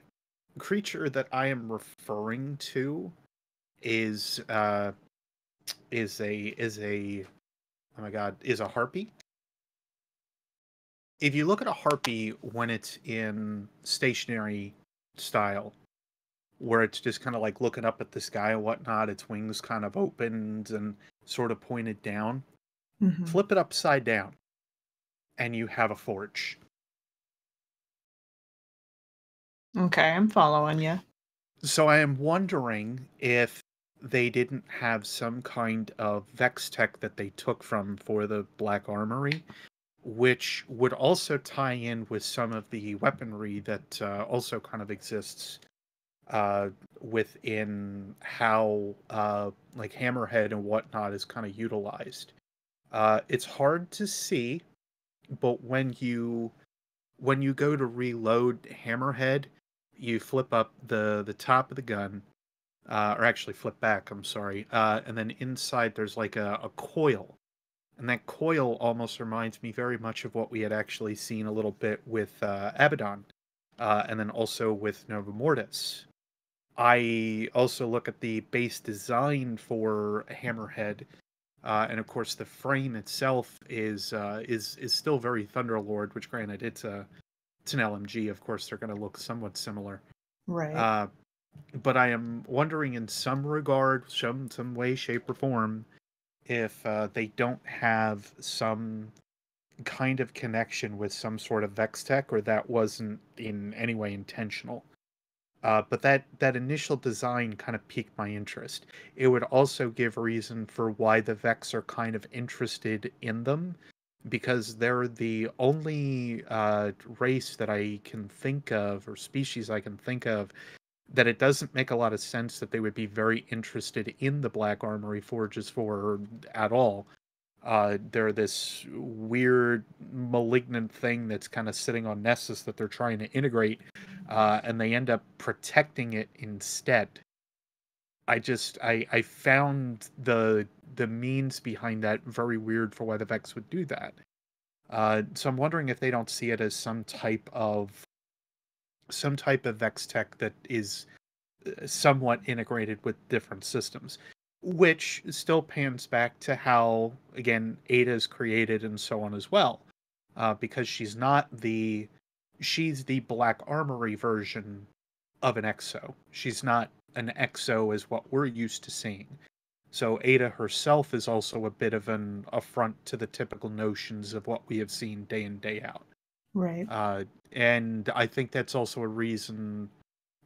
creature that I am referring to is a oh my god, is a harpy. If you look at a harpy when it's in stationary style, where it's just kind of like looking up at the sky and whatnot, its wings kind of opened and sort of pointed down. Mm-hmm. Flip it upside down, and you have a forge. Okay, I'm following you. So I am wondering if they didn't have some kind of Vex tech that they took from for the Black Armory, which would also tie in with some of the weaponry that also kind of exists within how like Hammerhead and whatnot is kind of utilized. It's hard to see, but when you go to reload Hammerhead, you flip up the top of the gun, or actually flip back. I'm sorry, and then inside there's like a coil, and that coil almost reminds me very much of what we had actually seen a little bit with Abaddon, and then also with Nova Mortis. I also look at the base design for Hammerhead, and of course the frame itself is still very Thunderlord, which granted it's an LMG. Of course they're going to look somewhat similar. Right. Uh, but I am wondering in some regard, some way, shape, or form, if they don't have some kind of connection with some sort of Vex tech, or that wasn't in any way intentional. But that initial design kind of piqued my interest. It would also give reason for why the Vex are kind of interested in them, because they're the only race that I can think of, or species I can think of, that it doesn't make a lot of sense that they would be very interested in the Black Armory forges for at all. They're this weird malignant thing that's kind of sitting on Nessus that they're trying to integrate, and they end up protecting it instead. I found the means behind that very weird for why the Vex would do that. So I'm wondering if they don't see it as some type of Vex tech that is somewhat integrated with different systems, which still pans back to how, again, Ada is created and so on as well, because she's the Black Armory version of an Exo. She's not an Exo as what we're used to seeing. So Ada herself is also a bit of an affront to the typical notions of what we have seen day in, day out. Right. And I think that's also a reason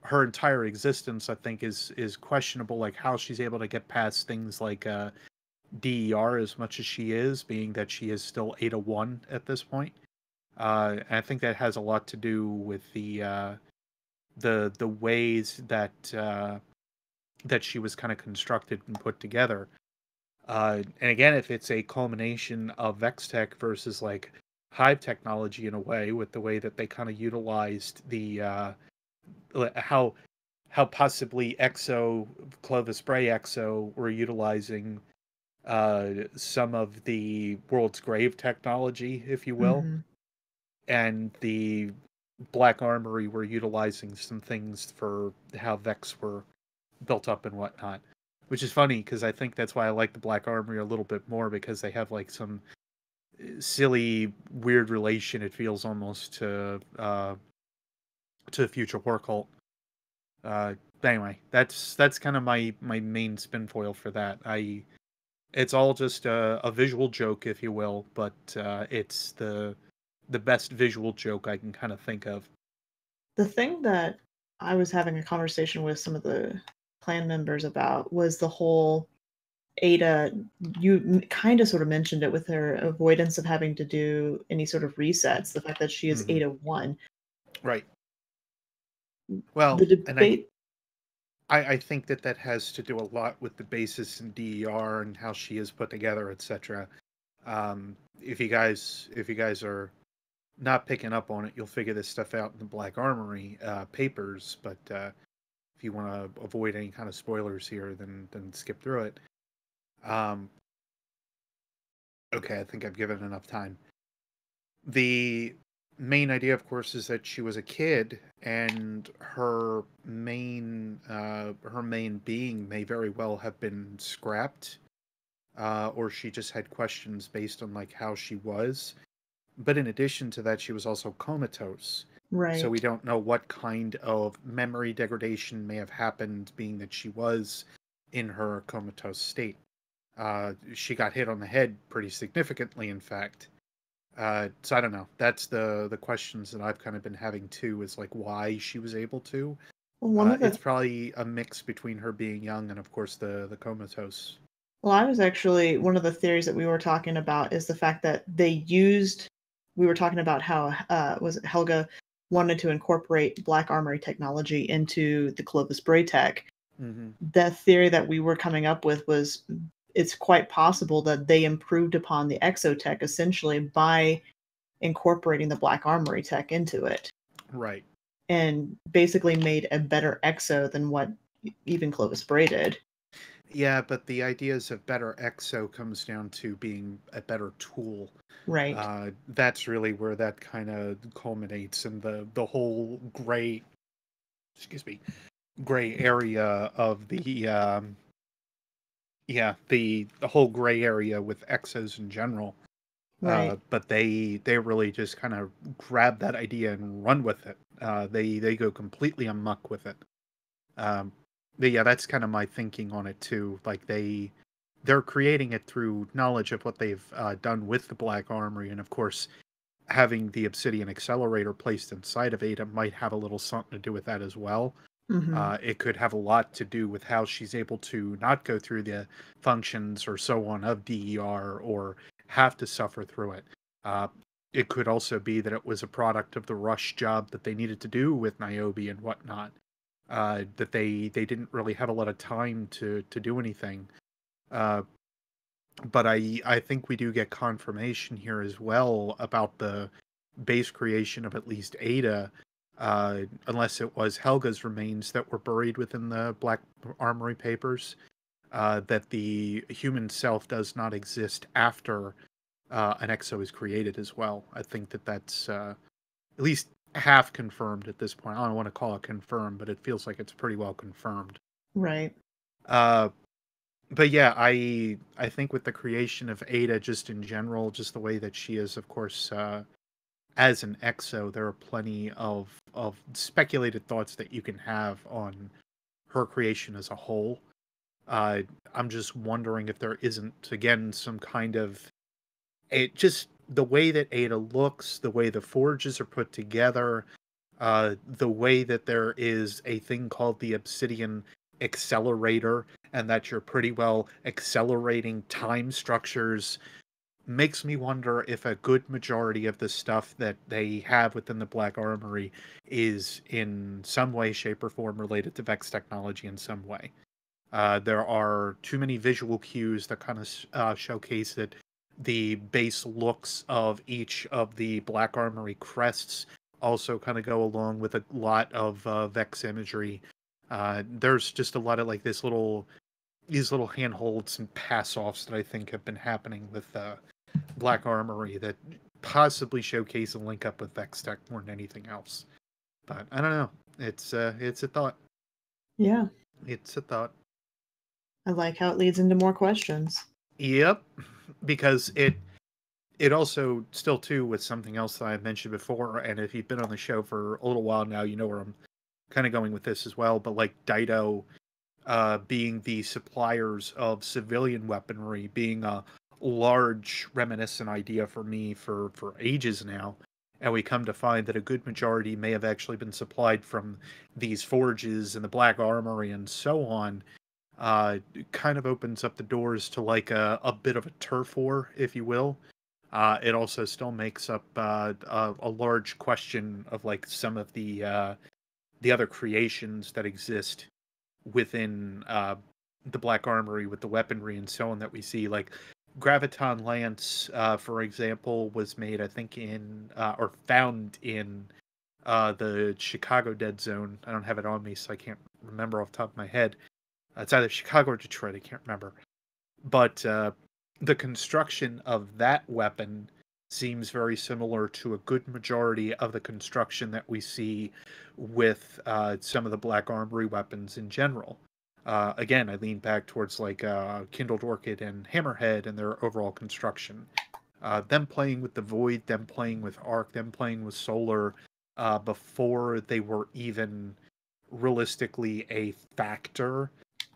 her entire existence, I think, is questionable, like how she's able to get past things like DER as much as she is, being that she is still Ada 1 at this point. And I think that has a lot to do with the ways that that she was kind of constructed and put together. And again, if it's a culmination of Vex Tech versus like Hive technology in a way, with the way that they kind of utilized the how possibly Exo, Clovis Bray Exo were utilizing some of the World's Grave technology, if you will, and the Black Armory were utilizing some things for how Vex were built up and whatnot. Which is funny, because I think that's why I like the Black Armory a little bit more, because they have like some silly, weird relation, it feels almost, to Future War Cult. But anyway, that's kind of my main spin foil for that. It's all just a visual joke, if you will, but it's the best visual joke I can kind of think of. The thing that I was having a conversation with some of the clan members about was the whole Ada. You kind of sort of mentioned it with her avoidance of having to do any sort of resets. The fact that she is Ada 1. Right. Well, The debate. I think that has to do a lot with the basis in DER and how she is put together, etc. If you guys are not picking up on it, you'll figure this stuff out in the Black Armory papers. But if you want to avoid any kind of spoilers here, then skip through it. Okay, I think I've given enough time. The main idea, of course, is that she was a kid, and her main being may very well have been scrapped, or she just had questions based on like how she was. But in addition to that, she was also comatose. Right. So we don't know what kind of memory degradation may have happened, being that she was in her comatose state. She got hit on the head pretty significantly, in fact. So I don't know. That's the questions that I've kind of been having too, is like why she was able to. Well, it's probably a mix between her being young and, of course, the comatose. Well, I was actually, one of the theories that we were talking about is the fact that we were talking about how was it Helga wanted to incorporate Black Armory technology into the Clovis Bray tech. The theory that we were coming up with was, it's quite possible that they improved upon the Exotech essentially by incorporating the Black Armory tech into it. Right. And basically made a better Exo than what even Clovis Bray did. Yeah, but the ideas of better Exo comes down to being a better tool. Right. That's really where that kind of culminates in the whole gray area of the the whole gray area with Exos in general. Right. But they really just kind of grab that idea and run with it. They go completely amok with it. But yeah, that's kind of my thinking on it too. Like they're creating it through knowledge of what they've done with the Black Armory, and of course, having the Obsidian Accelerator placed inside of Ada might have a little something to do with that as well. It could have a lot to do with how she's able to not go through the functions or so on of DER, or have to suffer through it. It could also be that it was a product of the rush job that they needed to do with Niobe and whatnot. That they didn't really have a lot of time to do anything. But I think we do get confirmation here as well about the base creation of at least Ada, unless it was Helga's remains that were buried within the Black Armory papers, that the human self does not exist after an Exo is created as well. I think that's at least half confirmed at this point. I don't want to call it confirmed, but it feels like it's pretty well confirmed. Right. But yeah, I think with the creation of Ada, just in general, just the way that she is, of course, as an Exo, there are plenty of speculated thoughts that you can have on her creation as a whole. I'm just wondering if there isn't, again, some kind of just the way that Ada looks, the way the forges are put together, the way that there is a thing called the Obsidian Accelerator, and that you're pretty well accelerating time structures, makes me wonder if a good majority of the stuff that they have within the Black Armory is in some way, shape, or form related to Vex technology in some way. There are too many visual cues that kind of showcase that the base looks of each of the Black Armory crests also kind of go along with a lot of Vex imagery. There's just a lot of like these little handholds and pass-offs that I think have been happening with Black Armory that possibly showcase and link up with Vex Tech more than anything else. But I don't know. It's a thought. Yeah. It's a thought. I like how it leads into more questions. Yep, because it also still too with something else that I mentioned before, and if you've been on the show for a little while now, you know where I'm kind of going with this as well. But like Dido, being the suppliers of civilian weaponry, being a large reminiscent idea for me for ages now, and we come to find that a good majority may have actually been supplied from these forges and the Black Armory and so on. Kind of opens up the doors to like a bit of a turf war, if you will. It also still makes up a large question of like some of the other creations that exist within the Black Armory with the weaponry and so on that we see. Like Graviton Lance, for example, was made, I think, in or found in the Chicago Dead Zone. I don't have it on me, so I can't remember off the top of my head. It's either Chicago or Detroit. I can't remember. But the construction of that weapon seems very similar to a good majority of the construction that we see with some of the Black Armory weapons in general. Again, I lean back towards like Kindled Orchid and Hammerhead and their overall construction. Them playing with the Void, them playing with Arc, them playing with Solar before they were even realistically a factor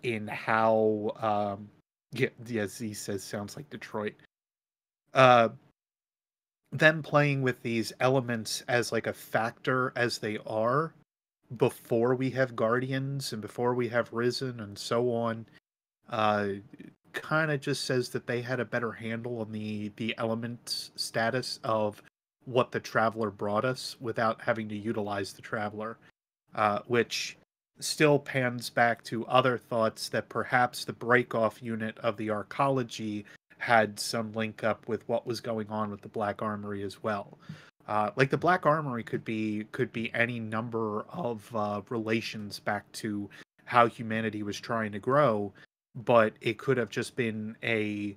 in how yes, he says sounds like Detroit. Them playing with these elements as like a factor as they are before we have Guardians and before we have Risen and so on, kind of just says that they had a better handle on the element status of what the Traveler brought us without having to utilize the Traveler, which still pans back to other thoughts that perhaps the break-off unit of the Arcology had some link up with what was going on with the Black Armory as well. Like the Black Armory could be any number of relations back to how humanity was trying to grow, but it could have just been a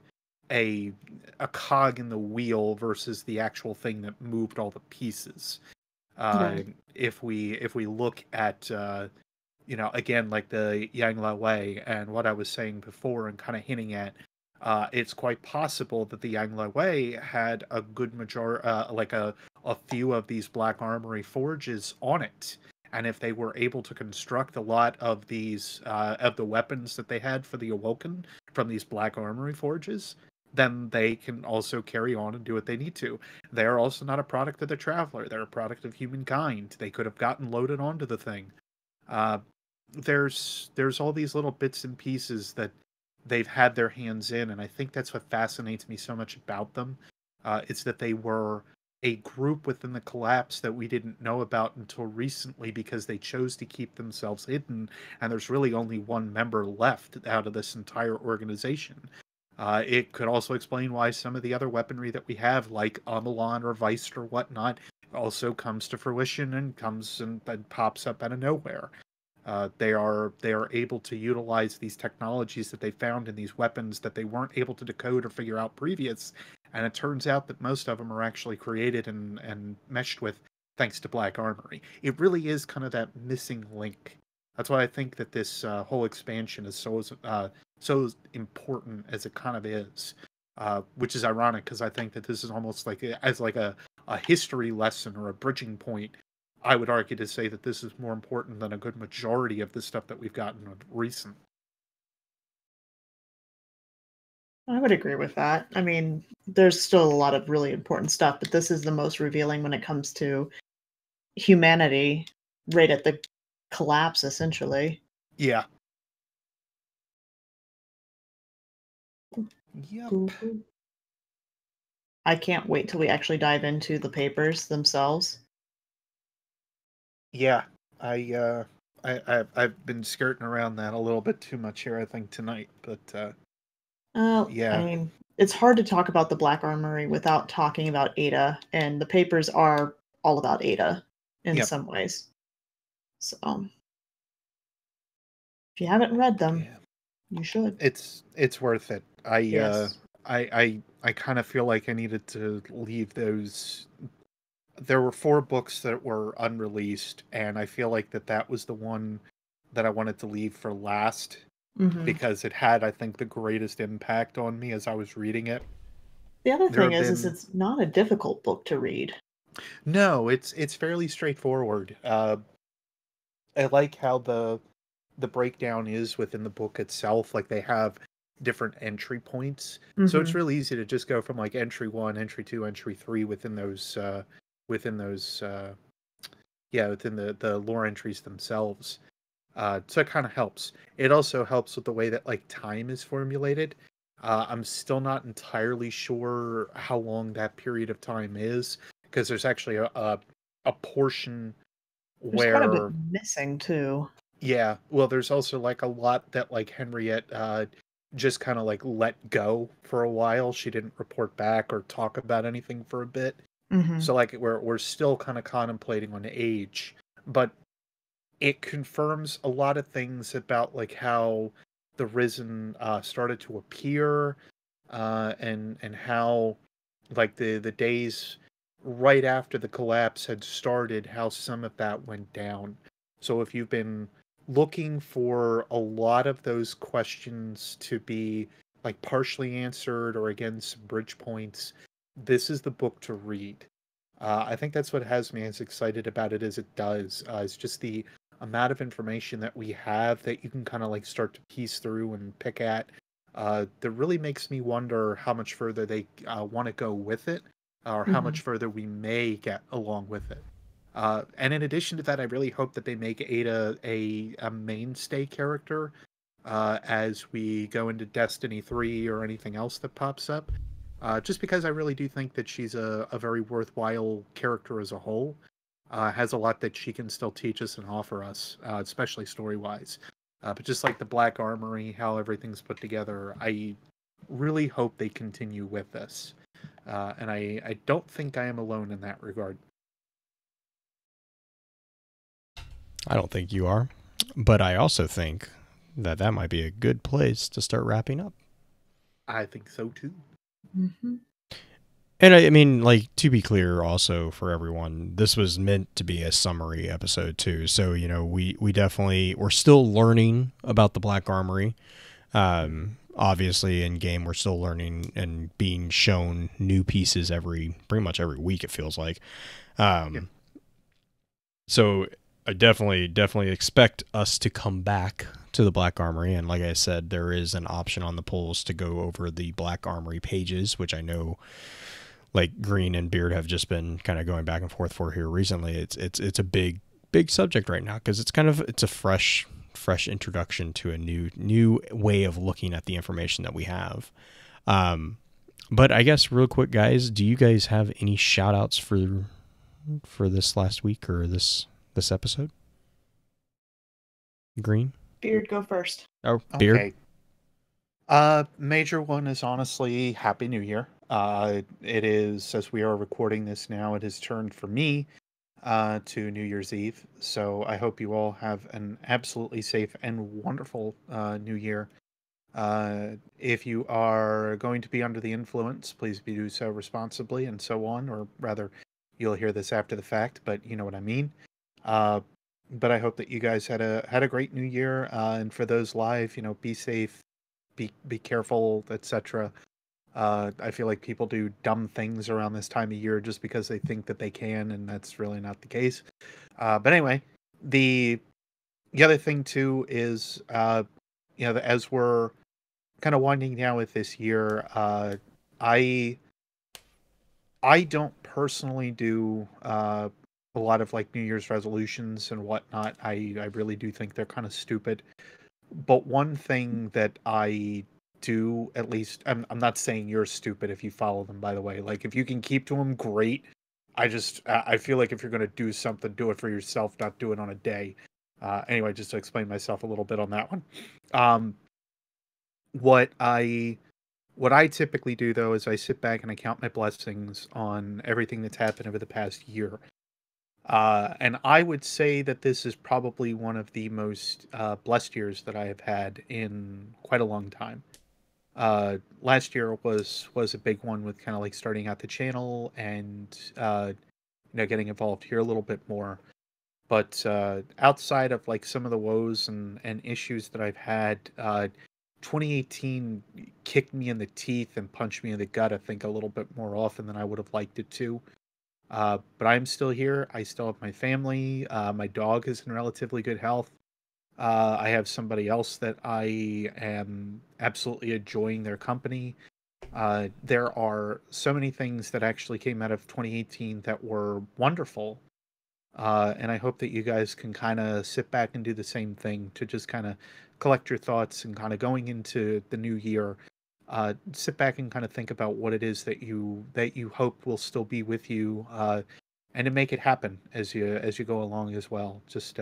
cog in the wheel versus the actual thing that moved all the pieces. Right. If we look at again, like the Yang La Wei and what I was saying before and kind of hinting at, it's quite possible that the Yang La Wei had a good majority, like a few of these Black Armory forges on it. And if they were able to construct a lot of these, of the weapons that they had for the Awoken from these Black Armory forges, then they can also carry on and do what they need to. They're also not a product of the Traveler. They're a product of humankind. They could have gotten loaded onto the thing. There's all these little bits and pieces that they've had their hands in, and I think that's what fascinates me so much about them. It's that they were a group within the collapse that we didn't know about until recently because they chose to keep themselves hidden, and there's really only one member left out of this entire organization. It could also explain why some of the other weaponry that we have, like Amalon or Vice or whatnot, also comes to fruition and comes and pops up out of nowhere. They are able to utilize these technologies that they found in these weapons that they weren't able to decode or figure out previous, and it turns out that most of them are actually created and meshed with thanks to Black Armory. It really is kind of that missing link. That's why I think that this whole expansion is so important as it kind of is, which is ironic because I think that this is almost like a history lesson or a bridging point. I would argue to say that this is more important than a good majority of the stuff that we've gotten recent. I would agree with that. I mean, there's still a lot of really important stuff, but this is the most revealing when it comes to humanity right at the collapse, essentially. Yeah. Yep. I can't wait till we actually dive into the papers themselves. Yeah. I I've been skirting around that a little bit too much here, I think, tonight. But I mean, it's hard to talk about the Black Armory without talking about Ada, and the papers are all about Ada in Yep. some ways. So, if you haven't read them, Yeah. you should. It's worth it. Yes. I kind of feel like I needed to leave those. There were 4 books that were unreleased, and I feel like that was the one that I wanted to leave for last Hmm. because it had, I think, the greatest impact on me as I was reading it. The other There thing have is been it's not a difficult book to read. no, it's fairly straightforward. I like how the breakdown is within the book itself. Like they have different entry points, so it's Hmm. really easy to just go from like entry 1, entry 2, entry 3 within those within the lore entries themselves. So it kind of helps. It also helps with the way that like time is formulated. I'm still not entirely sure how long that period of time is because there's actually a portion There's quite a bit where missing too. yeah, well, there's also like a lot that like Henriette just kind of like let go for a while. She didn't report back or talk about anything for a bit. Hmm. So like we're still kind of contemplating on age, but it confirms a lot of things about like how the Risen started to appear, and how like the days right after the collapse had started, how some of that went down. So if you've been looking for a lot of those questions to be like partially answered or again some bridge points, this is the book to read. I think that's what has me as excited about it as it does. It's just the amount of information that we have that you can kind of like start to piece through and pick at. That really makes me wonder how much further they want to go with it, or how Hmm. much further we may get along with it. And in addition to that, I really hope that they make Ada a mainstay character as we go into Destiny 3 or anything else that pops up. Just because I really do think that she's a very worthwhile character as a whole. Has a lot that she can still teach us and offer us, especially story wise. But just like the Black Armory, how everything's put together, I really hope they continue with this. And I don't think I am alone in that regard. I don't think you are, but I also think that that might be a good place to start wrapping up. I think so too. Hmm. And I mean, like, to be clear also for everyone, this was meant to be a summary episode too. So, you know, we definitely, we're still learning about the Black Armory. Obviously in game, we're still learning and being shown new pieces pretty much every week, it feels like. So I definitely expect us to come back to the Black Armory. And like I said, there is an option on the polls to go over the Black Armory pages, which I know like Green and Beard have just been kind of going back and forth for here recently. It's a big subject right now because it's a fresh introduction to a new way of looking at the information that we have. But I guess real quick, guys, do you guys have any shout outs for this last week or this episode? Green? Beard, go first. Oh, Beard. Okay. Major one is honestly Happy New Year. It is, as we are recording this now, it has turned for me to New Year's Eve. So I hope you all have an absolutely safe and wonderful New Year. If you are going to be under the influence, please do so responsibly and so on, or rather, you'll hear this after the fact, but you know what I mean. But I hope that you guys had a great New Year, and for those live, you know, be safe, be careful, etc. I feel like people do dumb things around this time of year just because they think that they can, and that's really not the case. But anyway, the other thing too is, you know, as we're kind of winding down with this year, I don't personally do a lot of like New Year's resolutions and whatnot. I really do think they're kind of stupid. But one thing that I do, at least, I'm not saying you're stupid if you follow them, by the way. Like, if you can keep to them, great. I feel like if you're going to do something, do it for yourself, not do it on a day. Anyway, just to explain myself a little bit on that one. What I typically do though is I sit back and I count my blessings on everything that's happened over the past year. And I would say that this is probably one of the most blessed years that I have had in quite a long time. Last year was a big one with kind of like starting out the channel and getting involved here a little bit more. But outside of like some of the woes and issues that I've had, 2018 kicked me in the teeth and punched me in the gut, I think, a little bit more often than I would have liked it to. But I'm still here. I still have my family. My dog is in relatively good health. I have somebody else that I am absolutely enjoying their company. There are so many things that actually came out of 2018 that were wonderful. And I hope that you guys can kind of sit back and do the same thing to just kind of collect your thoughts and kind of going into the new year. Sit back and kind of think about what it is that you hope will still be with you, and to make it happen as you go along as well. Just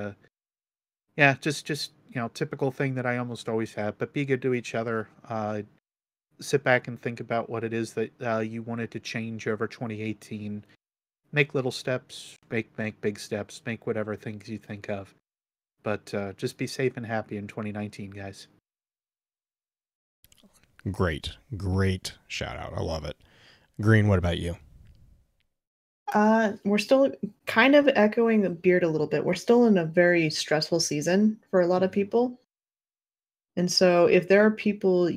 typical thing that I almost always have. But be good to each other. Sit back and think about what it is that you wanted to change over 2018. Make little steps, make big steps, make whatever things you think of. But just be safe and happy in 2019, guys. Great shout out. I love it. Green, what about you? We're still kind of echoing the Beard a little bit. We're still in a very stressful season for a lot of people. And so if there are people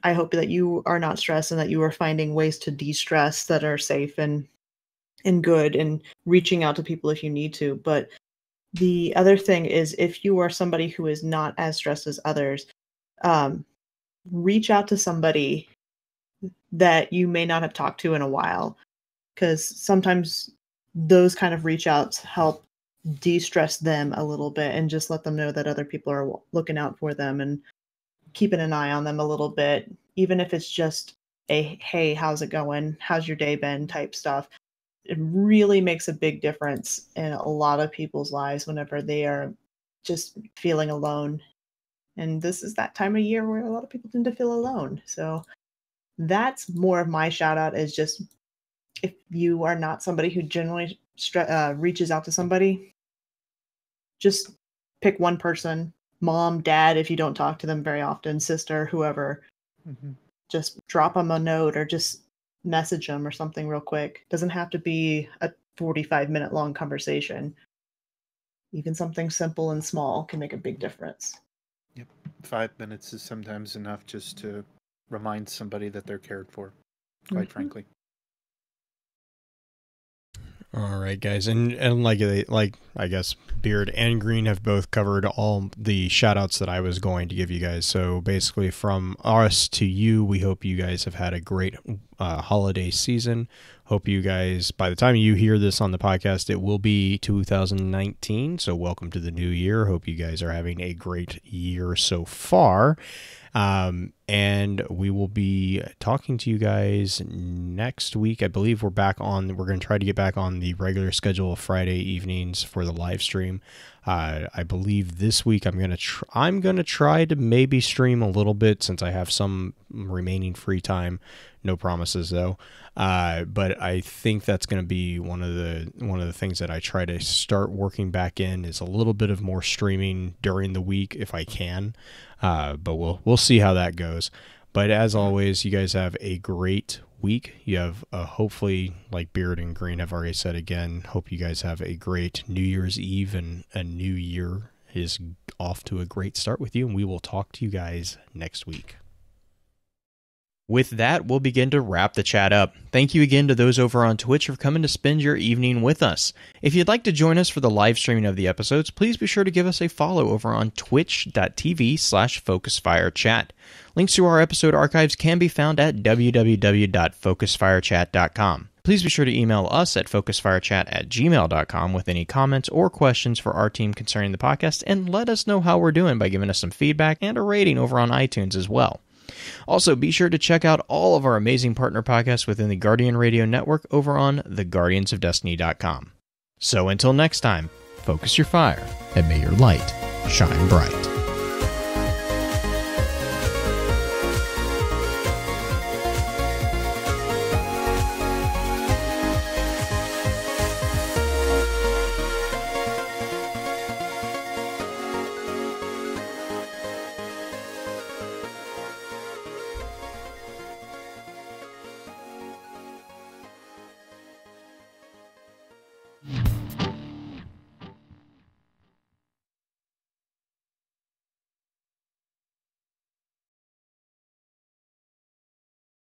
I hope that you are not stressed and that you are finding ways to de-stress that are safe and good and reaching out to people if you need to. But the other thing is, if you are somebody who is not as stressed as others, reach out to somebody that you may not have talked to in a while, because sometimes those kind of reach outs help de-stress them a little bit and just let them know that other people are looking out for them and keeping an eye on them a little bit, even if it's just a hey, how's it going, how's your day been type stuff. It really makes a big difference in a lot of people's lives whenever they are just feeling alone. And this is that time of year where a lot of people tend to feel alone. So that's more of my shout out, is just, if you are not somebody who generally reaches out to somebody, just pick one person, mom, dad, if you don't talk to them very often, sister, whoever. Mm-hmm. Just drop them a note or just message them or something real quick. Doesn't have to be a 45-minute long conversation. Even something simple and small can make a big difference. Yep. 5 minutes is sometimes enough just to remind somebody that they're cared for, quite frankly. All right, guys, and like I guess Beard and Green have both covered all the shout outs that I was going to give you guys. So basically, from us to you, we hope you guys have had a great holiday season. Hope you guys, by the time you hear this on the podcast, it will be 2019. So welcome to the new year. Hope you guys are having a great year so far. And we will be talking to you guys next week. I believe we're going to try to get back on the regular schedule of Friday evenings for the live stream. I believe this week I'm going to try to maybe stream a little bit since I have some remaining free time. No promises though. But I think that's going to be one of the things that I try to start working back in, is a little bit of more streaming during the week if I can. But we'll see how that goes. But as always, you guys have a great week. You have hopefully, like Beard and Green have already said again, hope you guys have a great New Year's Eve, and a new year is off to a great start with you. And we will talk to you guys next week. With that, we'll begin to wrap the chat up. Thank you again to those over on Twitch for coming to spend your evening with us. If you'd like to join us for the live streaming of the episodes, please be sure to give us a follow over on twitch.tv/FocusFireChat. Links to our episode archives can be found at www.focusfirechat.com. Please be sure to email us at focusfirechat@gmail.com with any comments or questions for our team concerning the podcast, and let us know how we're doing by giving us some feedback and a rating over on iTunes as well. Also, be sure to check out all of our amazing partner podcasts within the Guardian Radio Network over on theguardiansofdestiny.com. So until next time, focus your fire, and may your light shine bright.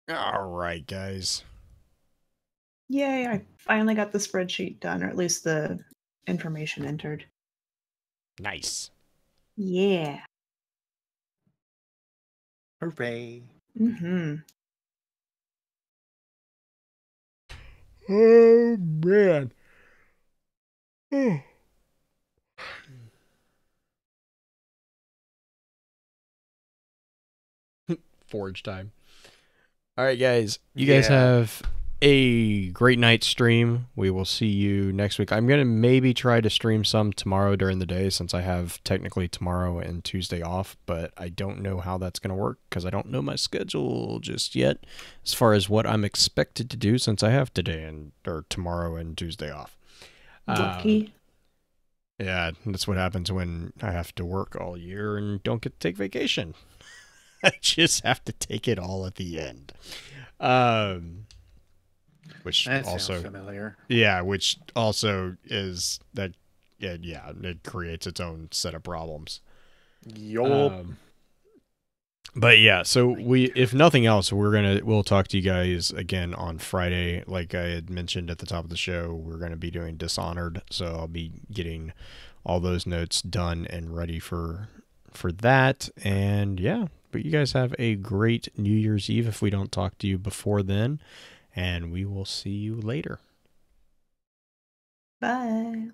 All right, guys. Yay, I finally got the spreadsheet done, or at least the information entered. Nice. Yeah. Hooray. Mm-hmm. Oh, man. Forge time. All right, guys. You guys have a great night stream. We will see you next week. I'm going to maybe try to stream some tomorrow during the day since I have technically tomorrow and Tuesday off, but I don't know how that's going to work because I don't know my schedule just yet as far as what I'm expected to do since I have today or tomorrow and Tuesday off. Lucky. Yeah, that's what happens when I have to work all year and don't get to take vacation. I just have to take it all at the end. Which That also sounds familiar. Yeah, which also is that it creates its own set of problems. Yup. But yeah, so if nothing else, we'll talk to you guys again on Friday. Like I had mentioned at the top of the show, we're gonna be doing Dishonored, so I'll be getting all those notes done and ready for that. And yeah, but you guys have a great New Year's Eve if we don't talk to you before then, and we will see you later. Bye.